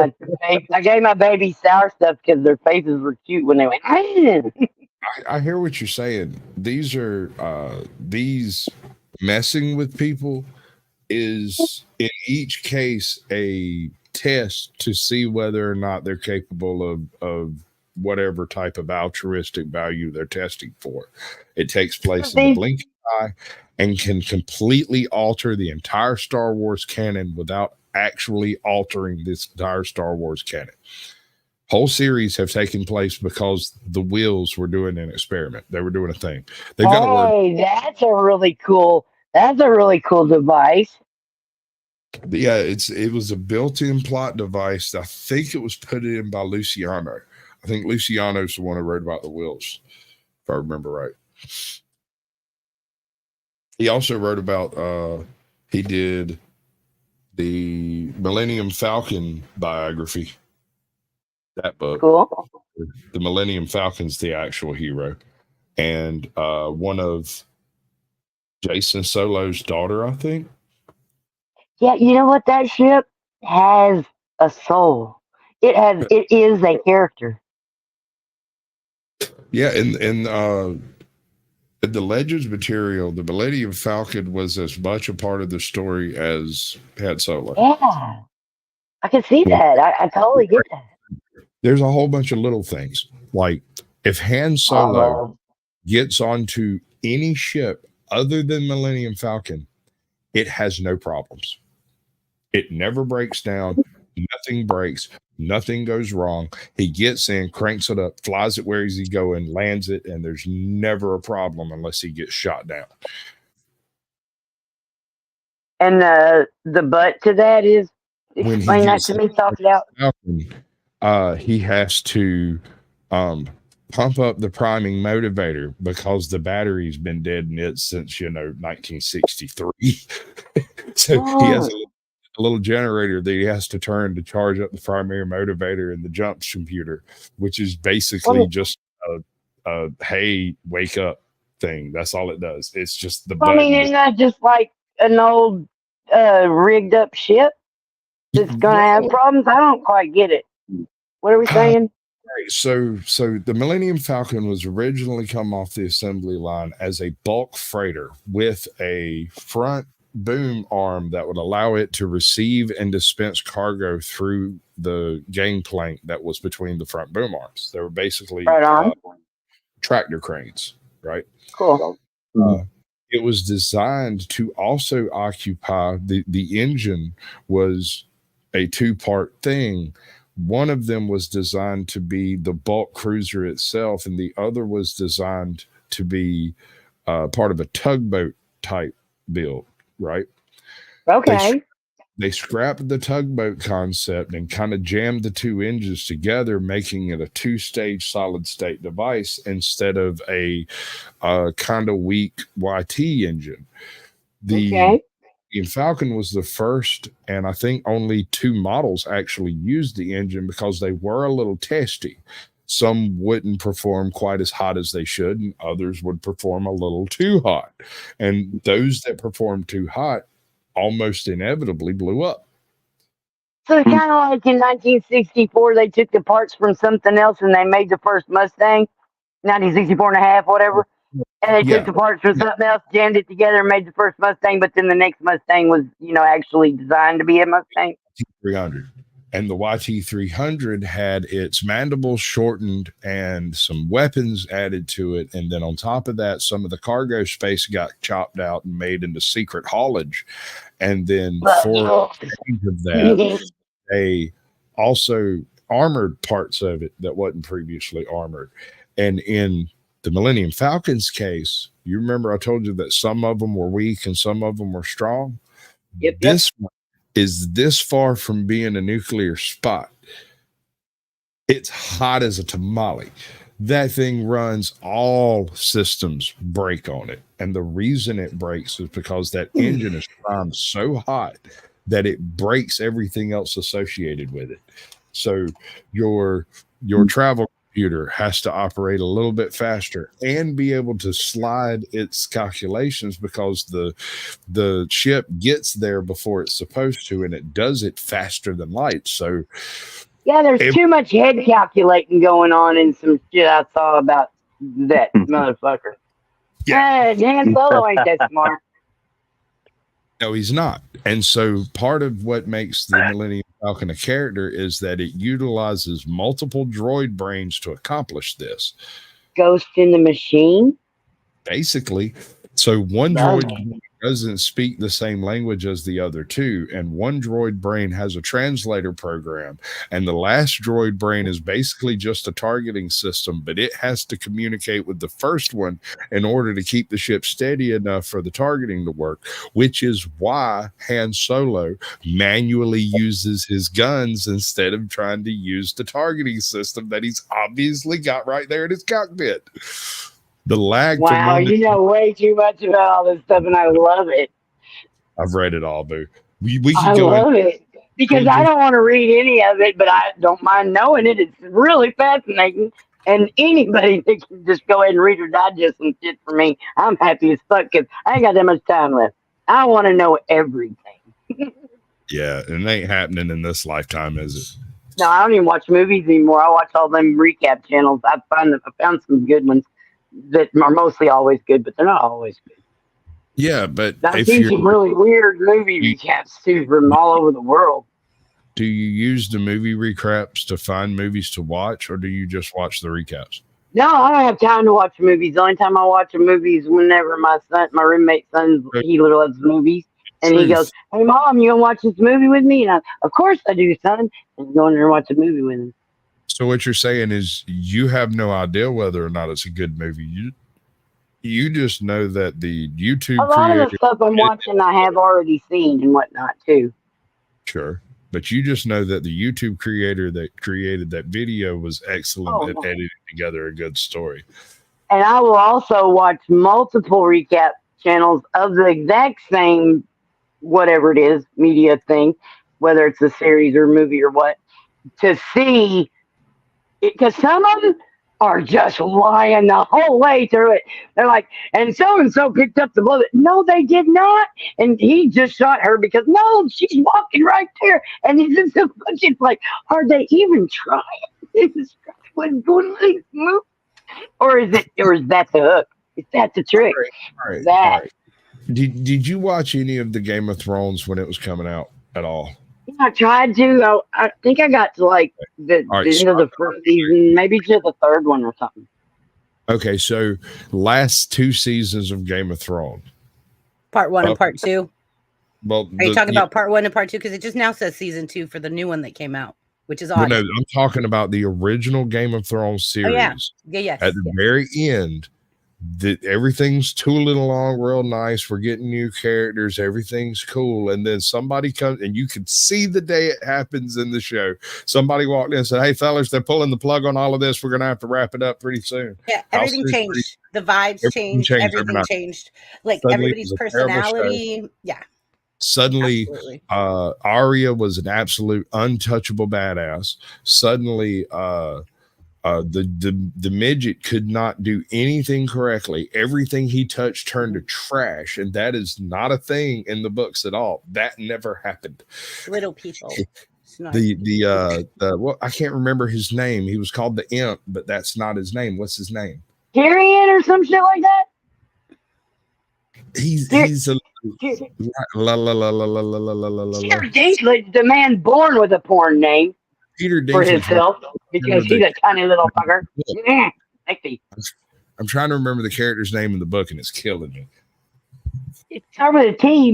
my baby sour stuff because their faces were cute when they went. I hear what you're saying. These are these messing with people is in each case a test to see whether or not they're capable of whatever type of altruistic value they're testing for. It takes place in the blink of an eye and can completely alter the entire Star Wars canon without actually altering this entire Star Wars canon. Whole series have taken place because the Whills were doing an experiment. They were doing a thing. They've got a word. That's a really cool device. Yeah, it was a built-in plot device. I think it was put in by Luciano. I think Luciano's the one who wrote about the Whills, if I remember right. He also wrote about he did the Millennium Falcon biography. That book. Cool. The Millennium Falcon's the actual hero. And one of Jason Solo's daughter, I think. Yeah, you know what? That ship has a soul. It is a character. Yeah, and the Legends material, the Millennium Falcon was as much a part of the story as Han Solo. Yeah, I can see that. I totally get that. There's a whole bunch of little things. Like if Han Solo gets onto any ship other than Millennium Falcon, it has no problems. It never breaks down. Nothing breaks. Nothing goes wrong. He gets in, cranks it up, flies it where he's going, lands it, and there's never a problem unless he gets shot down. And the butt to that is, explain that to me, talk it out. He has to pump up the priming motivator because the battery's been dead in it since 1963. So he has a little generator that he has to turn to charge up the primary motivator and the jumps computer, which is basically just a hey, wake up thing. That's all it does. It's just the button. I mean, isn't that just like an old rigged up ship that's gonna have problems? I don't quite get it. What are we saying? So the Millennium Falcon was originally come off the assembly line as a bulk freighter with a front boom arm that would allow it to receive and dispense cargo through the gangplank that was between the front boom arms. They were basically tractor cranes, right? Cool. It was designed to also occupy the engine was a two-part thing. One of them was designed to be the bulk cruiser itself, and the other was designed to be part of a tugboat type build, right? Okay. They scrapped the tugboat concept and kind of jammed the two engines together, making it a two-stage solid-state device instead of a kind of weak YT engine. The Falcon was the first, and I think only 2 models actually used the engine because they were a little testy. Some wouldn't perform quite as hot as they should, and others would perform a little too hot. And those that performed too hot almost inevitably blew up. So it's kind of like in 1964, they took the parts from something else and they made the first Mustang, 1964 and a half, whatever. And they took the parts from something else, jammed it together, and made the first Mustang. But then the next Mustang was, actually designed to be a Mustang. 300. And the YT300 had its mandibles shortened and some weapons added to it. And then on top of that, some of the cargo space got chopped out and made into secret haulage. And then for change of that, they also armored parts of it that wasn't previously armored. And in the Millennium Falcon's case, you remember I told you that some of them were weak and some of them were strong? This one is this far from being a nuclear spot. It's hot as a tamale. That thing runs, all systems break on it. And the reason it breaks is because that engine is primed so hot that it breaks everything else associated with it. So your travel computer has to operate a little bit faster and be able to slide its calculations because the ship gets there before it's supposed to, and it does it faster than light. So yeah, there's too much head calculating going on in some shit I saw about that motherfucker. Yeah, Dan Solo ain't that smart. No, he's not. And so part of what makes the Millennium Falcon a character is that it utilizes multiple droid brains to accomplish this. Ghost in the machine? Basically. So one droid doesn't speak the same language as the other two, and one droid brain has a translator program, and the last droid brain is basically just a targeting system, but it has to communicate with the first one in order to keep the ship steady enough for the targeting to work, which is why Han Solo manually uses his guns instead of trying to use the targeting system that he's obviously got right there in his cockpit. The lag. Wow, you know way too much about all this stuff, and I love it. I've read it all, boo. We I love it because I don't want to read any of it, but I don't mind knowing it. It's really fascinating, and anybody that can just go ahead and read or digest some shit for me, I'm happy as fuck because I ain't got that much time left. I want to know everything. Yeah, and it ain't happening in this lifetime, is it? No, I don't even watch movies anymore. I watch all them recap channels. I found some good ones that are mostly always good, but they're not always good. Yeah, but I've seen some really weird movie recaps too from all over the world. Do you use the movie recaps to find movies to watch, or do you just watch the recaps? No, I don't have time to watch movies. The only time I watch a movie is whenever my roommate's son, he loves movies, and he goes, "Hey, Mom, you gonna watch this movie with me?" And of course I do, son. And go in there and watch a movie with him. So what you're saying is you have no idea whether or not it's a good movie. You just know that the YouTube a lot of the stuff I'm watching I have already seen and whatnot too. Sure. But you just know that the YouTube creator that created that video was excellent at editing together a good story. And I will also watch multiple recap channels of the exact same whatever it is, media thing, whether it's a series or movie or what, to see because some of them are just lying the whole way through it. They're like, and so picked up the bullet. No, they did not. And he just shot her because no, she's walking right there. And it's like, are they even trying? Or is that the hook? Is that the trick? All right. Did you watch any of the Game of Thrones when it was coming out at all? I tried to. I think I got to like the All right, end of the first season, maybe to the third one or something. Okay, so last 2 seasons of Game of Thrones. Part 1 and part 2. Well, are you talking about part 1 and part 2? Because it just now says season 2 for the new one that came out, which is odd. Well, no, I'm talking about the original Game of Thrones series. Oh, yeah. Yes. At the very end, everything's tooling along real nice. We're getting new characters. Everything's cool. And then somebody comes, and you can see the day it happens in the show. Somebody walked in and said, "Hey, fellas, they're pulling the plug on all of this. We're going to have to wrap it up pretty soon." Yeah, everything changed. The vibes changed. Everything changed. Like suddenly, everybody's personality. Yeah. Suddenly, Arya was an absolute untouchable badass. Suddenly, the midget could not do anything correctly. Everything he touched turned to trash, and that is not a thing in the books at all. That never happened. Little people. Well, I can't remember his name. He was called the Imp, but that's not his name. What's his name? Tyrion or some shit like that. He's a Peter Dinklage, the man born with a porn name. Peter Dinklage for himself because he's a tiny little fucker. I'm trying to remember the character's name in the book, and it's killing me. It's starts with a T.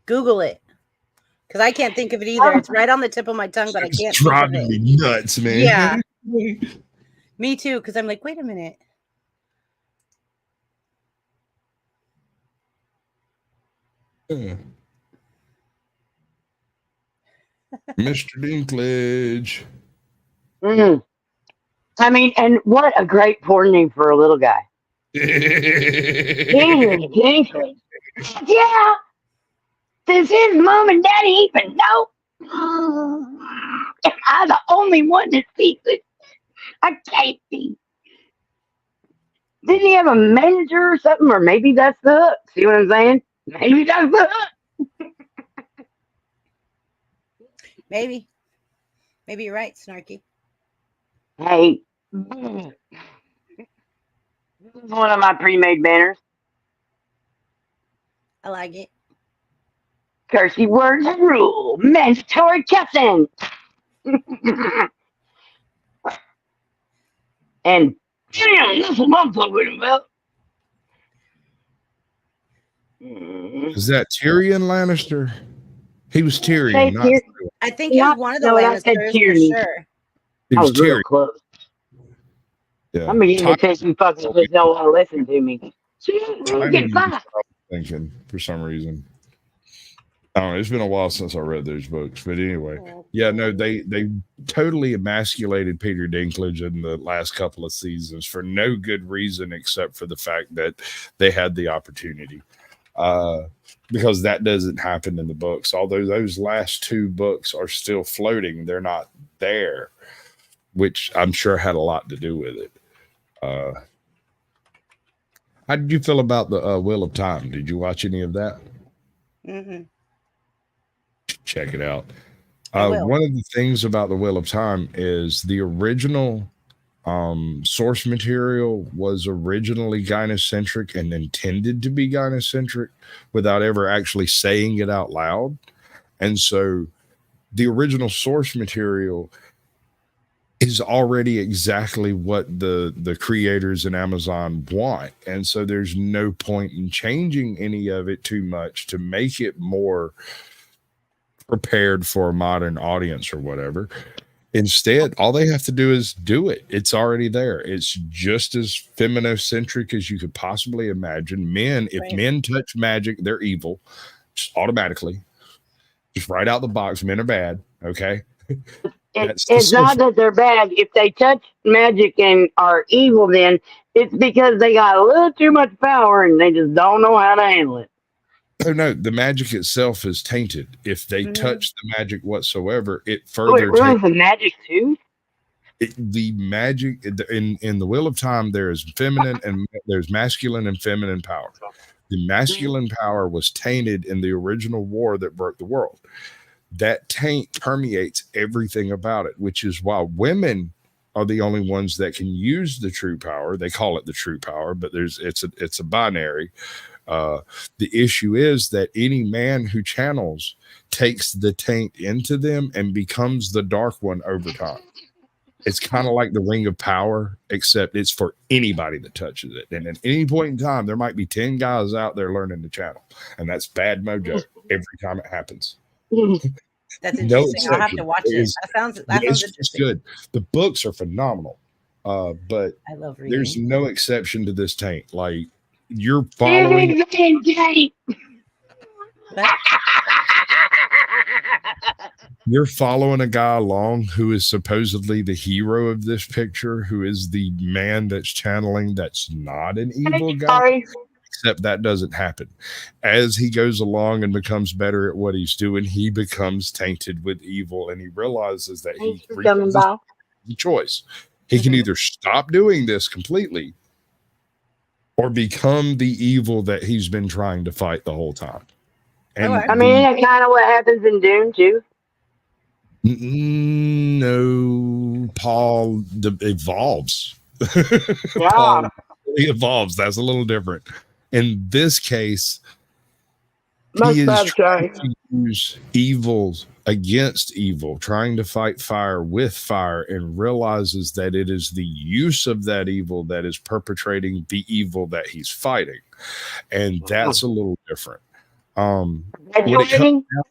Google it, because I can't think of it either. It's right on the tip of my tongue, but I can't. It's driving me nuts, man. Yeah, me too. Because I'm like, wait a minute. Mr. Dinklage. I mean, and what a great porn name for a little guy. Dinklage. Yeah. Does his mom and daddy even know? Am I the only one that sees it? I can't be. Did he have a manager or something? Or maybe that's the hook. See what I'm saying? Maybe that's the hook. Maybe you're right, Snarky. Hey, this is one of my pre-made banners. I like it. Curse words rule. Mandatory cussing. And damn, that's what I'm talking about. Is that Tyrion Lannister? He was Tyrion. I think he was one of the Lannisters for sure. He was real close. Yeah. I'm beginning to think you fucking just don't want to listen to me. Thinking for some reason. I don't know. It's been a while since I read those books, but anyway, yeah, no, they totally emasculated Peter Dinklage in the last couple of seasons for no good reason except for the fact that they had the opportunity. Because that doesn't happen in the books. Although those last 2 books are still floating, they're not there, which I'm sure had a lot to do with it. How did you feel about the Wheel of Time? Did you watch any of that? Mm-hmm. Check it out. One of the things about the Wheel of Time is the original source material was originally gynocentric and intended to be gynocentric without ever actually saying it out loud. And so the original source material is already exactly what the creators in Amazon want. And so there's no point in changing any of it too much to make it more prepared for a modern audience or whatever. Instead, all they have to do is do it. It's already there. It's just as feminocentric as you could possibly imagine. Men, if men touch magic, they're evil. Just automatically. Just right out the box. Men are bad. Okay. It's not that they're bad. If they touch magic and are evil, then it's because they got a little too much power and they just don't know how to handle it. Oh no, the magic itself is tainted. If they touch the magic whatsoever, it further taints the magic too. The magic in the Wheel of Time, there is feminine and there's masculine and feminine power. The masculine power was tainted in the original war that broke the world. That taint permeates everything about it, which is why women are the only ones that can use the true power. They call it the true power, but it's a binary. The issue is that any man who channels takes the taint into them and becomes the dark one over time. It's kind of like the ring of power, except it's for anybody that touches it. And at any point in time, there might be 10 guys out there learning the channel. And that's bad mojo every time it happens. That's interesting. No I'll have to watch it. That sounds interesting. Good. The books are phenomenal. But I love reading. There's no exception to this taint. Like, you're following. You're following a guy along who is supposedly the hero of this picture, who is the man that's channeling, that's not an evil guy. Except that doesn't happen. As he goes along and becomes better at what he's doing, he becomes tainted with evil, and he realizes that he reaches the choice. He can either stop doing this completely or become the evil that he's been trying to fight the whole time. And I mean, that's kind of what happens in Doom too. No, Paul evolves. Yeah. Paul evolves. That's a little different. In this case, he is trying to use evil against evil, trying to fight fire with fire, and realizes that it is the use of that evil that is perpetrating the evil that he's fighting. And that's a little different. What it comes down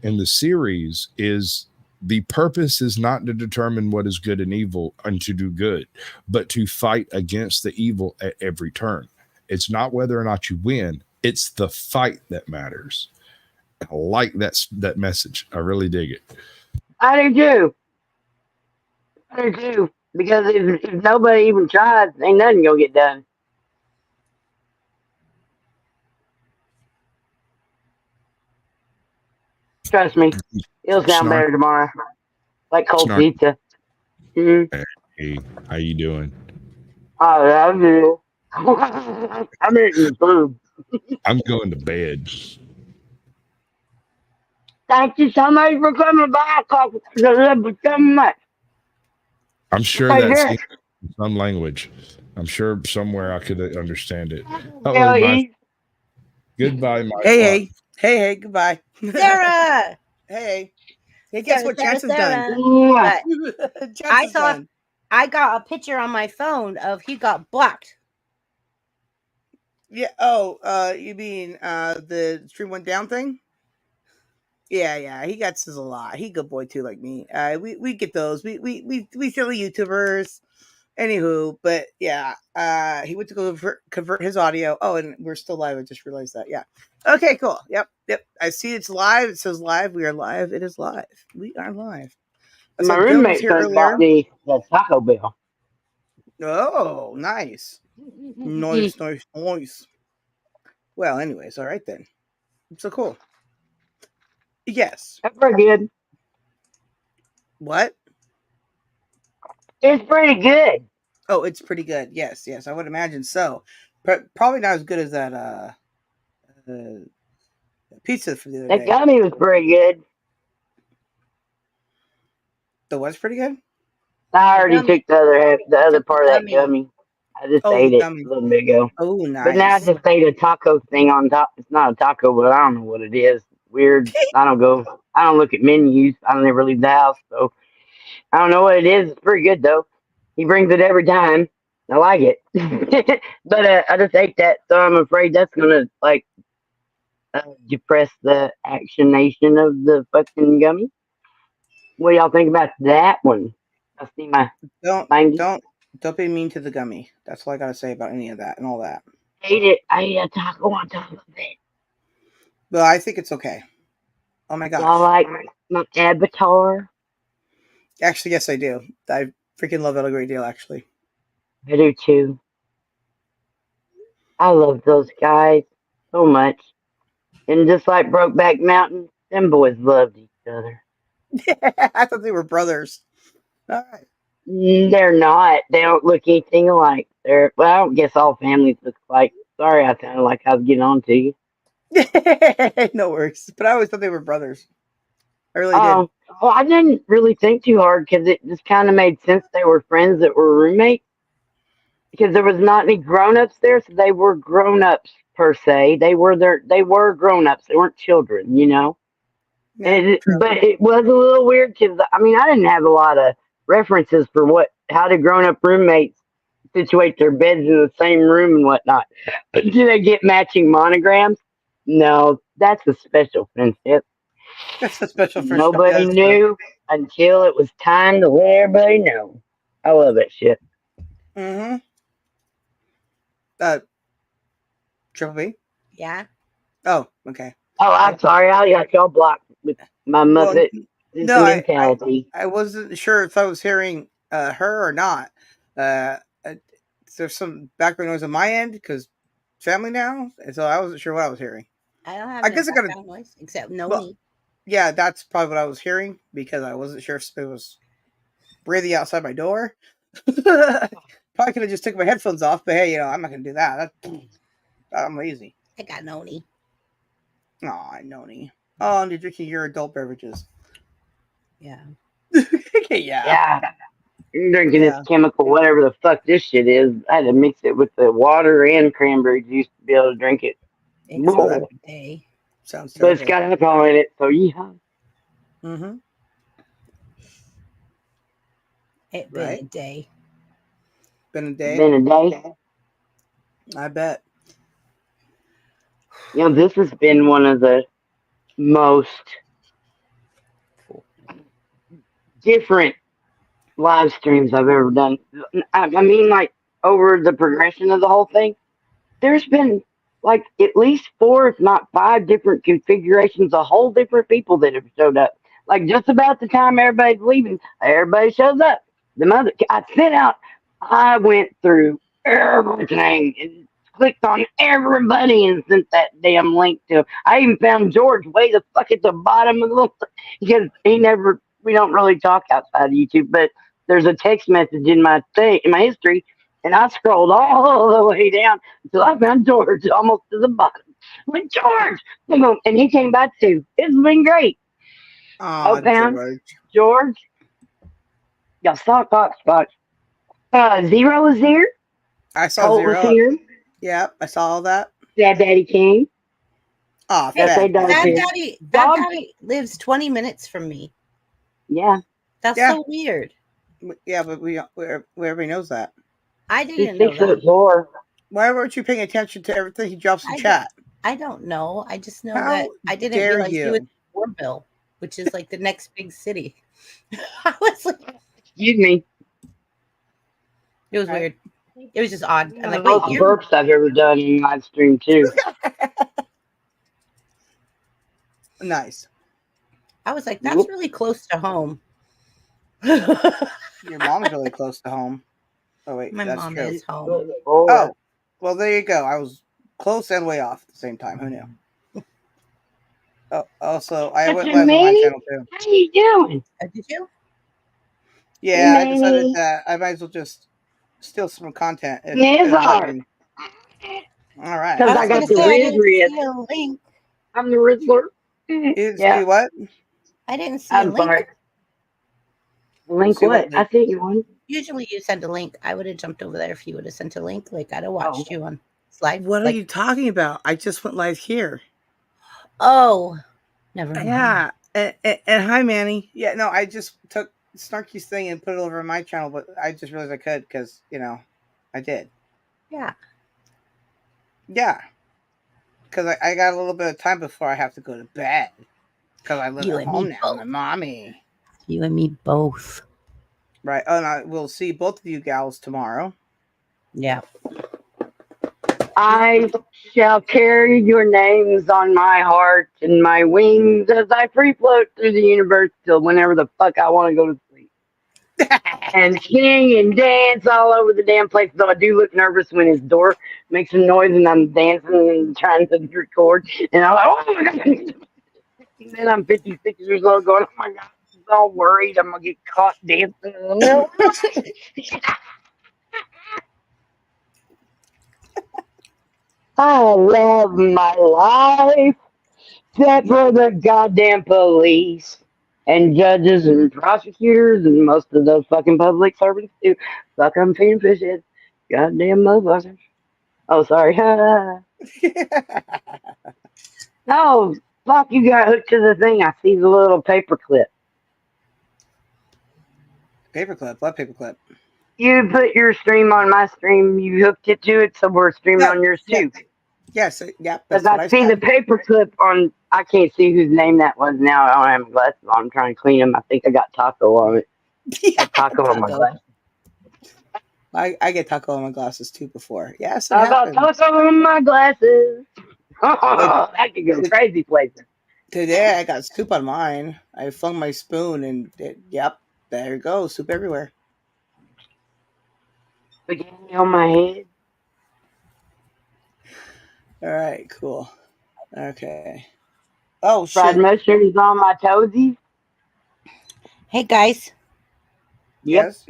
in the series is the purpose is not to determine what is good and evil and to do good, but to fight against the evil at every turn. It's not whether or not you win. It's the fight that matters. I like that message. I really dig it. I do too. Because if nobody even tries, ain't nothing gonna get done. Trust me, it'll sound better tomorrow. Like cold pizza. Mm-hmm. Hey, how you doing? Oh, I'm good. I'm eating food. I'm going to bed. Thank you so much for coming by. I love you so much. I'm sure that's in some language. I'm sure somewhere I could understand it. Goodbye, my Hey, goodbye. Sarah! Hey, guess what Chance has done? I got a picture on my phone of he got blocked. Yeah. Oh, you mean the stream went down thing? Yeah. He gets us a lot. He good boy too, like me. We get those. We silly YouTubers. Anywho, but yeah, he went to go convert his audio. Oh, and we're still live. I just realized that. Yeah. Okay, cool. Yep. I see it's live. It says live. We are live. It is live. We are live. My roommate bought me the Taco Bell. Oh, nice. Nice. Well, anyways, all right then. So cool. Yes. That's pretty good. What? It's pretty good. Oh, it's pretty good. Yes, I would imagine so. Probably not as good as that pizza for the other day. That gummy was pretty good. The what's pretty good? I already took the other part of that gummy. I just ate it a little bit ago. Oh, nice. But now I just ate a taco thing on top. It's not a taco, but I don't know what it is. Weird. I don't look at menus. I don't ever leave the house, so I don't know what it is. It's pretty good though. He brings it every time. I like it. But I just ate that, so I'm afraid that's gonna depress the actionation of the fucking gummy. What do y'all think about that one? I see my don't be mean to the gummy. That's all I gotta say about any of that and all that. I ate a taco on top of it. Well, I think it's okay. Oh my gosh. Y'all like my avatar? Actually, yes, I do. I freaking love it a great deal, actually. I do too. I love those guys so much. And just like Brokeback Mountain, them boys loved each other. I thought they were brothers. All right. They're not. They don't look anything alike. I don't guess all families look alike. Sorry, I sounded like I was getting on to you. No worries. But I always thought they were brothers. I really did. Well, I didn't really think too hard because it just kind of made sense they were friends that were roommates because there was not any grown-ups there, so they were grown-ups per se. They were grown-ups. They weren't children, you know. Yeah, But it was a little weird because I mean I didn't have a lot of references for how do grown-up roommates situate their beds in the same room and whatnot. But do they get matching monograms? No, that's a special friendship. that's a special friendship. Nobody knew until it was time to let everybody know. I love that shit. Mm-hmm. Triple B? Yeah. Oh, okay. Oh, I'm sorry. I got y'all blocked with my Muppet mentality. I wasn't sure if I was hearing her or not. There's some background noise on my end because family now, and so I wasn't sure what I was hearing. I don't have I guess I got background noise except no well, yeah, that's probably what I was hearing because I wasn't sure if it was breathing outside my door. Probably could have just took my headphones off, but hey, I'm not gonna do that. I'm lazy. I got noni. Oh, noni. Oh, and you're drinking your adult beverages. Yeah. Yeah. You're drinking this chemical, whatever the fuck this shit is. I had to mix it with the water and cranberry juice to be able to drink it. Day. Sounds terrible. But it's got alcohol in it, so yeah. Mm-hmm. It been a day. Been a day? Been a day. I bet. This has been one of the most different live streams I've ever done. I mean, like, over the progression of the whole thing, there's been, like, at least 4, if not 5 different configurations of whole different people that have showed up. Like, just about the time everybody's leaving, everybody shows up. I went through everything and clicked on everybody and sent that damn link to. I even found George way the fuck at the bottom of the list because we don't really talk outside of YouTube, but there's a text message in my history, and I scrolled all the way down until I found George almost to the bottom. With George, and he came back too. It's been great. Oh, found George. Y'all saw Fox. Zero is here. I saw Colt Zero. Was here. Yeah, I saw all that. Dad Daddy King. Oh, Dad Daddy lives 20 minutes from me. Yeah. That's so weird. Yeah, but everybody knows that. I didn't know that. Why weren't you paying attention to everything he drops in chat? I don't know. I just know that I didn't realize he was in Warville, which is like the next big city. I was like, excuse me. It was weird. It was just odd. I'm like, most burps I've ever done in live stream too. Nice. I was like, that's really close to home. Your mom's really close to home. Oh wait, my mom true. is home. Oh, well, there you go. I was close and way off at the same time. Who knew? Oh, also, I went live on my channel too. How you doing? Did you? Yeah, I decided that I might as well just steal some content. All right. Because I got the Riz. I'm the Rizzler. You what? I didn't see a link. Sorry. Link what? I sent you one. Usually you send a link. I would have jumped over there if you would have sent a link. Like, I'd have watched you on live. What are you talking about? I just went live here. Oh, never mind. Yeah. And hi, Manny. Yeah, no, I just took Snarky's thing and put it over on my channel, but I just realized I could because, I did. Yeah. Yeah. Because I got a little bit of time before I have to go to bed. Because I live at home now. My mommy. You and me both. Right. Oh, and we'll see both of you gals tomorrow. Yeah. I shall carry your names on my heart and my wings as I free float through the universe till whenever the fuck I want to go to sleep. And sing and dance all over the damn place. Though I do look nervous when his door makes a noise and I'm dancing and trying to record. And I'm like, oh my God. And then I'm 56 years old going, oh my God, I'm all worried I'm going to get caught dancing in the middle. I love my life, except for the goddamn police. and judges and prosecutors and most of those fucking public servants too. Fuck them fiend fish heads. Goddamn motherfuckers. Oh, sorry. No, fuck, you got hooked to the thing. I see the little paper clip. Paperclip? What paperclip? You put your stream on my stream. You hooked it to it, so we're streaming on yours too. Yes, yeah, Because that's what I I see the said. paper clip on. I can't see whose name that was now. I don't have my glasses on. I'm trying to clean them. I think I got taco on it. Yeah, Taco on my glasses. I get taco on my glasses too before. Yes, it I got happens. taco on my glasses. Oh, that could go crazy places. Today I got soup on mine. I flung my spoon and yep, there you go, soup everywhere. Spaghetti on my head. All right, cool. Okay. Oh shit. Fried mushrooms on my toesies. Hey guys. Yep. Yes.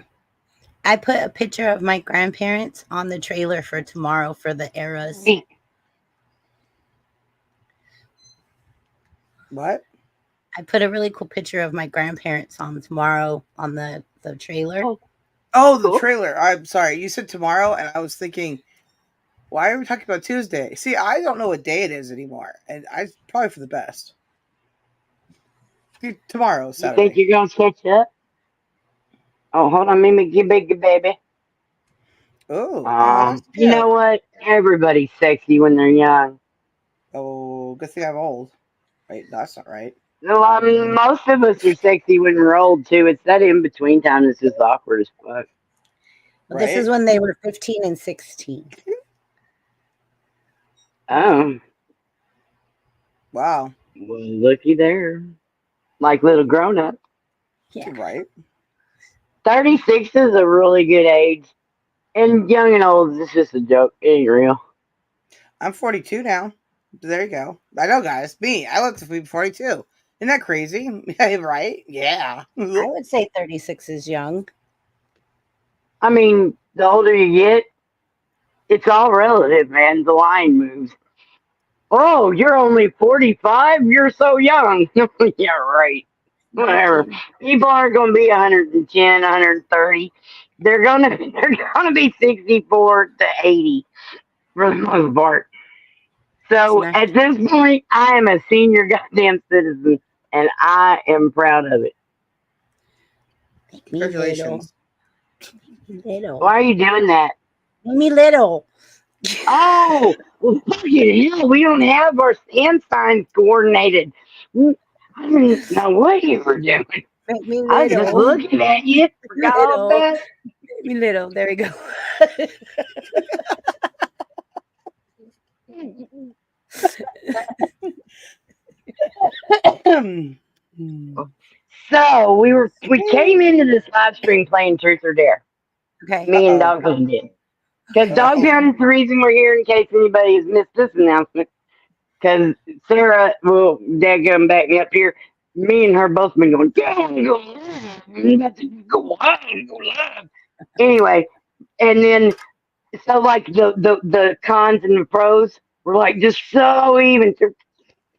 I put a picture of my grandparents on the trailer for tomorrow for the eras. What? I put a really cool picture of my grandparents on tomorrow on the trailer. Oh, the trailer. I'm sorry. You said tomorrow, and I was thinking, why are we talking about Tuesday? See, I don't know what day it is anymore, and I probably for the best. Tomorrow, Saturday. You think you're gonna catch up? Oh, hold on, me get big baby. Oh, you know what? Everybody's sexy when they're young. Oh, good thing I'm old. Wait, that's not right. No, I mean, most of us are sexy when we're old too. It's that in between time that's just awkward as fuck. Well, this is when they were 15 and 16. Oh. Wow. Well, looky there. Like little grown up. Yeah. Right. 36 is a really good age. And young and old is just a joke. It ain't real. I'm 42 now. There you go. I know, guys. Me. I look to be 42. Isn't that crazy? Right? Yeah. I would say 36 is young. I mean, the older you get, it's all relative, man. The line moves. Oh, you're only 45? You're so young. Yeah, right. Whatever. People aren't going to be 110, 130. They're gonna be 64 to 80 for the most part. So at this point, I am a senior goddamn citizen, and I am proud of it. Congratulations. Little. Why are you doing that? Me little. Oh, well, fucking hell, we don't have our stand signs coordinated. I didn't know what you were doing. Make me I was just little. looking at you. Forgot all that. Make me little. There we go. So we came into this live stream playing Truth or Dare. Okay. Me and Dog Pound did. Because Dog Pound is the reason we're here in case anybody has missed this announcement. Because Sarah will daggum back me up here. Me and her both been going, go live. Anyway, and then so like the cons and the pros were like just so even.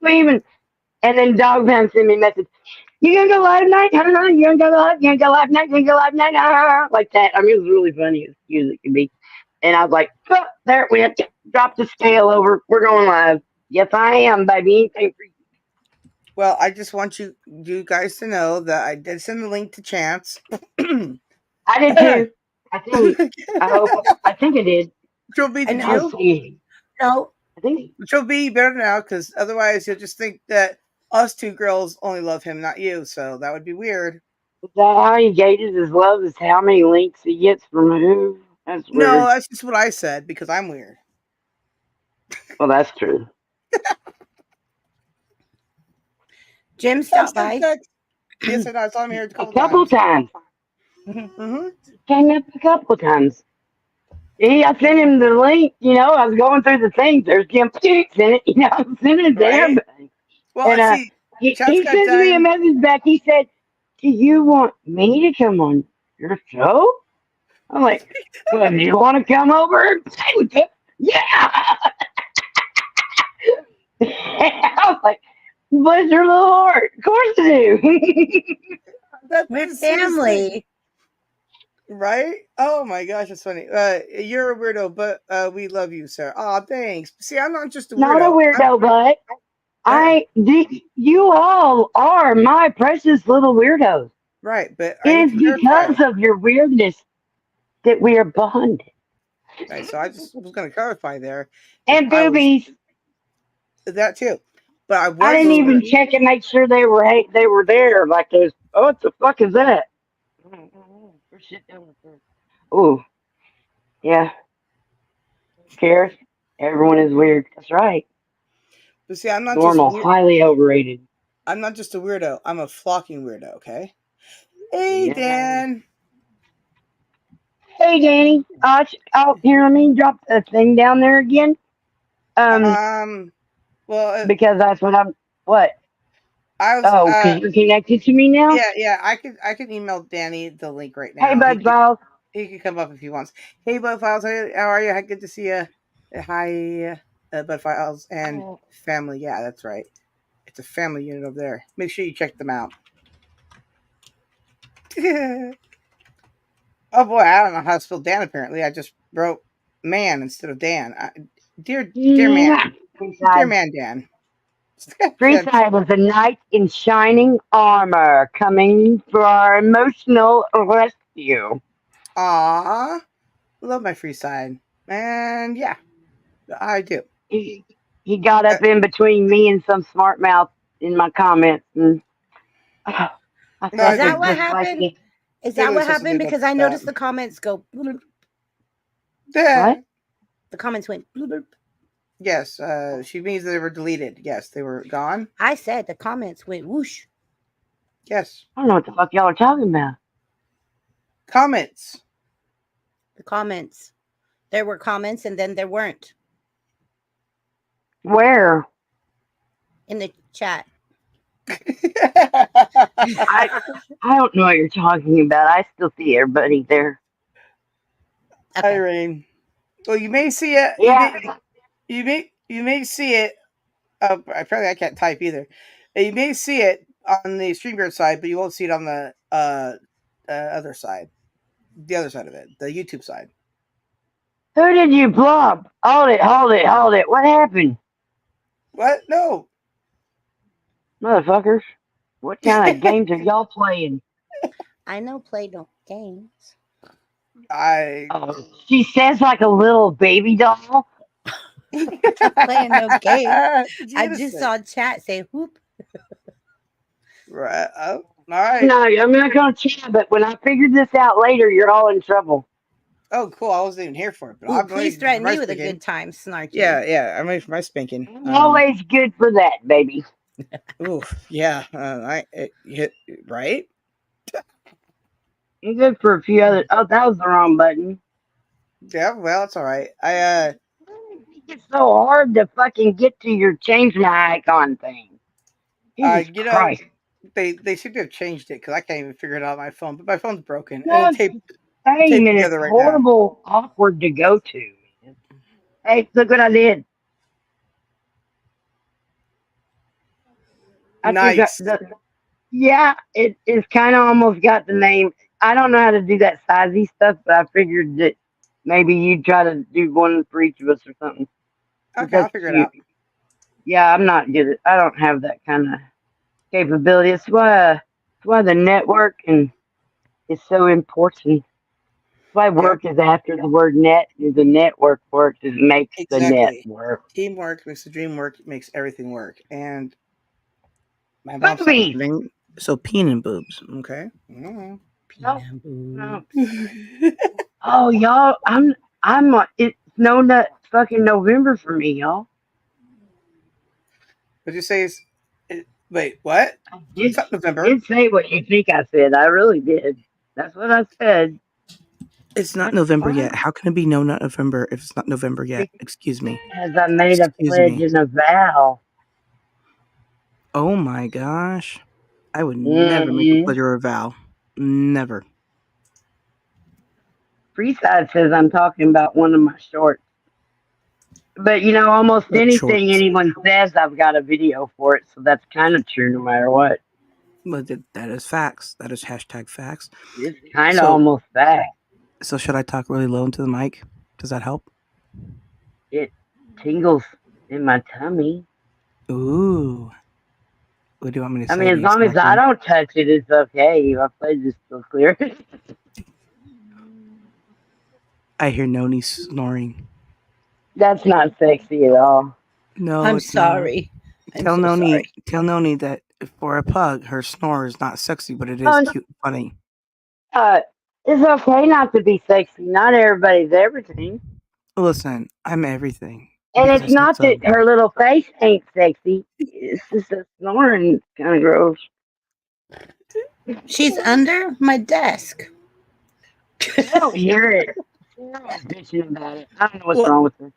And then Dog Pound sent me a message. You gonna go live tonight? You gonna go live? You gonna go live tonight? You gonna go live tonight? Like that. I mean, it was really funny as cute as it could be. And I was like, oh, there it went. Drop the scale over. We're going live. Yes, I am, baby. Anything for you. Well, I just want you guys to know that I did send the link to Chance. I did too. I think. I think I did. Trilby, did I'll you? see. No. I think. Trilby, better now, because otherwise you'll just think that us two girls only love him, not you. So that would be weird. Is that how he gauges his love? Is how many links he gets from who? That's weird. No, that's just what I said because I'm weird. Well, that's true. Jim stopped by. Yes, I saw him here A couple times. Mm-hmm. Came up a couple times. I sent him the link. I was going through the things. There's Jim Picks in it. I'm sending it to everybody. Well, And see, he sent me a message back. He said, "Do you want me to come on your show?" I'm like, "Well, do you want to come over and play with him?" Yeah. I was like, "Bless your little heart." course I do. We're family. Right? Oh my gosh, that's funny. You're a weirdo, but we love you, sir. Oh, thanks. See, I'm not just a Not a weirdo. weirdo, but you all are my precious little weirdos. Right, but It I need is to clarify. because of your weirdness that we are bonded. Right, so I just was going to clarify there. And boobies. That too, but I I was. didn't even check and make sure they were there. Like those. Oh, what the fuck is that? Oh, yeah. Cares. Everyone is weird. That's right. But see, I'm not Normal, just highly overrated. I'm not just a weirdo. I'm a flocking weirdo. Okay. Hey, Yeah. Dan. Hey, Danny. Here, let me drop the thing down there again. Well, because that's what I'm. What? I was. Oh, because you're connected to me now. Yeah. I could email Danny the link right Hey, now. Bud Files. He can come up if he wants. Hey, Bud Files. How are you? Good to see you. Hi, Bud Files and family. Yeah, that's right. It's a family unit over there. Make sure you check them out. Oh boy, I don't know how to spell Dan. Apparently, I just wrote man instead of Dan. Dear man, dear man, Dan. Freeside is a knight in shining armor coming for our emotional rescue. Aw, love my Freeside, and yeah, I do. He got up in between me and some smart mouth in my comments, and is that what happened? Is that what happened? Because I noticed the comments go. Bloop. What? The comments went. Bloop. Yes, she means they were deleted. Yes, they were gone. I said the comments went whoosh. Yes. I don't know what the fuck y'all are talking about. Comments. The comments. There were comments, and then there weren't. Where? In the chat. I don't know what you're talking about. I still see everybody there. Okay. Irene. Well, you may see it. Yeah. You may see it. Apparently, I can't type either. You may see it on the Streamyard side, but you won't see it on the other side. The other side of it, the YouTube side. Who did you block? Hold it. What happened? What? No. Motherfuckers. What kind of games are y'all playing? I know play no games. She says like a little baby doll. Playing no games. I just saw chat say whoop. Right. Oh, all right. No, I'm not going to chat, but when I figured this out later, you're all in trouble. Oh, cool. I wasn't even here for it. But ooh, please threaten me with a good time, Snarky. Yeah. I'm ready for my spanking. I'm always good for that, baby. Ooh, yeah. Right? I'm good for a few other. Oh, that was the wrong button. Yeah, well, it's all right. It's so hard to fucking get to your change my icon thing. Jesus Christ. They seem to have changed it because I can't even figure it out on my phone. But my phone's broken. No, and it's horrible, awkward to go to. Man. Hey, look what I did. Nice. Yeah, it's kind of almost got the name. I don't know how to do that sizey stuff, but I figured that maybe you'd try to do one for each of us or something. Okay, I'll figure it out. Yeah, I'm not good at. I don't have that kind of capability. It's why the network is so important. That's why work is after the word net. The network works. It makes the net work. Teamwork makes the dream work. Makes everything work. And my mom's listening. So peen and boobs. Okay. Peen and boobs. Oh, y'all! It's no nut fucking November for me, y'all. What'd you say? Wait, what? It's not November. I did say what you think I said. I really did. That's what I said. It's not November yet. How can it be not November if it's not November yet? Excuse me. As I made a pledge and a vow. Oh my gosh. I would never make a pledge or a vow. Never. Freeside says I'm talking about one of my shorts. But, almost anything anyone says, I've got a video for it. So that's kind of true no matter what. But that is facts. That is hashtag facts. It's kind of almost fact. So should I talk really low into the mic? Does that help? It tingles in my tummy. Ooh. What do you want me to say? I mean, as long as I don't touch it, it's okay. My place is still clear. I hear Noni snoring. That's not sexy at all. No, I'm sorry. Tell Noni that for a pug, her snore is not sexy, but it is cute and funny. It's okay not to be sexy. Not everybody's everything. Listen, I'm everything. And it's not that her little face ain't sexy. It's just a snoring kind of gross. She's under my desk. I don't hear it. She's not bitching about it. I don't know what's wrong with her.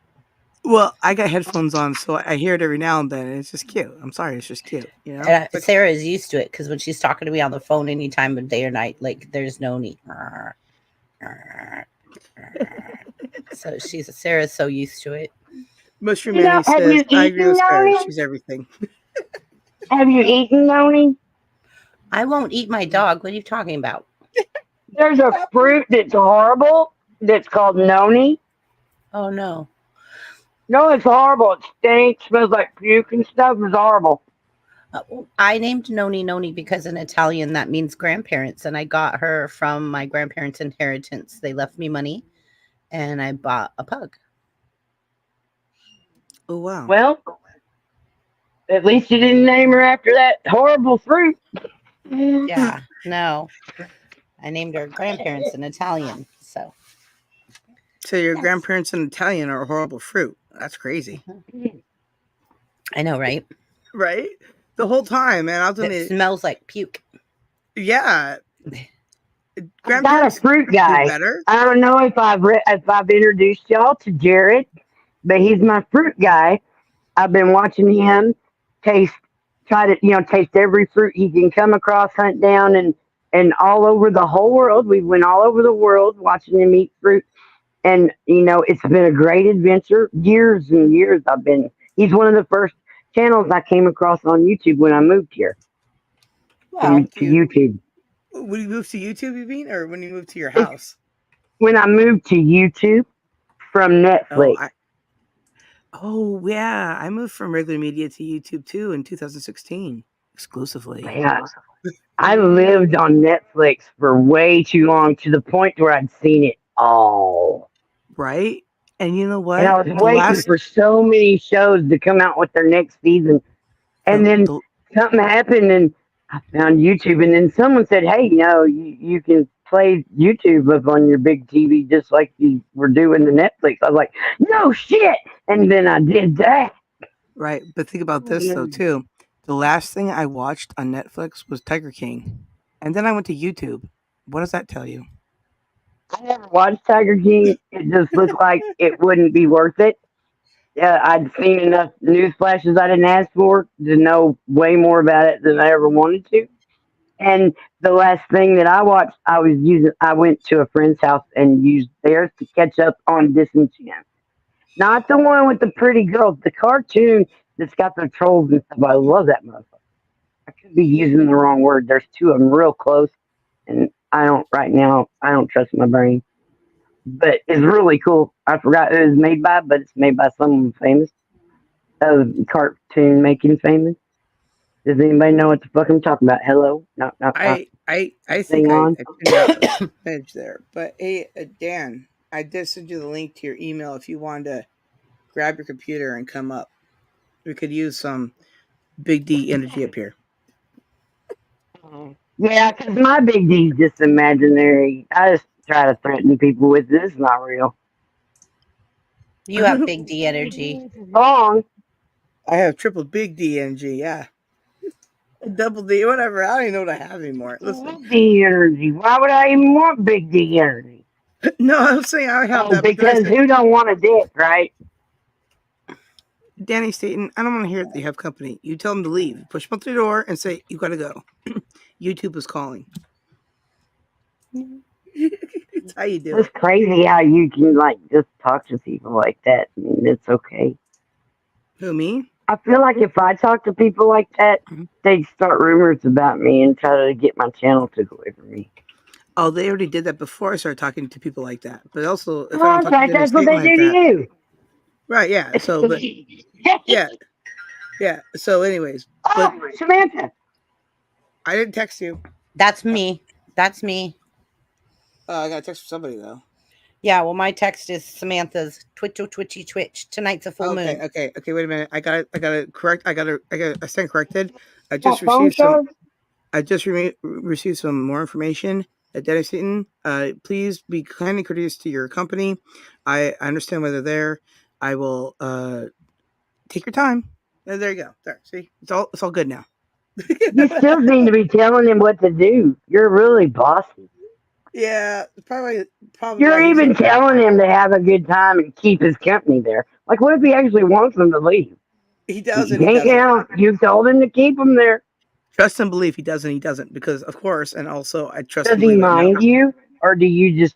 Well, I got headphones on, so I hear it every now and then. And it's just cute. I'm sorry, it's just cute. You know, And Sarah is used to it because when she's talking to me on the phone any time of day or night, like there's no need. So Sarah's so used to it. Mushroom Manny says, I agree with her. She's everything. Have you eaten noni? I won't eat my dog. What are you talking about? There's a fruit that's horrible that's called noni. Oh, no. No, it's horrible. It stinks, smells like puke and stuff. It's horrible. I named Noni because in Italian that means grandparents, and I got her from my grandparents' inheritance. They left me money, and I bought a pug. Oh, wow. Well, at least you didn't name her after that horrible fruit. Yeah, no. I named her grandparents in Italian, so. So your grandparents in Italian are a horrible fruit. That's crazy. I know, right? Right? The whole time, man. It smells like puke. Yeah. I'm not a fruit guy. I don't know if I've introduced y'all to Jared, but he's my fruit guy. I've been watching him try to taste every fruit he can come across, hunt down, and all over the whole world. We went all over the world watching him eat fruit. And, it's been a great adventure. Years and years he's one of the first channels I came across on YouTube when I moved here. Wow. To YouTube. When you moved to YouTube, you mean? Or when you moved to your house? When I moved to YouTube from Netflix. Oh, yeah. I moved from regular media to YouTube, too, in 2016. Exclusively. Yeah. I lived on Netflix for way too long, to the point where I'd seen it all. Right? And you know what? And I was waiting for so many shows to come out with their next season. And then something happened and I found YouTube. And then someone said, hey, you can play YouTube up on your big TV just like you were doing the Netflix. I was like, no shit. And then I did that. Right. But think about this, though, too. The last thing I watched on Netflix was Tiger King. And then I went to YouTube. What does that tell you? I never watched Tiger King. It just looked like it wouldn't be worth it. I'd seen enough news flashes I didn't ask for to know way more about it than I ever wanted to. And the last thing that I watched, I went to a friend's house and used theirs to catch up on Disenchant. Not the one with the pretty girls, the cartoon that's got the trolls and stuff. I love that motherfucker. I could be using the wrong word. There's two of them real close, and I don't trust my brain. But it's really cool. I forgot who it was made by, but it's made by someone famous. Cartoon making famous. Does anybody know what the fuck I'm talking about? Hello? No. I think I page there. But hey, Dan, I did send you the link to your email if you wanted to grab your computer and come up. We could use some Big D energy up here. Yeah, because my Big D's just imaginary. I just try to threaten people with this. It's not real. You have Big D energy. Wrong. I have triple Big D energy, yeah. Double D, whatever. I don't even know what I have anymore. Listen. Big D energy. Why would I even want Big D energy? No, I'm saying I have that. Because who don't want a dick, right? Danny Staten, I don't want to hear that you have company. You tell them to leave. Push them up to the door and say, you got to go. YouTube is calling. It's how you do it. It's crazy how you can, just talk to people like that. I mean, it's okay. Who, me? I feel like if I talk to people like that, they start rumors about me and try to get my channel took away from me. Oh, they already did that before I started talking to people like that. But also, if I Well, don't talk to like them in a that's what they statement like do to that, you. right? Yeah. So, but yeah, yeah. So, anyways, but Oh, Samantha. I didn't text you. That's me. That's me. I got a text from somebody though. Yeah, well, my text is Samantha's twitchy twitch. Tonight's a full moon. Okay. Wait a minute. I got it correct. I stand corrected. I Got just phone received some. charge? I just received some more information. Dennis Eaton, please be kind and courteous to your company. I understand why they're there. I will take your time. There you go. There, see, it's all good now. You still seem to be telling him what to do. You're really bossy. Yeah, probably You're why he's even telling him to have a good time and keep his company there. Like, what if he actually wants them to leave? he doesn't. You He can't doesn't. count. You've told him to keep them there. Trust and believe. He doesn't. He doesn't because of course, and also I trust Does and he believe. I know. mind you, or do you just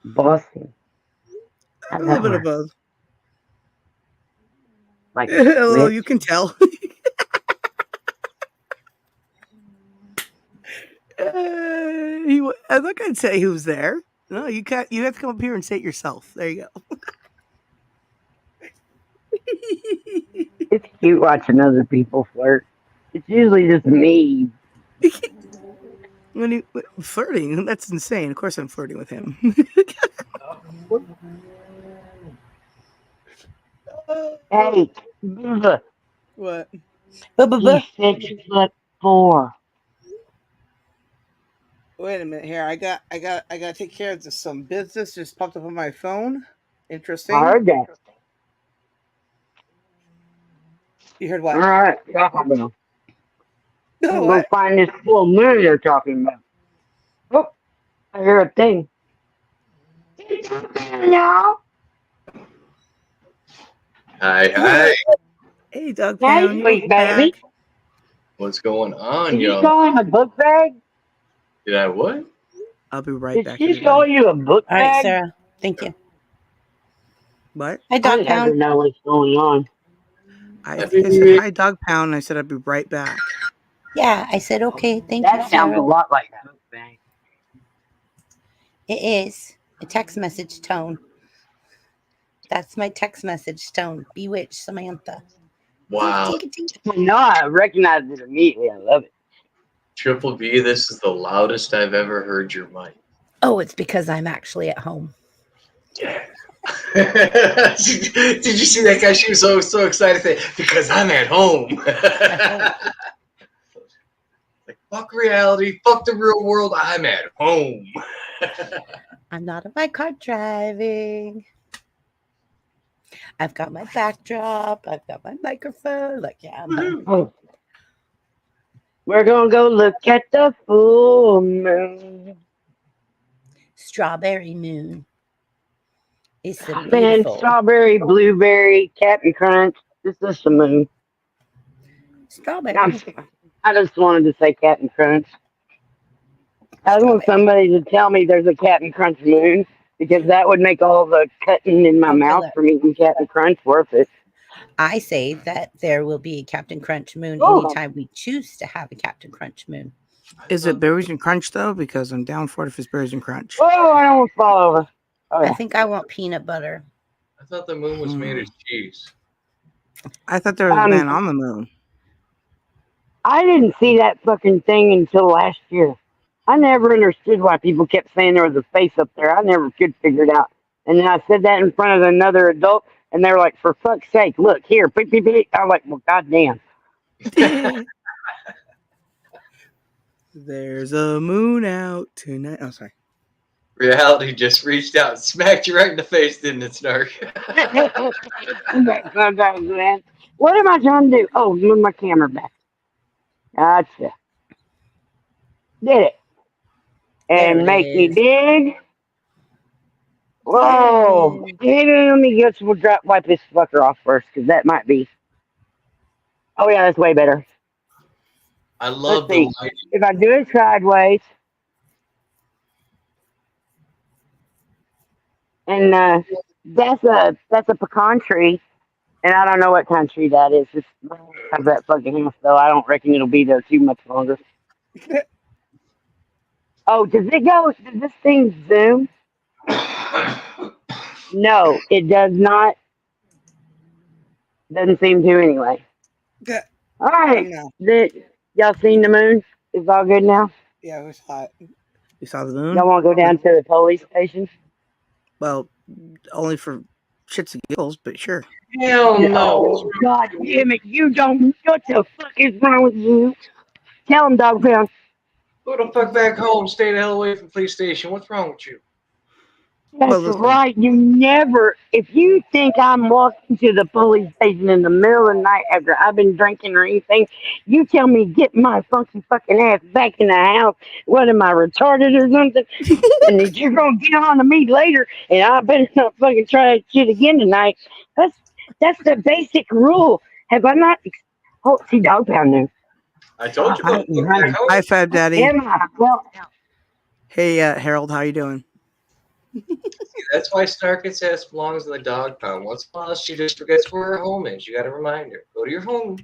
boss him? How A does little that bit of work? both. Like a Well, switch? you can tell. I'm not gonna say who's there. No, you can't. You have to come up here and say it yourself. There you go. It's cute watching other people flirt. It's usually just me. When you flirting, that's insane. Of course, I'm flirting with him. Hey, Bubba, What? he's 6'4". Wait a minute here. I got to take care of some business. Just popped up on my phone. I Interesting. heard that. You heard All what? right, talk about. I'm gonna What? find this full moon you're talking about. Oh, I hear a thing. No. Hi. Hey, Dog Hey, Pound, you're sweet baby. back. What's going on, Did you yo? call him a book bag? Did I what? I'll be right Did back, she call everybody. you a book All right, bag? Sarah. Thank you. What? Hi, I Dog never Pound. know what's going on. I think I said hi, Dog Pound. And I said I'd be right back. Yeah, I said okay. Thank you, That sounds a Sarah. lot like a book bag. It is a text message tone. That's my text message tone. Bewitch Samantha. Wow. Tink, tink, tink. No, I recognized it immediately. I love it. Triple B, this is the loudest I've ever heard your mic. Oh, it's because I'm actually at home. Yeah. Did you see that guy? She was so excited to say, because I'm at home. Like, fuck reality, fuck the real world, I'm at home. I'm not in my car driving. I've got my backdrop. I've got my microphone. Like, yeah, I'm home. Oh. We're gonna go look at the full moon. Strawberry moon. It's so Man, beautiful. strawberry, blueberry, Captain Crunch. This is the moon. Strawberry. I just wanted to say Captain Crunch. I want somebody to tell me there's a Captain Crunch moon because that would make all the cutting in my Okay, mouth look. from eating Captain Crunch worth it. I say that there will be a Captain Crunch moon Oh. anytime we choose to have a Captain Crunch moon. Is it berries and crunch though? Because I'm down for it if it's berries and crunch. Oh, I almost fall over. Oh, yeah. I think I want peanut butter. I thought the moon was made of cheese. I thought there was a man on the moon. I didn't see that fucking thing until last year. I never understood why people kept saying there was a face up there. I never could figure it out. And then I said that in front of another adult, and they were like, "For fuck's sake, look here!" Beep, beep, beep. I'm like, "Well, goddamn." There's a moon out tonight. Oh, sorry. Reality just reached out and smacked you right in the face, didn't it, Snark? Sometimes, man. What am I trying to do? Oh, move my camera back. Gotcha. Did it. And make me big. Whoa. Maybe let me get some wipe this fucker off first, because that might be. Oh, yeah, that's way better. I love Let's see. the lighting. If I do it sideways, and that's a pecan tree. And I don't know what country that is. It's have that fucking house though. I don't reckon it'll be there too much longer. Oh, does it go? Does this thing zoom? No, it does not. Doesn't seem to anyway. Yeah. All right. No. Y'all seen the moon? It's all good now. Yeah, we saw it. We saw the moon. Y'all want to go down to the police station? Well, only for shits and giggles, but sure. Hell no. Oh, God damn it! You don't. What the fuck is wrong with you? Tell him, Dog Pound. Go the fuck back home. Stay the hell away from the police station. What's wrong with you? That's right. You never. If you think I'm walking to the police station in the middle of the night after I've been drinking or anything, you tell me get my funky fucking ass back in the house. What am I, retarded or something? And then you're gonna get on to me later, and I better not fucking try that shit again tonight. That's the basic rule. Have I not? Oh, see, Dog Pound knew. I told you. Go Right. Hi, Fab Daddy. Am I? Well, hey, Harold, how you doing? That's why SnarkNSass belongs in the dog pound. Once in a while, she just forgets where her home is. You got to remind her. Go to your home.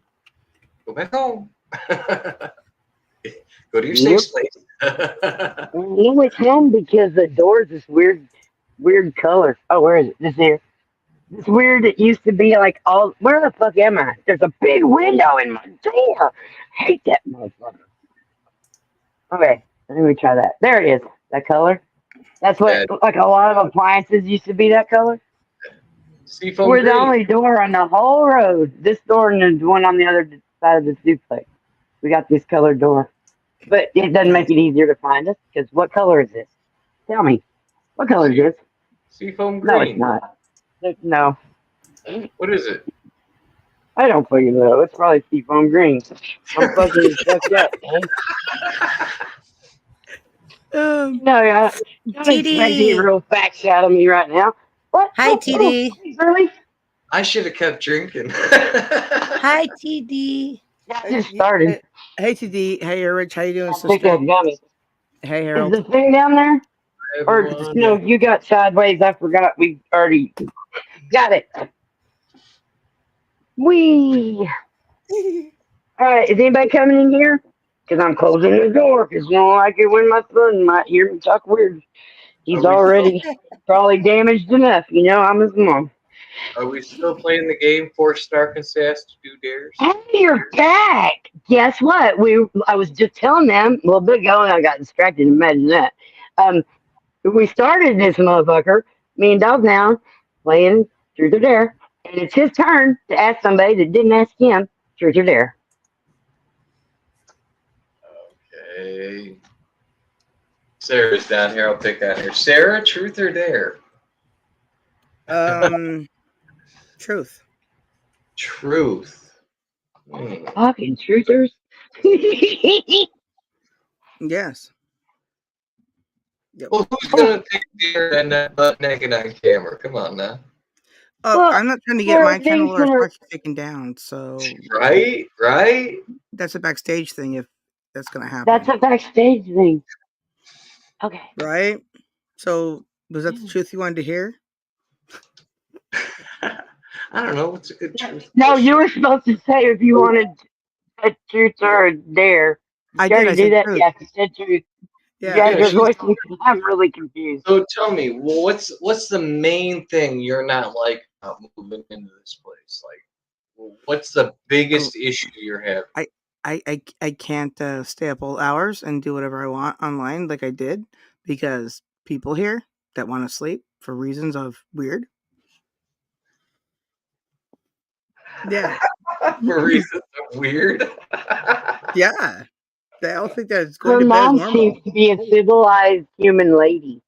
Go back home. Go to your safe place. no, it's home because the door's this weird color. Oh, where is it? This here. It's weird. It used to be like all. Where the fuck am I? There's a big window in my door. Hate that motherfucker. Okay, let me try that. There it is. That color. That's what like a lot of appliances used to be. That color. Seafoam We're the green. only door on the whole road. This door and the one on the other side of the duplex. We got this colored door, but it doesn't make it easier to find us. Because what color is this? Tell me, what color is this? Seafoam No, green. it's not. No. What is it? I don't fucking know. It's probably seafoam green. I'm fucking fucked up, man. No, don't expect any TD. real facts out of me right now. What? Hi, Oh, TD. really? I should have kept drinking. Hi, TD. That just started. Hey, TD. Hey, Rich. How you doing, I think sister? that's Gummy. Hey, Is Harold. the thing down there? Or Everyone. no, you got sideways. I forgot. We already got it. Wee. All right. Is anybody coming in here? Because I'm closing the door. Because you don't like it when my son might hear me talk weird. He's already probably damaged enough. You know, I'm his mom. Are we still playing the game? Force SnarkNSass to do dares? Hey, you're back. Guess what? I was just telling them a little bit ago, and I got distracted. Imagine that. We started this motherfucker, me and Dog now, playing Truth or Dare, and it's his turn to ask somebody that didn't ask him Truth or Dare. Okay. Sarah's down here. I'll take that here. Sarah, truth or dare? Truth. Truth. Fucking truthers. Yes. Yep. Well, who's gonna take dare and that butt naked on camera? Come on now. Well, I'm not trying to get my channel or things are- watch taken down, so Right. that's a backstage thing if that's gonna happen. That's a backstage thing. Okay. Right? So was that the truth you wanted to hear? I don't know. What's a good truth? No, you were supposed to say if you wanted a truth or a dare. I You did. already I do said that? truth. Yeah, you said truth. Yeah. Yeah, your she's- voice. I'm really confused. So tell me, well, what's the main thing you're not like about moving into this place? Like, what's the biggest issue you're having? I can't stay up all hours and do whatever I want online like I did because people here that want to sleep for reasons of weird. Yeah. For reasons of weird. Yeah. They all think that it's going Her to bed is mom normal. seems to be a civilized human lady.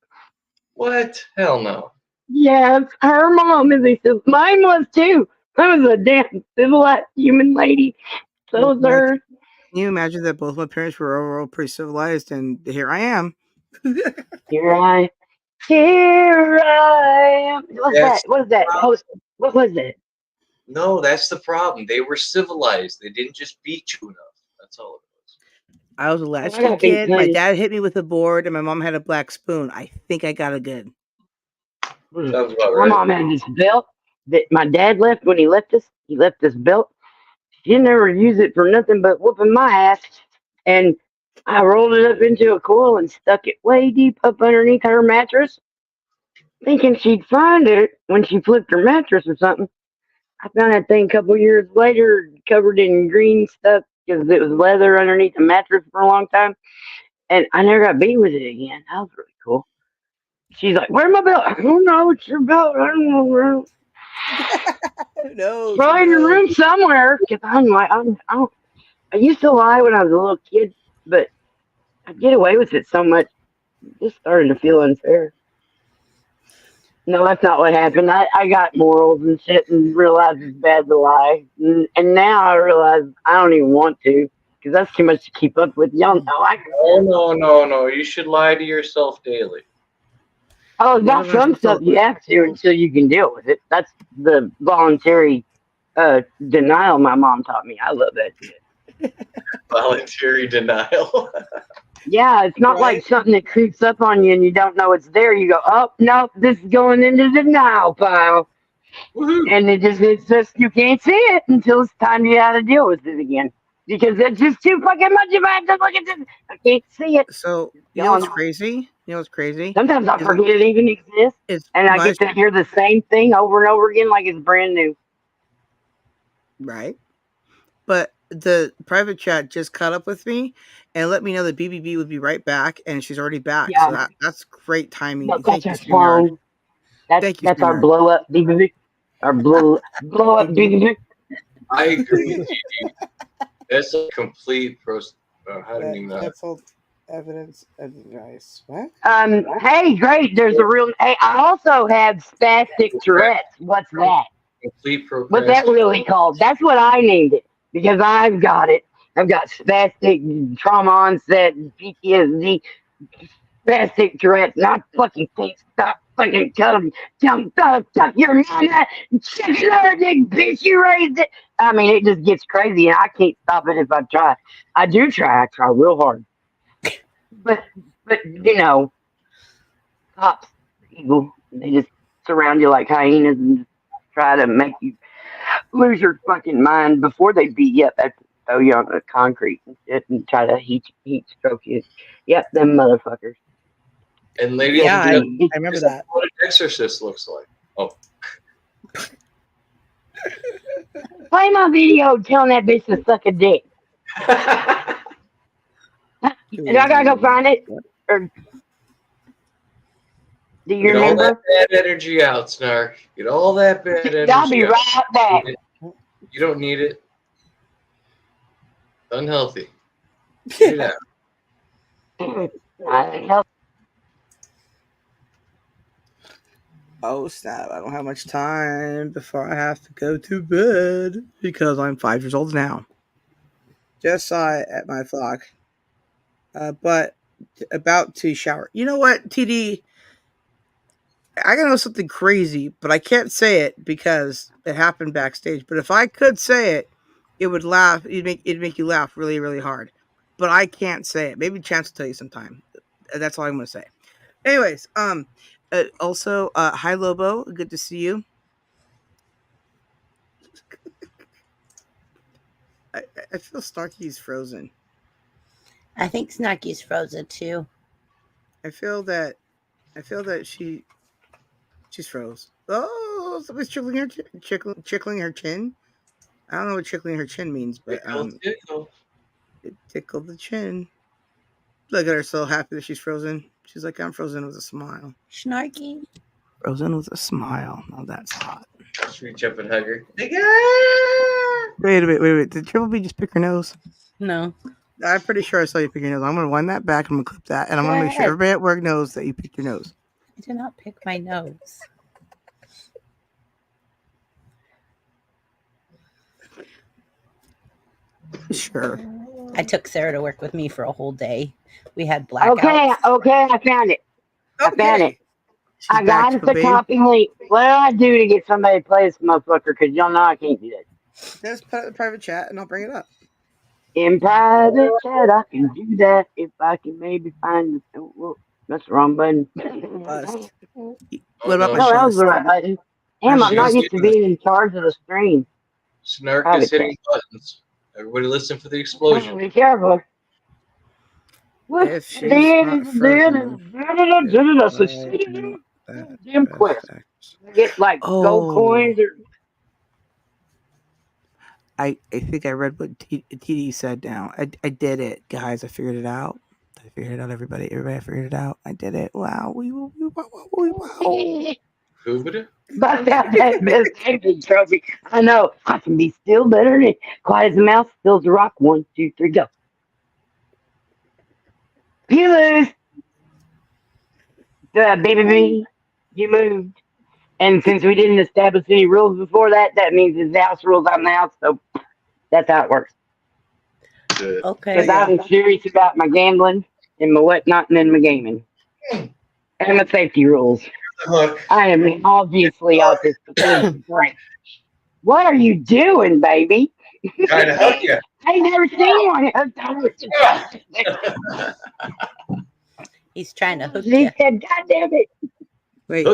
What? Hell no. Yes, her mom is mine was too. I was a damn civilized human lady. So was hers. Can you imagine that both my parents were overall pretty civilized and here I am? Here I am. What's That's that? What is that? What was it? No, that's the problem. They were civilized. They didn't just beat you enough. That's all it was. I was a latchkey kid. My dad hit me with a board and my mom had a black spoon. I think I got it good. Sounds about My right. mom had this belt that my dad left when he left us. He left this belt. She didn't ever use it for nothing but whooping my ass. And I rolled it up into a coil and stuck it way deep up underneath her mattress, thinking she'd find it when she flipped her mattress or something. I found that thing a couple years later, covered in green stuff because it was leather underneath the mattress for a long time. And I never got beat with it again. That was really cool. She's like, "Where's my belt?" I don't know. It's your belt. I don't know where. No, Probably in the room somewhere. Because I'm like, I used to lie when I was a little kid, but I get away with it so much. It just started to feel unfair. No, that's not what happened. I got morals and shit and realized it's bad to lie. And now I realize I don't even want to because that's too much to keep up with. Y'all know I No. You should lie to yourself daily. Oh, that's some stuff you have to until you can deal with it. That's the voluntary denial my mom taught me. I love that shit. Voluntary denial. Yeah, it's not like something that creeps up on you and you don't know it's there. You go, oh no, this is going into the denial pile, and it's just you can't see it until it's time you have to deal with it again because it's just too fucking much. If I have to look at this, I can't see it. So you know what's crazy? You know what's crazy? Sometimes I forget it even exists, and I get to hear the same thing over and over again like it's brand new. Right. But the private chat just caught up with me and let me know that BBB would be right back, and she's already back. Yeah. So that's great timing. No, Thank that's you, our StreamYard. phone. That's our StreamYard. blow up BBB. Our blow up BBB. I agree with you. That's a complete how do you know? That's all evidence advice. What? Hey, great. There's a real. Hey, I also have spastic Tourette's. What's that? Complete What's that really called? That's what I named it because I've got it. I've got spastic trauma onset PTSD, spastic Tourette's. Not fucking think. Stop fucking telling your mama. Check her dick, bitch. You raised it. I mean, it just gets crazy, and I can't stop it if I try. I do try. I try real hard. But you know, cops are evil. They just surround you like hyenas and just try to make you lose your fucking mind before they beat you up. They throw you on the concrete and shit and try to heat stroke you. Yep, them motherfuckers. And ladies, yeah, I remember that. What an exorcist looks like. Oh. Play my video telling that bitch to suck a dick. And I gotta go find it. Or, do you remember? Get all that bad energy out, Snark. Get all that bad energy I'll be right back. You don't need it. Unhealthy. Get it out. Oh snap! I don't have much time before I have to go to bed because I'm 5 years old now. Just saw it at my vlog, but about to shower. You know what, TD? I gotta know something crazy, but I can't say it because it happened backstage. But if I could say it, it would laugh. It'd make you laugh really, really hard. But I can't say it. Maybe Chance will tell you sometime. That's all I'm gonna say. Anyways, also, hi Lobo, good to see you. I feel Snarky's frozen. I think Snarky's frozen too. I feel that she's froze. Oh, somebody's tickling her chin. I don't know what tickling her chin means, but tickle. It tickled the chin. Look at her, so happy that she's frozen. She's like, I'm frozen with a smile. Snarky. Frozen with a smile. Oh, that's hot. Let's reach up and hug her. Wait a minute. Did Triple B just pick her nose? No. I'm pretty sure I saw you pick your nose. I'm going to wind that back. I'm going to clip that. And I'm going to make sure everybody at work knows that you picked your nose. I did not pick my nose. Sure. I took Sarah to work with me for a whole day. We had blackouts. Okay, I found it. I found it. I got it the copy link. What do I do to get somebody to play this motherfucker? Because y'all know I can't do that. Just put it in the private chat and I'll bring it up. In private chat, I can do that if I can maybe find the. Oh, that's the wrong button. Bust. What about my that was the right button. Damn, I'm not She's used to being in charge of the stream. Snark Private is hitting chat. buttons. Everybody listen for the explosion. Be careful. What? If she's not frozen, Damn quest. Get like gold coins or. I think I read what TD said now. I did it, guys. I figured it out. I figured it out, everybody. Everybody figured it out. I did it. Wow. Wow. Who would it? Bust out that best acting trophy. I know. I can be still better than it. Quiet as a mouse, still as a rock. 1, 2, 3, go. You lose. Baby, you moved. And since we didn't establish any rules before that, that means it's the house rules. I'm the house, so that's how it works. Okay. Because I'm serious about my gambling and my whatnot and then my gaming. And my safety rules. I am obviously autistic. What are you doing, baby? Trying to hook you. I ain't never seen one. He's trying to hook He you. said, God damn it. Wait,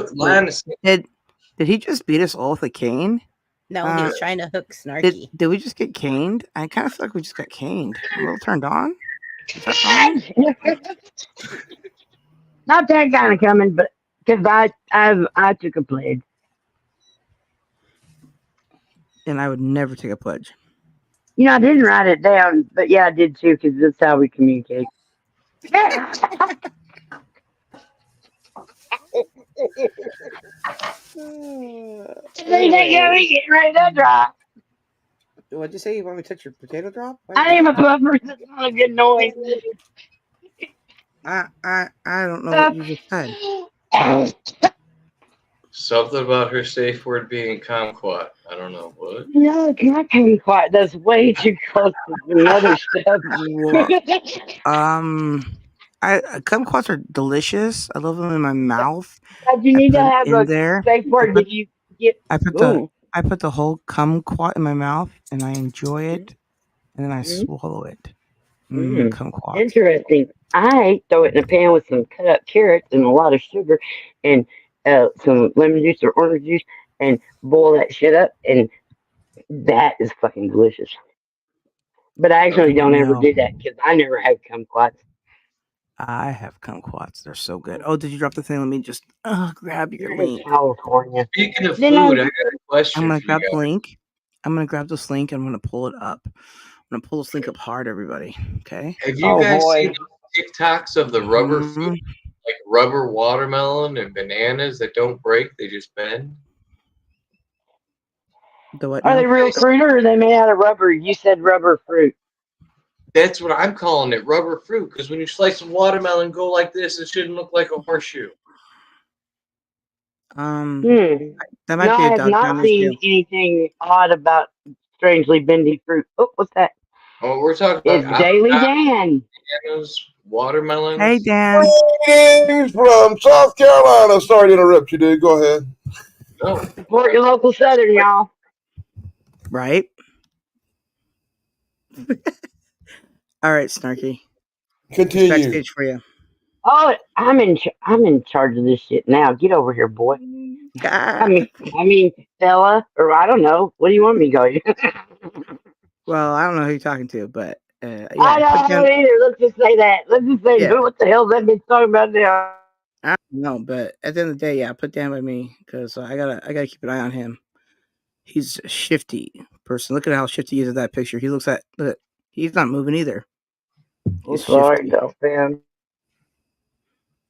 did he just beat us all with a cane? No, he's trying to hook Snarky. Did we just get caned? I kind of feel like we just got caned. I'm a little turned on. Is that wrong? Not that kind of coming, but because I took a pledge. And I would never take a pledge. You know, I didn't write it down, but yeah, I did too, because that's how we communicate. Anyway. Get ready to drop. What'd you say? You want me to touch your potato drop? I am a puffer. That's not a good noise. I don't know what you just said. Something about her safe word being kumquat. I don't know what. No, it's not kumquat. That's way too close to some other stuff. Kumquats are delicious. I love them in my mouth. But you need to have a safe word. Did you get? I put the whole kumquat in my mouth and I enjoy it, and then I swallow it. Kumquat. Interesting. I throw it in a pan with some cut up carrots and a lot of sugar and some lemon juice or orange juice and boil that shit up, and that is fucking delicious. But I actually don't ever do that because I never have kumquats. I have kumquats. They're so good. Oh, did you drop the thing? Let me just grab your link. California. Speaking of food, I got a question. I'm gonna grab the link. I'm gonna grab this link and I'm gonna pull it up. I'm gonna pull this link up hard, everybody. Okay. Have you guys seen TikToks of the rubber food, like rubber watermelon and bananas that don't break, they just bend? The what? Are they real fruit or are they made out of rubber? You said rubber fruit. That's what I'm calling it, rubber fruit. Because when you slice a watermelon, go like this, it shouldn't look like a horseshoe. That might No, be I a have not seen anything odd about strangely bendy fruit. Oh, what's that? Oh, we're talking about It's Daily Dan. Bananas, watermelons. Hey, Dan. Greetings from South Carolina. Sorry to interrupt you, dude. Go ahead. No. Support your local Southern, y'all. Right. All right, Snarky. Continue. Backstage for you. Oh, I'm in charge of this shit now. Get over here, boy. I mean, fella, or I don't know. What do you want me to go? Well, I don't know who you're talking to, but yeah. I don't know either. Let's just say that. Let's just say, what the hell that bitch talking about now? I don't know, but at the end of the day, yeah, put Dan by me because I gotta keep an eye on him. He's a shifty person. Look at how shifty he is in that picture. He looks look, he's not moving either. He's sorry, shifty. fam.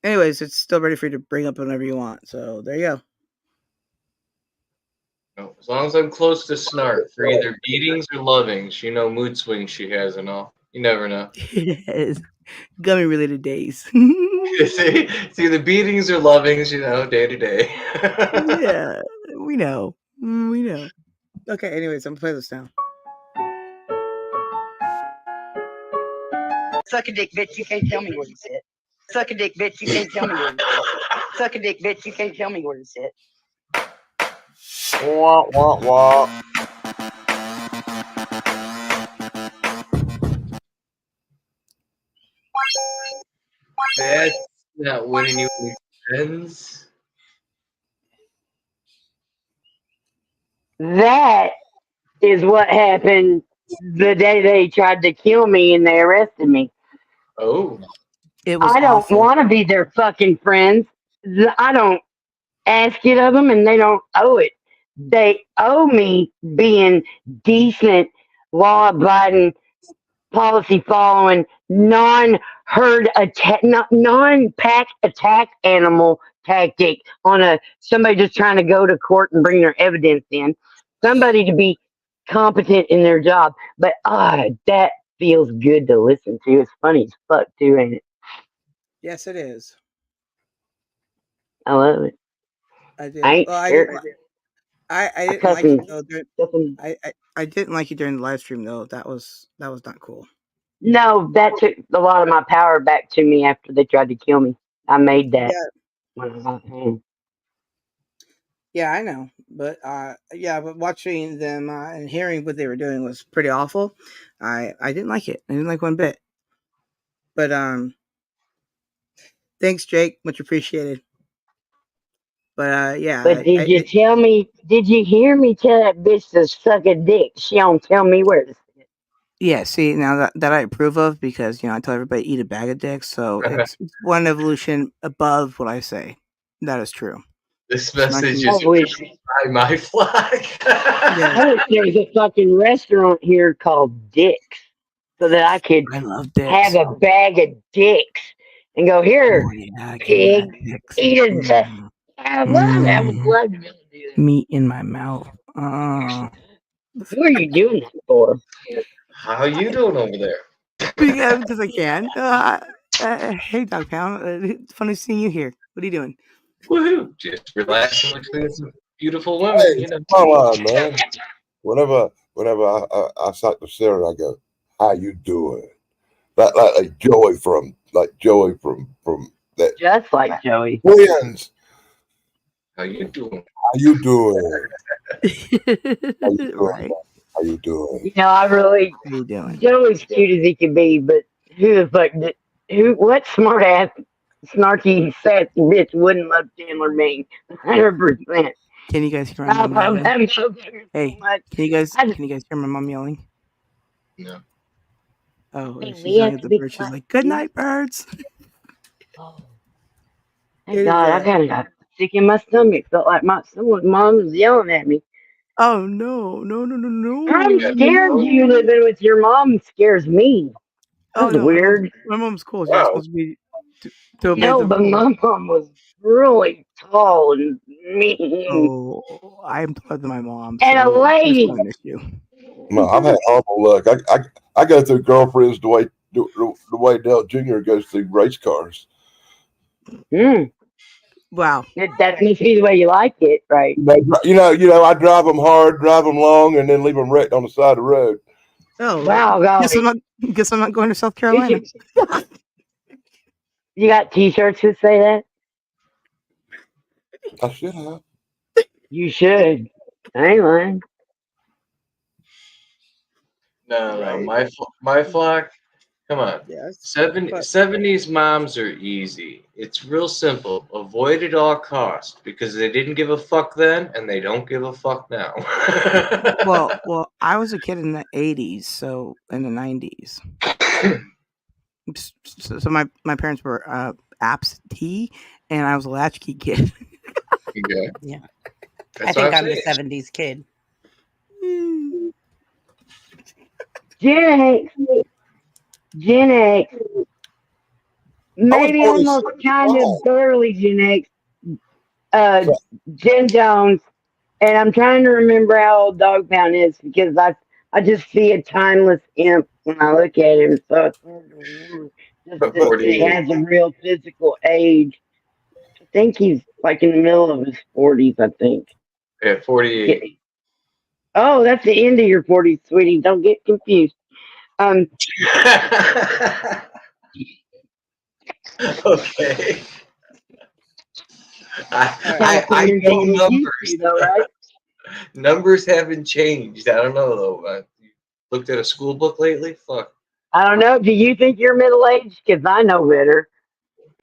Anyways, it's still ready for you to bring up whenever you want. So there you go. No, as long as I'm close to Snark for either beatings or lovings, you know, mood swings she has and all. You never know. Yes. Gummy related days. See, the beatings or lovings, you know, day to day. Yeah, we know. We know. Okay, anyways, I'm gonna play this now. Suck a dick, bitch. You can't tell me where you sit. Suck a dick, bitch. You can't tell me where you sit. Suck a dick, bitch. You can't tell me where you sit. Wah, wah, wah. That's not winning you any friends. That is what happened the day they tried to kill me and they arrested me. Oh. It was I don't awful. want to be their fucking friends. I don't ask it of them and they don't owe it. They owe me being decent, law abiding, policy following, non herd attack, non pack attack animal tactic on a somebody just trying to go to court and bring their evidence in. Somebody to be competent in their job. But that feels good to listen to. It's funny as fuck too, ain't it? Yes, it is. I love it. I do. I ain't Well, scared. I I didn't cuss like it and though. I didn't like you during the live stream though. That was not cool. no, that took a lot of my power back to me after they tried to kill me. I made that Yeah, when I got home. yeah, I know. But but watching them and hearing what they were doing was pretty awful. I didn't like it. I didn't like one bit. But thanks, Jake. Much appreciated. But But did you tell me? Did you hear me tell that bitch to suck a dick? She don't tell me where to sit. yeah, see, now that I approve of, because I tell everybody eat a bag of dicks, so it's one evolution above what I say. That is true. This message I is wish, by my flag. I wish there was a fucking restaurant here called Dick's, so that I could I love have dicks. a bag of dicks and go here, Oh yeah, give me that pig, dicks. eat it. I love it. I would love to be able to do that. Meat in my mouth. Who are you doing that for? How you doing over there? Because I can. Hey, Dog Pound. It's funny seeing you here. What are you doing? Woohoo! Just relaxing, looking at some beautiful women. Hey, come on, man. Whenever I talk to Sarah, I go, "How you doing?" Like Joey from that Just like Joey. Twins. How you doing? How you doing? How you doing? Right. How you doing? I really How you doing? Joey's cute as he can be, but who the fuck did what smart ass snarky sassy bitch wouldn't love Chandler Bing? 100%. Can you guys hear my I mom love yelling? that motherfucker Hey, so much. can you guys hear my mom yelling? No. Oh, Hey, she's we yelling have at to the be birds. She's quiet. like, "Good night, birds." Oh, thank God, I It is. kind of got sick in my stomach. Felt like mom was yelling at me. Oh no, no, no, no, I'm scared no. you living with your mom scares me. Oh That's no, weird. my mom's cool. She's Wow. supposed to be to obey No, the but rules. my mom was really tall and mean Oh, I am taller than my mom, and a so there's lady. not an issue. No, I've had horrible luck. I go through girlfriends the way Dale Jr. goes through race cars. Wow. That must be the way you like it, right? I drive them hard, drive them long, and then leave them wrecked on the side of the road. Oh, Wow, guess golly. I'm not going to South You Carolina. You got T-shirts that say that? I should have. You should. I ain't lying. No, Right. my flock. Come on. Yes. 70s moms are easy. It's real simple. Avoid at all costs because they didn't give a fuck then and they don't give a fuck now. Well, I was a kid in the 80s, so in the 90s. So my parents were absentee, and I was a latchkey kid. Okay. Yeah. That's I think what I'm the saying. 70s kid. Gen X. Gen X. Maybe born in almost kind 65. of barely Gen X. Gen Jones. And I'm trying to remember how old Dog Pound is because I just see a timeless imp when I look at him. So it's hard to remember just But that he 48. has a real physical age. I think he's like in the middle of his 40s, I think. Yeah, 48. Oh, that's the end of your 40s, sweetie. Don't get confused. Okay. I I know numbers, numbers. though, right? Numbers haven't changed. I don't know though. You looked at a school book lately? Fuck. I don't know. Do you think you're middle aged? Because I know better.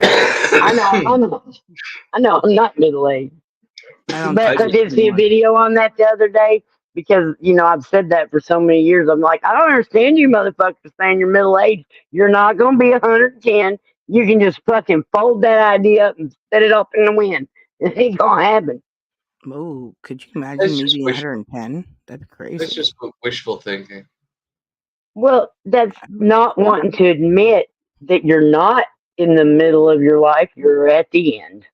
I know I'm not middle aged. But I did see a video on that the other day because, I've said that for so many years. I'm like, I don't understand you motherfuckers saying you're middle aged. You're not going to be 110. You can just fucking fold that idea up and set it up in the wind. It ain't going to happen. Oh, could you imagine me being 110? That'd be crazy. That's just wishful thinking. Well, that's not wanting to admit that you're not in the middle of your life. You're at the end.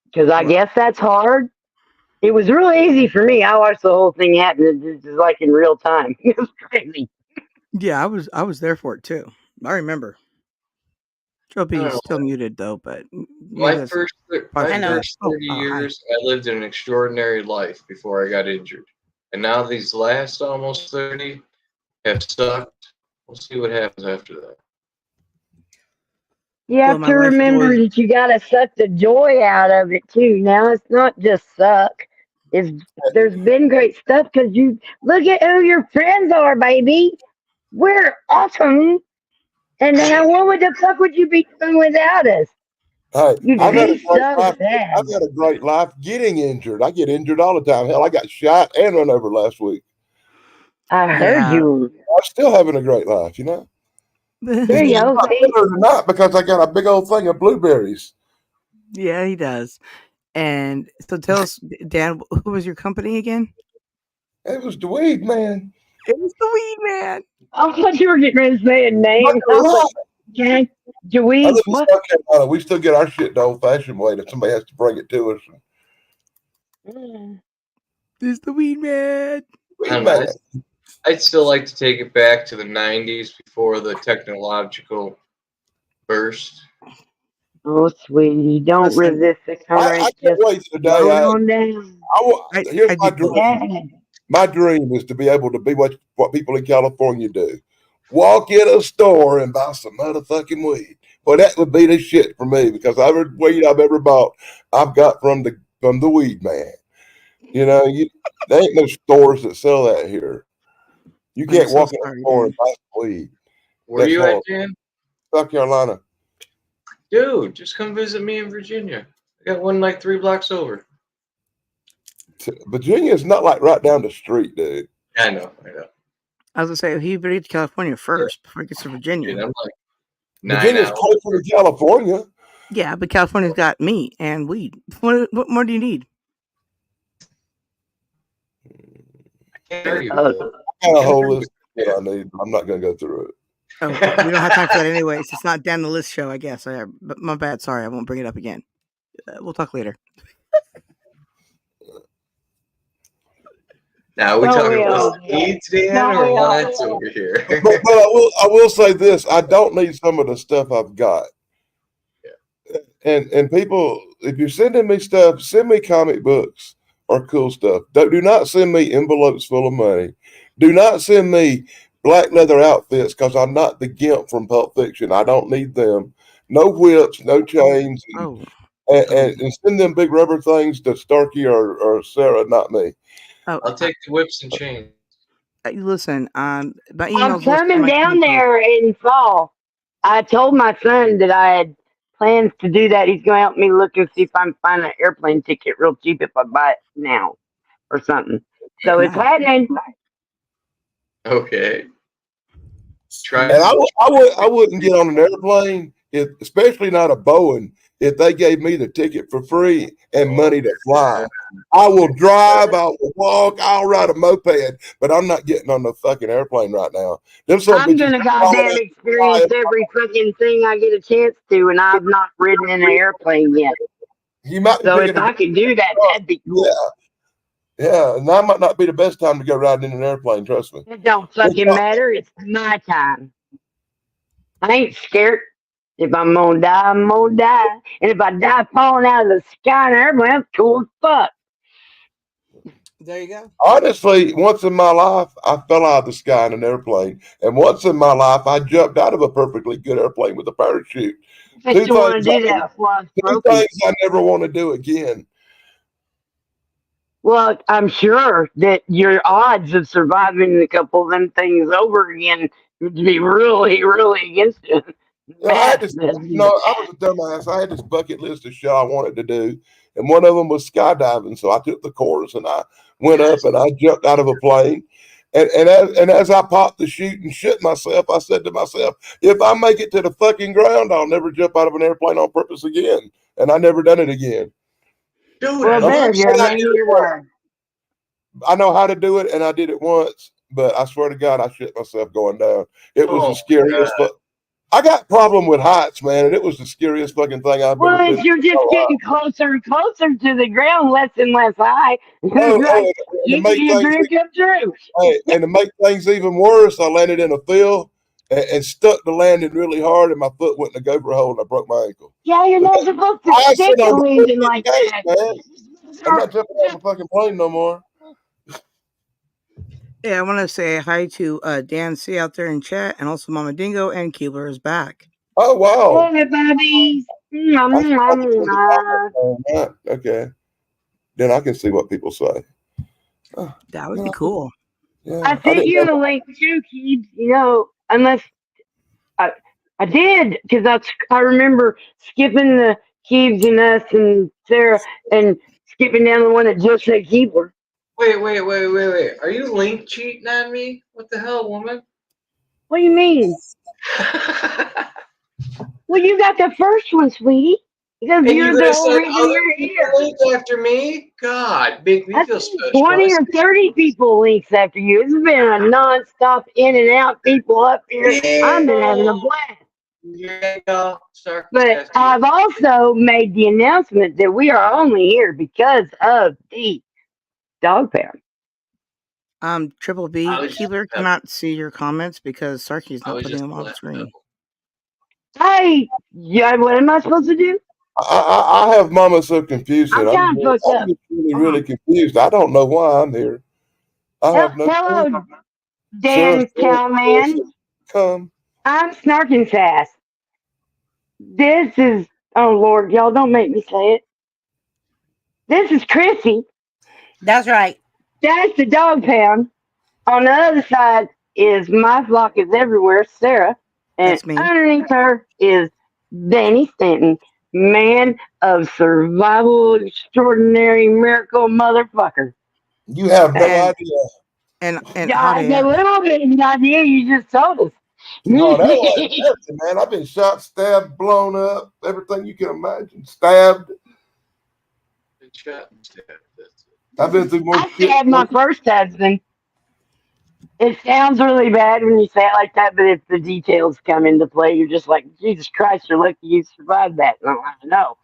Because I guess that's hard. It was really easy for me. I watched the whole thing happen. It's like in real time. It was crazy. Yeah, I was there for it too. I remember. Trophy's still muted though, but my first 30 years, I lived an extraordinary life before I got injured, and now these last almost 30 have sucked. We'll see what happens after that. You have to remember that you got to suck the joy out of it too. Now it's not just suck. There's been great stuff because you look at who your friends are, baby. We're awesome. And now what the fuck would you be doing without us? Hey, I've had a great life getting injured. I get injured all the time. Hell, I got shot and run over last week. I heard you. I'm still having a great life, you know? There you go. Not because I got a big old thing of blueberries. Yeah, he does. And so tell us, Dan, who was your company again? It was the Weed Man. It was the Weed Man. I thought you were getting ready to say a name. Okay. We still get our shit the old-fashioned way that somebody has to bring it to us. It's the Weed Man. I'd still like to take it back to the 90s before the technological burst. Oh, sweetie, don't resist the current. I can't wait for the day. Here's my dream. My dream is to be able to be what people in California do. Walk in a store and buy some motherfucking weed. Well, that would be the shit for me because every weed I've ever bought, I've got from the Weed Man. You know, there ain't no stores that sell that here. You can't walk in a store and buy some weed. Where you at, Dan? South Carolina. Dude, just come visit me in Virginia. I got one like 3 blocks over. Virginia's not like right down the street, dude. I know. I was gonna say he better get to California first before he gets to Virginia. Dude, I'm like Virginia's closer to California. Yeah, but California's got meat and weed. What more do you need? I got a whole list of what I need. I'm not gonna go through it. Oh, we don't have time for that anyways. It's not down the list show, I guess. But my bad. Sorry, I won't bring it up again. We'll talk later. Now we're talking about needs, Dan, or wants over here. but I will say this: I don't need some of the stuff I've got. Yeah. And people, if you're sending me stuff, send me comic books or cool stuff. Do not send me envelopes full of money. Do not send me black leather outfits because I'm not the Gimp from Pulp Fiction. I don't need them. No whips, no chains, and send them big rubber things to Starkey or Sarah, not me. Oh, I'll take the whips and chains. Listen, I'm coming down there in fall. I told my son that I had plans to do that. He's going to help me look and see if I can find an airplane ticket real cheap if I buy it now or something. So it's happening. Okay. And I wouldn't get on an airplane, especially not a Boeing, if they gave me the ticket for free and money to fly. I will drive, I will walk, I'll ride a moped, but I'm not getting on the fucking airplane right now. I'm going to goddamn experience every fucking thing I get a chance to, and I've not ridden in an airplane yet. So if I could do that, that'd be cool. Yeah, and that might not be the best time to go riding in an airplane, trust me. It don't fucking matter. It's my time. I ain't scared. If I'm gonna die, I'm gonna die. And if I die falling out of the sky in an airplane, that's cool as fuck. There you go. Honestly, once in my life, I fell out of the sky in an airplane. And once in my life, I jumped out of a perfectly good airplane with a parachute. Two things I never want to do again. Well, I'm sure that your odds of surviving a couple of them things over again would be really, really against you. I was a dumbass. I had this bucket list of shit I wanted to do, and one of them was skydiving. So I took the course and I went up and I jumped out of a plane. And as I popped the chute and shit myself, I said to myself, if I make it to the fucking ground, I'll never jump out of an airplane on purpose again. And I never done it again. Dude, well, there you're a man of your word. I know how to do it, and I did it once, but I swear to God, I shit myself going down. It was the scariest. I got problem with heights, man, and it was the scariest fucking thing I've ever been. Well, you're just getting closer and closer to the ground, less and less high. You can your dream come true. Hey, and to make things even worse, I landed in a field and stuck the landing really hard, and my foot went in the gopher hole, and I broke my ankle. Yeah, you're not supposed to stick the landing like that. Man. I'm not jumping out of a fucking plane no more. Yeah, I want to say hi to Dan C out there in chat, and also Mama Dingo, and Keebler is back. Oh, wow. Hey, buddies. Okay. Then I can see what people say. That would be cool. Yeah, I sent you a link too, Keebs. You know, unless I did, because I remember skipping the Keebs and us and Sarah and skipping down the one that just said Keebler. Wait. Are you link cheating on me? What the hell, woman? What do you mean? Well, you got the first one, sweetie. Because you're the whole reason you're here. Link after me? God, make me feel special. 20 or 30 people links after you. It's been a non-stop in and out people up here. Yeah. I've been having a blast. Yeah, but I've also made the announcement that we are only here because of the dog pound. Triple B, Keebler cannot see your comments because Sarky's not putting them on the screen. Hey, yeah, what am I supposed to do? I have Mama so confused. I'm really confused. I don't know why I'm here. Hello, Dan Cowman. Come. I'm SnarkNSass. This is, oh Lord, y'all don't make me say it. This is Chrissy. That's right. That's the dog pound. On the other side is My Flock is Everywhere, Sarah. And underneath her is Danny Stanton, man of survival, extraordinary miracle motherfucker. You have no idea. And I have a little bit of an idea. You just told us. No, that wasn't nothing, man. I've been shot, stabbed, blown up, everything you can imagine. Stabbed. I've been through more shit. I stabbed my first husband. It sounds really bad when you say it like that, but if the details come into play, you're just like, Jesus Christ, you're lucky you survived that. No.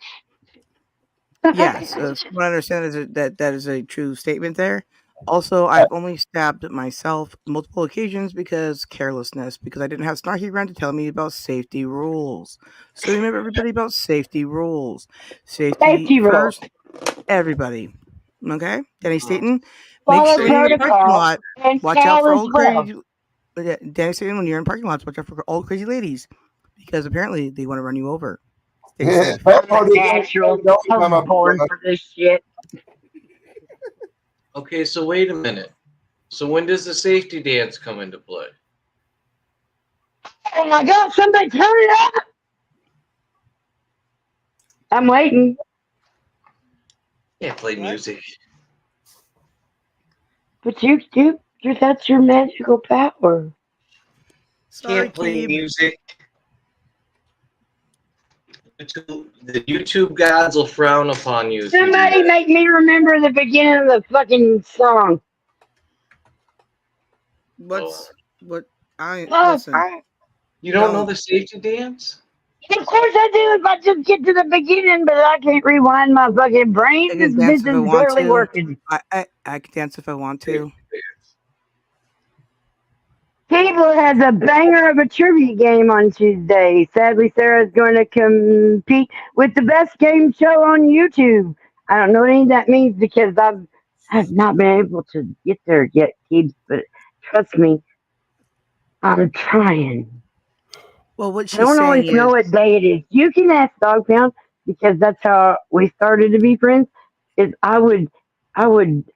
Yes, what I understand is that is a true statement there. Also, I've only stabbed myself multiple occasions because carelessness, because I didn't have Snarky around to tell me about safety rules. So remember, everybody, about safety rules. Safety first, everybody. Okay? Danny Staten, make sure you're in the parking lot. Watch out for old crazy. Danny Staten, when you're in parking lots, watch out for old crazy ladies, because apparently they want to run you over. I'm born for this shit. Okay, so wait a minute. So when does the safety dance come into play? Oh my God, somebody turn it up. I'm waiting. Can't play music. But that's your magical power. Can't play music. The YouTube gods will frown upon you. Somebody make me remember the beginning of the fucking song. Listen. You don't know the safety dance? Of course I do. If I just get to the beginning, but I can't rewind my fucking brain. This bitch is barely working. I can dance if I want to. People has a banger of a trivia game on Tuesday. Sadly, Sarah's going to compete with the best game show on YouTube. I don't know what any of that means because I've not been able to get there yet, kids. But trust me, I'm trying. Well, what she's I don't always know what day it is. You can ask Dog Pound because that's how we started to be friends. Is I would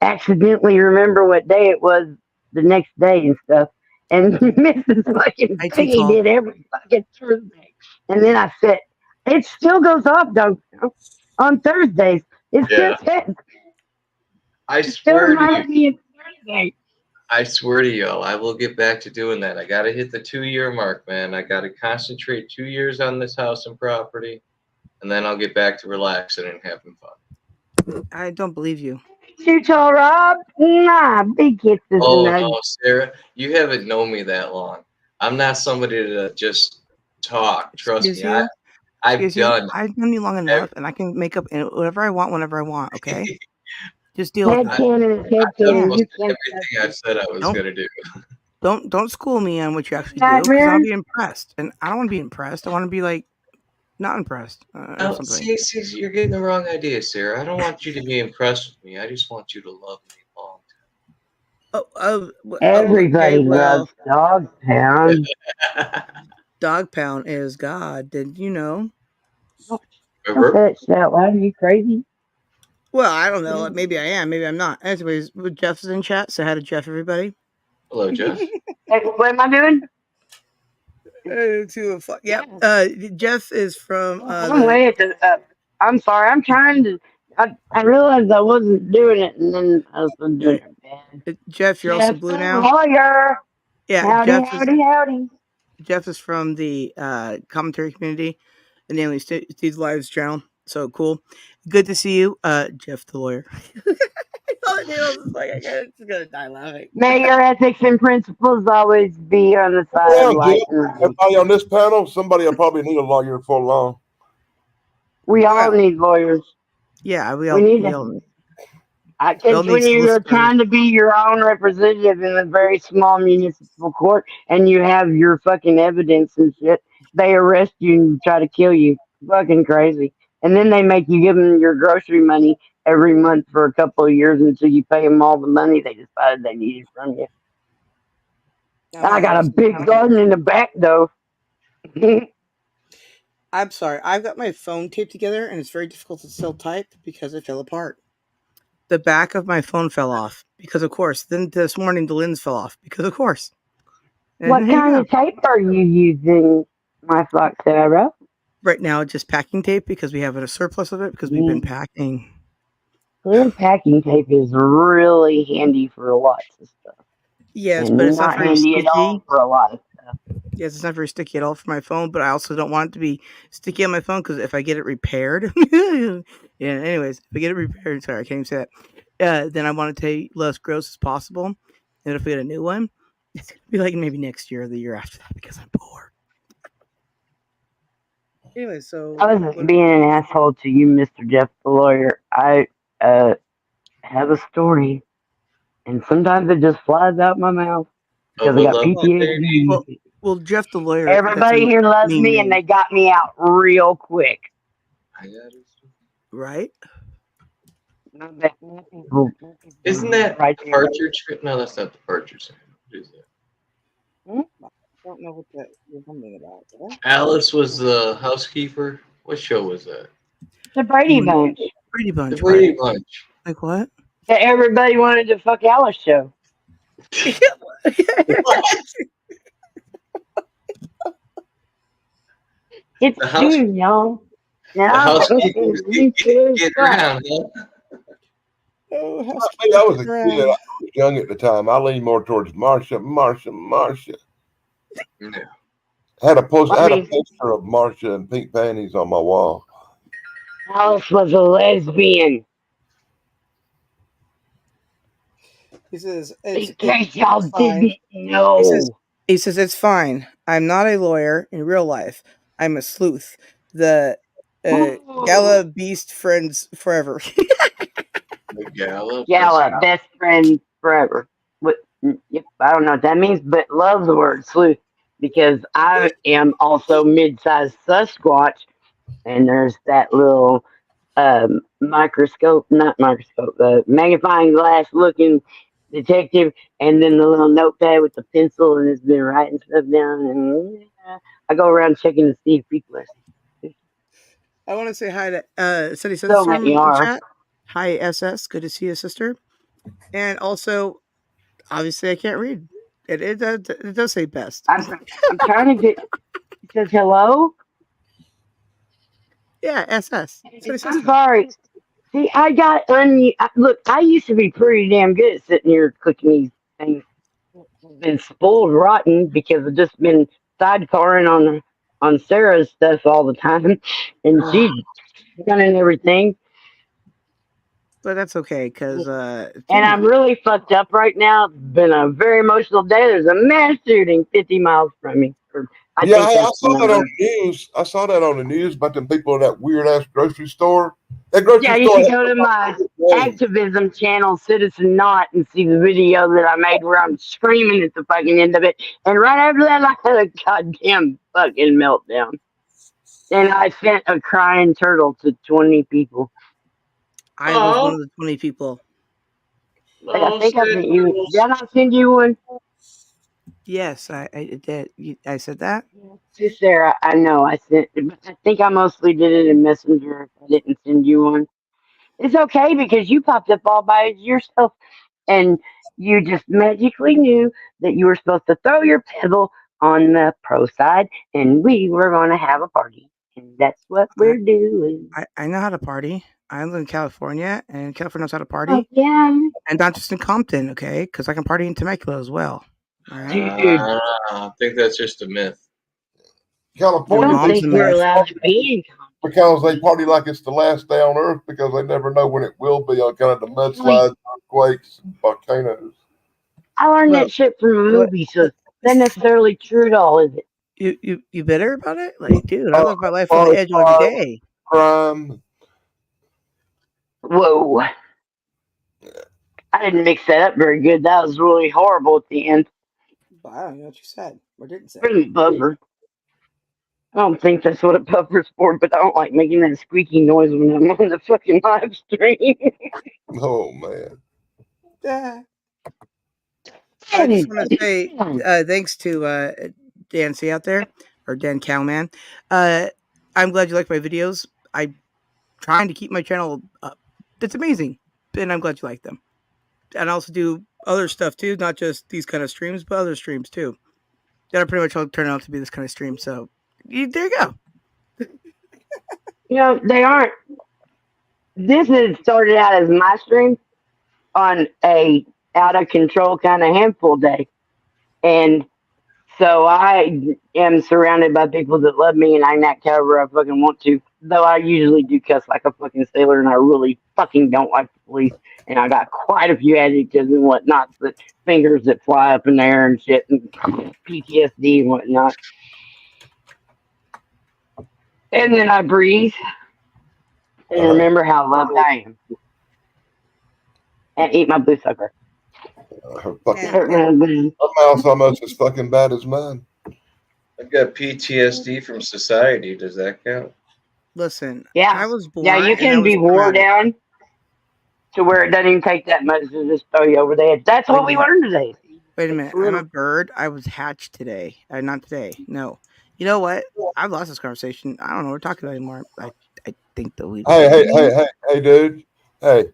accidentally remember what day it was the next day and stuff. And Mrs. fucking Piggy did every fucking Thursday. And then I said, it still goes off, though, on Thursdays. It still Yeah. says, I it still swear to you. reminds me of Thursday. I swear to you, I will get back to doing that. I got to hit the 2-year mark, man. I got to concentrate 2 years on this house and property, and then I'll get back to relaxing and having fun. I don't believe you. You tall, Rob? Nah, big kisses Oh, and no, Sarah, you haven't known me that long. I'm not somebody to just talk. Trust Excuse me. you. I've Excuse you. done. I've known you long enough, and I can make up whatever I want whenever I want. Okay, just deal with head that. cannon, head I've done cannon. most You of can't everything I've said I was going to do. Don't school me on what you actually do, Not because I'll really. be impressed, and I don't want to be impressed. I want to be like not impressed or Oh, something. see, you're getting the wrong idea, Sarah. I don't want you to be impressed with me. I just want you to love me long Everybody okay, well, loves Dog Pound. time. Dog Pound is God. Did you know? Don't say it out loud. Are you crazy? Well, I don't know. Maybe I am. Maybe I'm not. Anyways, Jeff's in chat. Say hi to Jeff, everybody. Hello, Jeff. Hey, what am I doing? Jeff is from. I'm way at the. I'm sorry. I'm trying to. I realized I wasn't doing it, and then I was doing it bad. Jeff, you're also blue now. Lawyer. Yeah, Howdy, howdy. Jeff is from the commentary community, and Daily Steve's Lives channel. So cool. Good to see you, Jeff the lawyer. I saw the name. I was like, I'm just gonna die laughing. May your ethics and principles always be on the side Yeah, of light Jeff, and love. everybody on this panel, somebody will probably need a lawyer before long. We all need lawyers. Yeah, we need all. It's when you're trying to be your own representative in a very small municipal court and you have your fucking evidence and shit. They arrest you and try to kill you. Fucking crazy. And then they make you give them your grocery money every month for a couple of years until you pay them all the money they decided they needed from you. I got a big garden in the back, though. I'm sorry. I've got my phone taped together, and it's very difficult to still type because it fell apart. The back of my phone fell off because, of course. Then this morning, the lens fell off because, of course. What kind of tape are you using, my fox Sarah? Right now, just packing tape because we have a surplus of it because we've been packing. Clear packing tape is really handy for lots of stuff. Yes, and but it's not very handy sticky. at all for a lot of stuff. Yes, it's not very sticky at all for my phone, but I also don't want it to be sticky on my phone because if I get it repaired, anyways, if I get it repaired, sorry, I can't even say that, then I want it to be less gross as possible. And if we get a new one, it's going to be like maybe next year or the year after that because I'm bored. Anyway, so I wasn't being an asshole to you, Mr. Jeff the lawyer. I have a story, and sometimes it just flies out my mouth because I got PTSD. Well, Jeff the lawyer. Everybody here loves me, and they got me out real quick. Right? Isn't that partridge? No, that's not the partridge. What is that? I don't know what that you're talking about. Alice was the housekeeper. What show was that? The Brady Bunch. Brady Bunch. The Brady Bunch. Like what? That everybody wanted to fuck Alice show. It's soon, y'all. Now, get around, huh? I was a kid. I was young at the time. I leaned more towards Marsha. Yeah. I had a poster of Marsha in pink panties on my wall. Alice was a lesbian. He says, in case y'all didn't know. He says, it's fine. I'm not a lawyer in real life. I'm a sleuth. The Gala Beast friends forever. The Gala? Gala, best friend forever. Yep, I don't know what that means, but love the word sleuth because I am also mid-sized Sasquatch, and there's that little magnifying glass looking detective, and then the little notepad with the pencil, and it's been writing stuff down, and I go around checking to see if people are. I want to say hi to City So Sister many in the are. chat. Hi SS, good to see you, sister. And also, obviously, I can't read. It does say best. I'm trying to get. It says hello. Yeah, SS. I'm sorry. See, look. I used to be pretty damn good at sitting here cooking these things. Been spoiled rotten because I've just been sidecarring on Sarah's stuff all the time, and she's running everything. But that's okay, because And I'm really fucked up right now. It's been a very emotional day. There's a mass shooting 50 miles from me. I Yeah, think I that's the saw that on number. the news. I saw that on the news about them people in that weird ass grocery store. That grocery Yeah, you store. should go to my activism channel, Citizen Not, and see the video that I made where I'm screaming at the fucking end of it. And right after that, I had a goddamn fucking meltdown. And I sent a crying turtle to 20 people. I was one of the 20 people. I think I sent you. Did I not send you one? Yes, I did. I said that? To Sarah, I know I sent. I think I mostly did it in Messenger. If I didn't send you one, it's okay because you popped up all by yourself, and you just magically knew that you were supposed to throw your pebble on the pro side, and we were going to have a party, and that's what we're doing. I know how to party. I live in California, and California knows how to Oh party. yeah, And not just in Compton, okay? Because I can party in Temecula as well. All right? dude. I think that's just a myth. I California, don't think we're allowed to be in because they party like it's the last day on Earth because they never know when it will be on kind of the mudslides, earthquakes, and volcanoes. I learned that shit from a movie, so it's not necessarily true at all, is it? You bitter about it? Like, dude, I live my life on the edge every day. Crime. Whoa. I didn't mix that up very good. That was really horrible at the end. But I don't know what you said or didn't say. Really buffer. I don't think that's what a buffer's for, but I don't like making that squeaky noise when I'm on the fucking live stream. Oh man. Yeah. I just want to say thanks to Dan C out there, or Dan Cowman. I'm glad you like my videos. I'm trying to keep my channel up. It's amazing, and I'm glad you like them. And I also do other stuff too, not just these kind of streams, but other streams too. That are pretty much all turn out to be this kind of stream. So there you go. You know, they aren't. This has started out as my stream on a out of control kind of handful day. And so I am surrounded by people that love me and I can act however I fucking want to. Though I usually do cuss like a fucking sailor and I really fucking don't like the police. And I got quite a few adjectives and whatnot, but fingers that fly up in the air and shit and PTSD and whatnot. And then I breathe and remember how loved I am. And eat my blue sucker. My mouth's almost as fucking bad as mine. I've got PTSD from society. Does that count? Listen, yeah, I was born. Yeah, you can be wore down to where it doesn't even take that much to just throw you over the edge. That's what we learned today. Wait a minute. I'm a bird. I was hatched today. Not today. No. You know what? I've lost this conversation. I don't know what we're talking about anymore. I think that we. Hey, dude. Hey,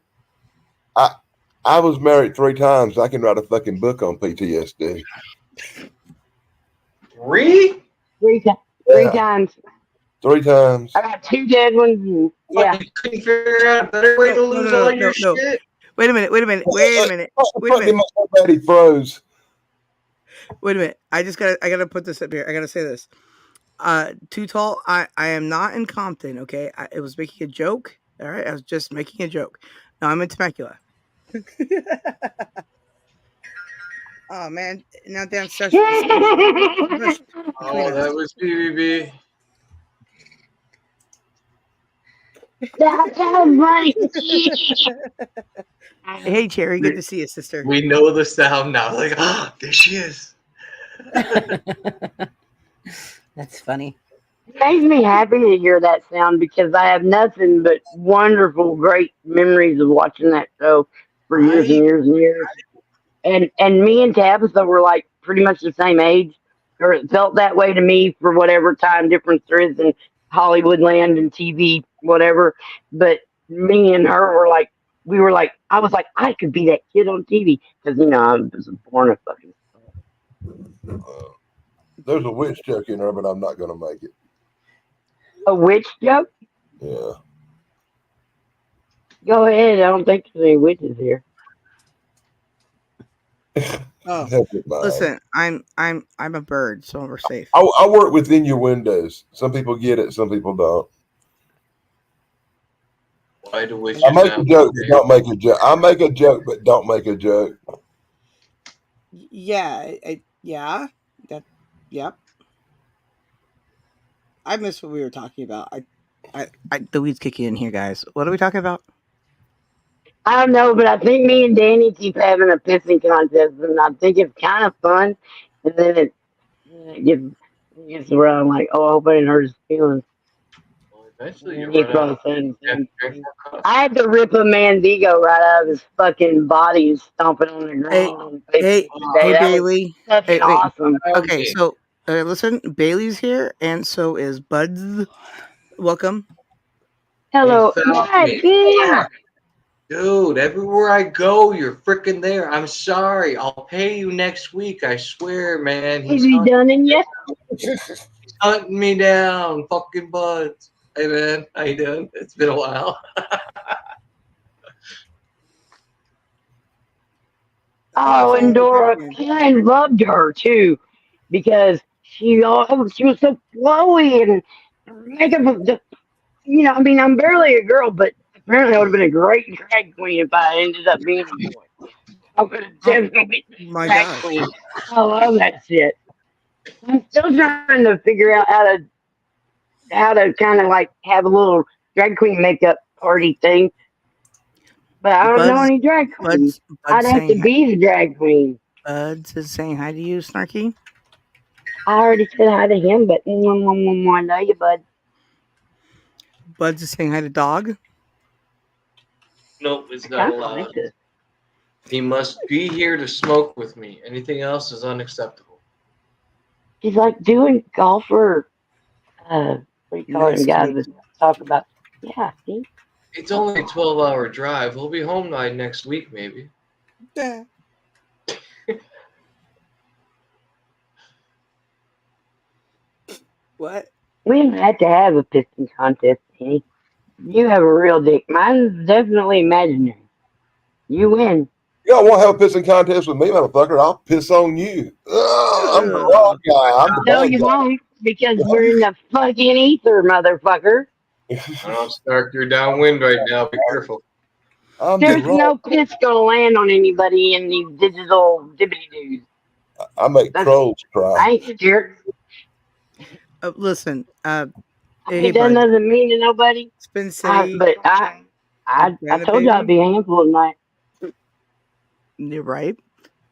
I was married 3 times. I can write a fucking book on PTSD. 3? 3 times. 3 times. I got 2 dead ones. Yeah. You couldn't figure out a better way to lose all your shit? Wait a minute. He froze. Wait a minute. I gotta put this up here. I gotta say this. Too Tall, I am not in Compton, okay? It was making a joke. All right. I was just making a joke. No, I'm in Temecula. Oh man. Now Dan starts. Oh, that was BBB. That's funny. Hey Cherry, good to see you, sister. We know the sound now. Like, there she is. That's funny. It makes me happy to hear that sound because I have nothing but wonderful, great memories of watching that show for years and years and years. And me and Tabitha were like pretty much the same age, or it felt that way to me for whatever time difference there is in Hollywood land and TV, whatever. But me and her were like, I was like, I could be that kid on TV because I was born a fucking. There's a witch joke in there, but I'm not going to make it. A witch joke? Yeah. Go ahead. I don't think there's any witches here. Oh, Never mind. listen, I'm a bird, so we're safe. I work within your windows. Some people get it, some people don't. Why do witches I make not a joke, but work? don't make a joke. I make a joke, but don't make a joke. Yeah, yeah, that, yep. I missed what we were talking about. The weeds kick in here, guys. What are we talking about? I don't know, but I think me and Danny keep having a pissing contest, and I think it's kind of fun. And then it gets where I'm like, oh, I hope I didn't hurt his feelings. Well, eventually you He's run out probably of saying the you have to same drink thing. more coffee. I had to rip a man's ego right out of his fucking body and stomp it on the Hey, ground on Facebook hey, today. hey, That was Bailey. fucking Hey, wait. awesome. Okay, so listen, Bailey's here, and so is Buds. Welcome. Hello, They found God me. damn. Dude, everywhere I go, you're freaking there. I'm sorry. I'll pay you next week. I swear, man. Is he done in yet? He's hunting me down. Fucking Buds. Hey, man. How you doing? It's been a while. Oh, and Dora, Karen loved her too, because she was so flowy and makeup was just, I mean, I'm barely a girl, but apparently I would have been a great drag queen if I ended up being a boy. I could have definitely been a My drag gosh. queen. I love that shit. I'm still trying to figure out how to kind of like have a little drag queen makeup party thing, but I don't know any drag queens. I'd have to be the drag queen. Buds is saying hi to you, Snarky. I already said hi to him, but I know you, bud. Buds is saying hi to Dog. Nope, it's I not kinda allowed. like this. He must be here to smoke with me. Anything else is unacceptable. He's like doing golfer. What do you call them guys that talk about? Yeah, see. It's only a 12-hour drive. We'll be home by next week, maybe. Yeah. What? We don't have to have a piston contest, Penny. You have a real dick. Mine's definitely imaginary. You win. Y'all want to have a pissing contest with me, motherfucker? I'll piss on you. I'm the wrong guy. I'm the No, bad you guy. won't, because we're in the fucking ether, motherfucker. Stark, you're downwind right now. Be careful. There's no piss gonna land on anybody in these digital dibbity doos. I make crows cry. I ain't scared. Listen, It doesn't mean to nobody. Spin City. But I told you I'd be a handful tonight. You're right.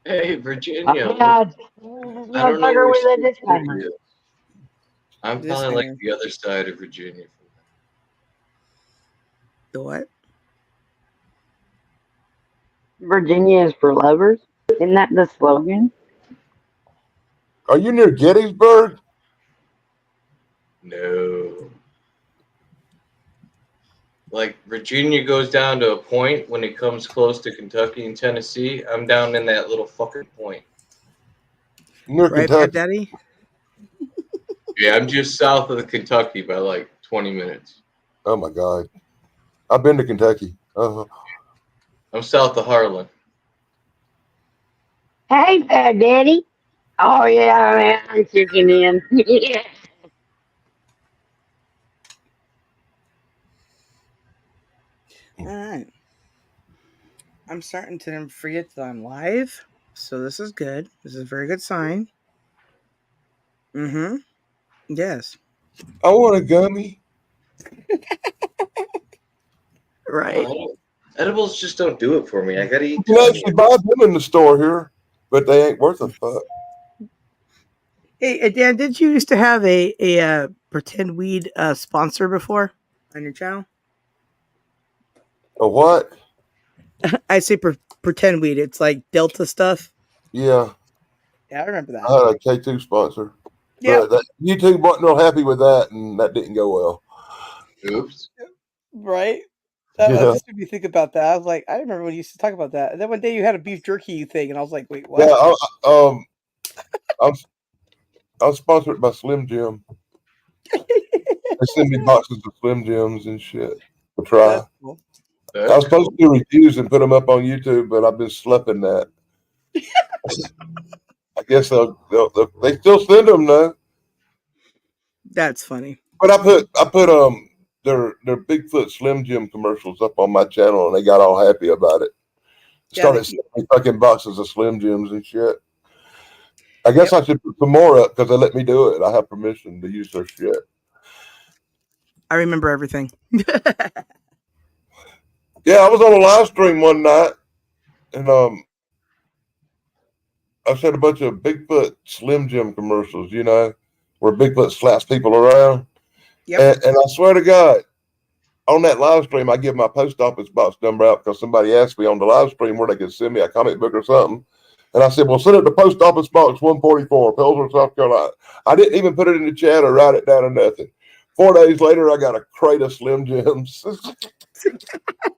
Hey, Virginia. Oh, God. I don't know Motherfucker where with a Spin disclaimer. City is. I'm This probably like thing. the other side of Virginia. The what? Virginia is for lovers. Isn't that the slogan? Are you near Gettysburg? No. Like Virginia goes down to a point when it comes close to Kentucky and Tennessee. I'm down in that little fucking point. Near Right, Kentucky. Daddy? Yeah, I'm just south of the Kentucky by like 20 minutes. Oh my God. I've been to Kentucky. I'm south of Harlan. Hey, Fat Daddy. Oh, yeah, man. I'm kicking in. Yeah. All right. I'm starting to forget that I'm live, so this is good. This is a very good sign. Mm-hmm. Yes. I want a gummy. Right. Edibles just don't do it for me. I gotta eat. You can actually buy them in the store here, but they ain't worth a fuck. Hey, Dan, did you used to have a pretend weed sponsor before on your channel? A what? I say pretend weed. It's like Delta stuff. Yeah. Yeah, I remember that. I had a K2 sponsor. Yeah. But YouTube wasn't real happy with that, and that didn't go well. Oops. Right? Yeah. That just made me think about that. I was like, I remember when you used to talk about that. And then one day you had a beef jerky thing, and I was like, wait, what? Yeah, I'm sponsored by Slim Jim. They send me boxes of Slim Jims and shit to try. That's cool. I was supposed to do reviews and put them up on YouTube, but I've been schlepping that. I guess they still send them though. That's funny. But I put their Bigfoot Slim Jim commercials up on my channel, and they got all happy about it. Started sending me fucking boxes of Slim Jims and shit. I guess I should put some more up because they let me do it. I have permission to use their shit. I remember everything. Yeah, I was on a live stream one night, and I said a bunch of Bigfoot Slim Jim commercials, you know, where Bigfoot slaps people around. Yep. And I swear to God, on that live stream, I give my post office box number out because somebody asked me on the live stream where they could send me a comic book or something. And I said, well, send it to Post Office Box 144, Pillsbury, South Carolina. I didn't even put it in the chat or write it down or nothing. 4 days later, I got a crate of Slim Jims.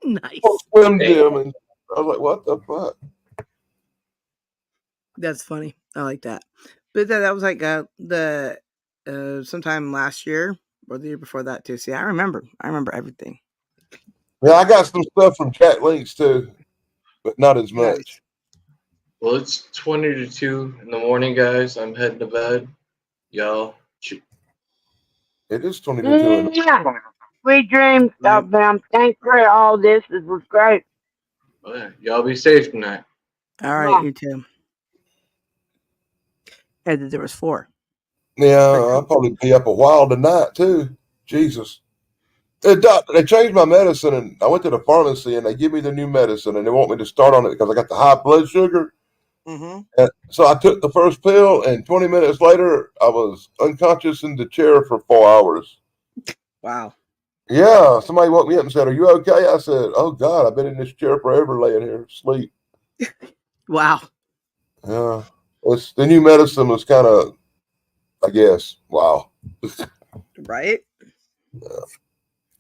Nice. Slim Jim. And I was like, what the fuck? That's funny. I like that. But that was like sometime last year or the year before that too. See, I remember everything. Yeah, I got some stuff from chat links too, but not as much. Nice. Well, it's 20 to 2 in the morning, guys. I'm heading to bed. Y'all. It is 20 to 2. Yeah. Sweet dreams, Southbound. Thanks for all this. This was great. Oh, yeah. Y'all be safe tonight. All right, you too. And there was 4. Yeah, I'll probably be up a while tonight too. Jesus. They changed my medicine, and I went to the pharmacy, and they give me the new medicine, and they want me to start on it because I got the high blood sugar. Mm-hmm. And so I took the first pill, and 20 minutes later, I was unconscious in the chair for 4 hours. Wow. Yeah, somebody woke me up and said, "Are you okay?" I said, "Oh God, I've been in this chair forever, laying here asleep." Wow. Yeah, the new medicine was kind of, I guess, wow. Right. Yeah.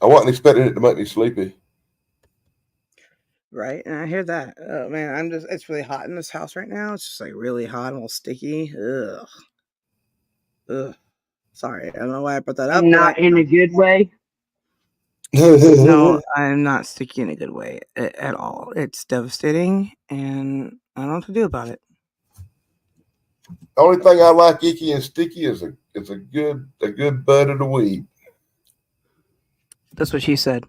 I wasn't expecting it to make me sleepy. Right, and I hear that. Oh man, it's really hot in this house right now. It's just like really hot and all sticky. Ugh. Sorry, I don't know why I brought that up. Not in a good way. No, I'm not sticky in a good way at all. It's devastating, and I don't know what to do about it. The only thing I like icky and sticky is a good bud of the weed. That's what she said.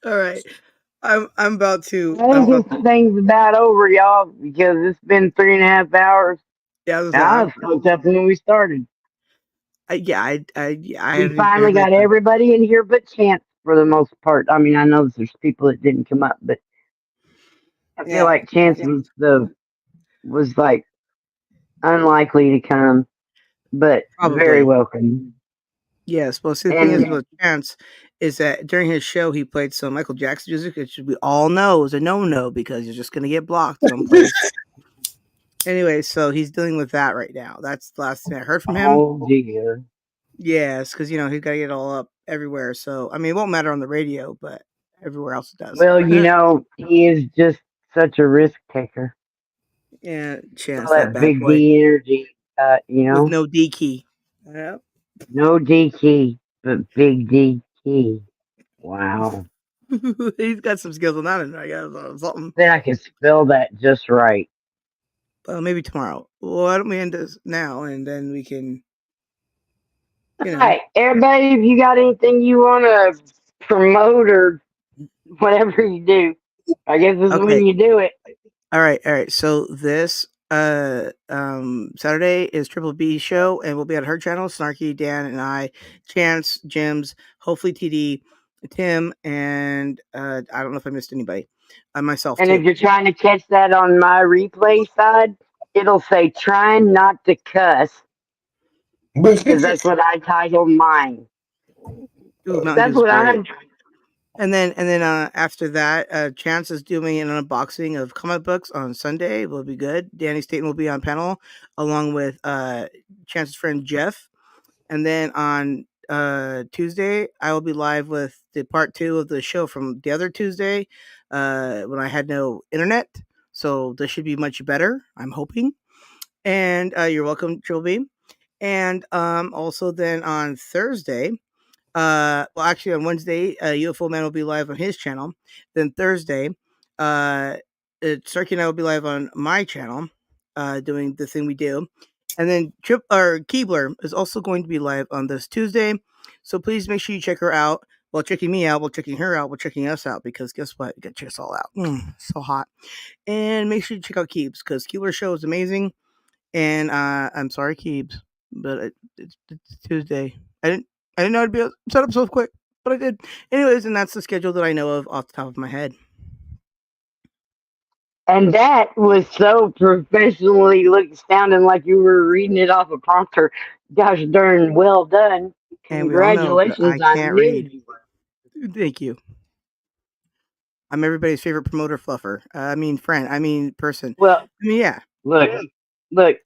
All right, I'm about to. I think this thing's about over, y'all, because it's been 3.5 hours. Yeah, I was hooked up when we started. We finally got everybody in here but Chance for the most part. I mean, I know there's people that didn't come up, but I feel like Chance was like unlikely to come, but very welcome. Yes. Well, see, the thing is with Chance is that during his show he played some Michael Jackson music, which we all know is a no because you're just gonna get blocked someplace. Anyway, so he's dealing with that right now. That's the last thing I heard from him. Oh dear. Yes, because he's got to get it all up everywhere. So I mean, it won't matter on the radio, but everywhere else it does. Well, he is just such a risk taker. Yeah, Chance. That big boy. D energy, with no D key. Yep. No D key, but big D key. Wow. He's got some skills on that end, I guess, or something. Then I can spell that just right. Maybe tomorrow. Well, why don't we end this now, and then we can. All right, everybody, if you got anything you want to promote or whatever you do, I guess this is when you do it. All right. So this Saturday is Triple B show, and we'll be at her channel. Snarky, Dan, and I, Chance, Jims, hopefully TD, Tim, and I don't know if I missed anybody. Myself. And too. if you're trying to catch that on my replay side, it'll say "trying not to cuss," because that's what I titled mine. That's what I'm. And then after that, Chance is doing an unboxing of comic books on Sunday. It will be good. Danny Staten will be on panel along with Chance's friend Jeff. And then on Tuesday, I will be live with the part 2 of the show from the other Tuesday when I had no internet. So this should be much better, I'm hoping. And you're welcome, Trilby. And also then on Thursday, well, actually on Wednesday, UFO Man will be live on his channel. Then Thursday, Starkey and I will be live on my channel, doing the thing we do. And then Keebler is also going to be live on this Tuesday. So please make sure you check her out. While checking me out, while checking her out, while checking us out, because guess what? You got to check us all out. So hot. And make sure you check out Keebs, because Keebler's show is amazing. And I'm sorry, Keebs, but it's Tuesday. I didn't know it'd be set up so quick, but I did. Anyways, and that's the schedule that I know of off the top of my head. And that was so professionally sounding like you were reading it off a prompter. Gosh darn, well done. And we all know that Congratulations I can't on read. Thank you. I'm everybody's favorite promoter fluffer. I mean friend. I mean person. Well, I mean, yeah. Look.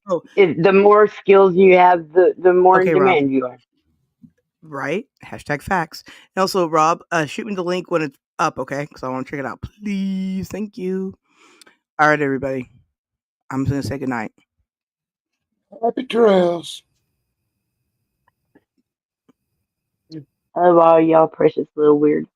Oh. The more skills you have, the more in Rob. demand you are. Right? Hashtag facts. And also, Rob, shoot me the link when it's up, okay? Because I want to check it out. Please. Thank you. All right, everybody. I'm just going to say goodnight. Happy trails. I love all y'all precious little weird.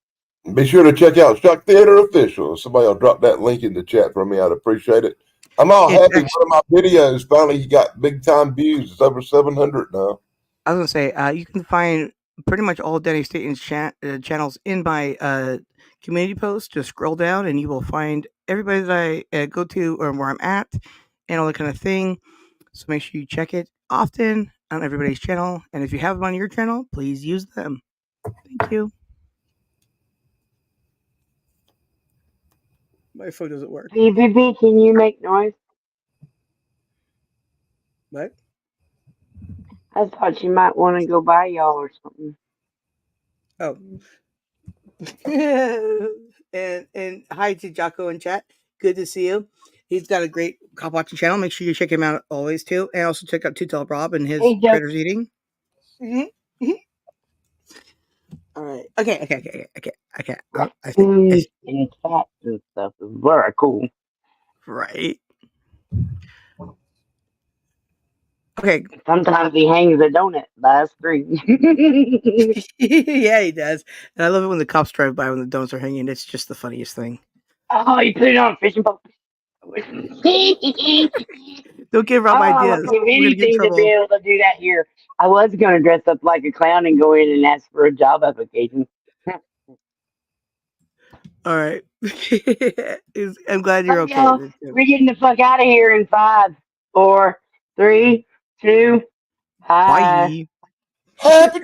Be sure to check out Shock Theater Official. Somebody will drop that link in the chat for me. I'd appreciate it. I'm all happy. One of my videos finally got big time views. It's over 700 now. I was going to say, you can find pretty much all Denny Staten's channels in my community post. Just scroll down and you will find everybody that I go to or where I'm at and all that kind of thing. So make sure you check it often on everybody's channel. And if you have them on your channel, please use them. Thank you. My phone doesn't work. PvP, can you make noise? What? I thought you might want to go by y'all or something. Oh. and hi to Jocko in chat. Good to see you. He's got a great cop watching channel. Make sure you check him out always too. And also check out Tutel Rob and his Critters Eating. Mm-hmm. All right. Okay. I think and cats and stuff is very cool. Right. Okay. Sometimes he hangs a donut by a string. Yeah, he does. And I love it when the cops drive by when the donuts are hanging. It's just the funniest thing. Oh, you put it on a fishing boat. Don't give Rob ideas. I'll do anything to be able to do that here. I was going to dress up like a clown and go in and ask for a job application. All right. I'm glad you're okay. We're getting the fuck out of here in 5, 4, 3, 2. Bye. Happy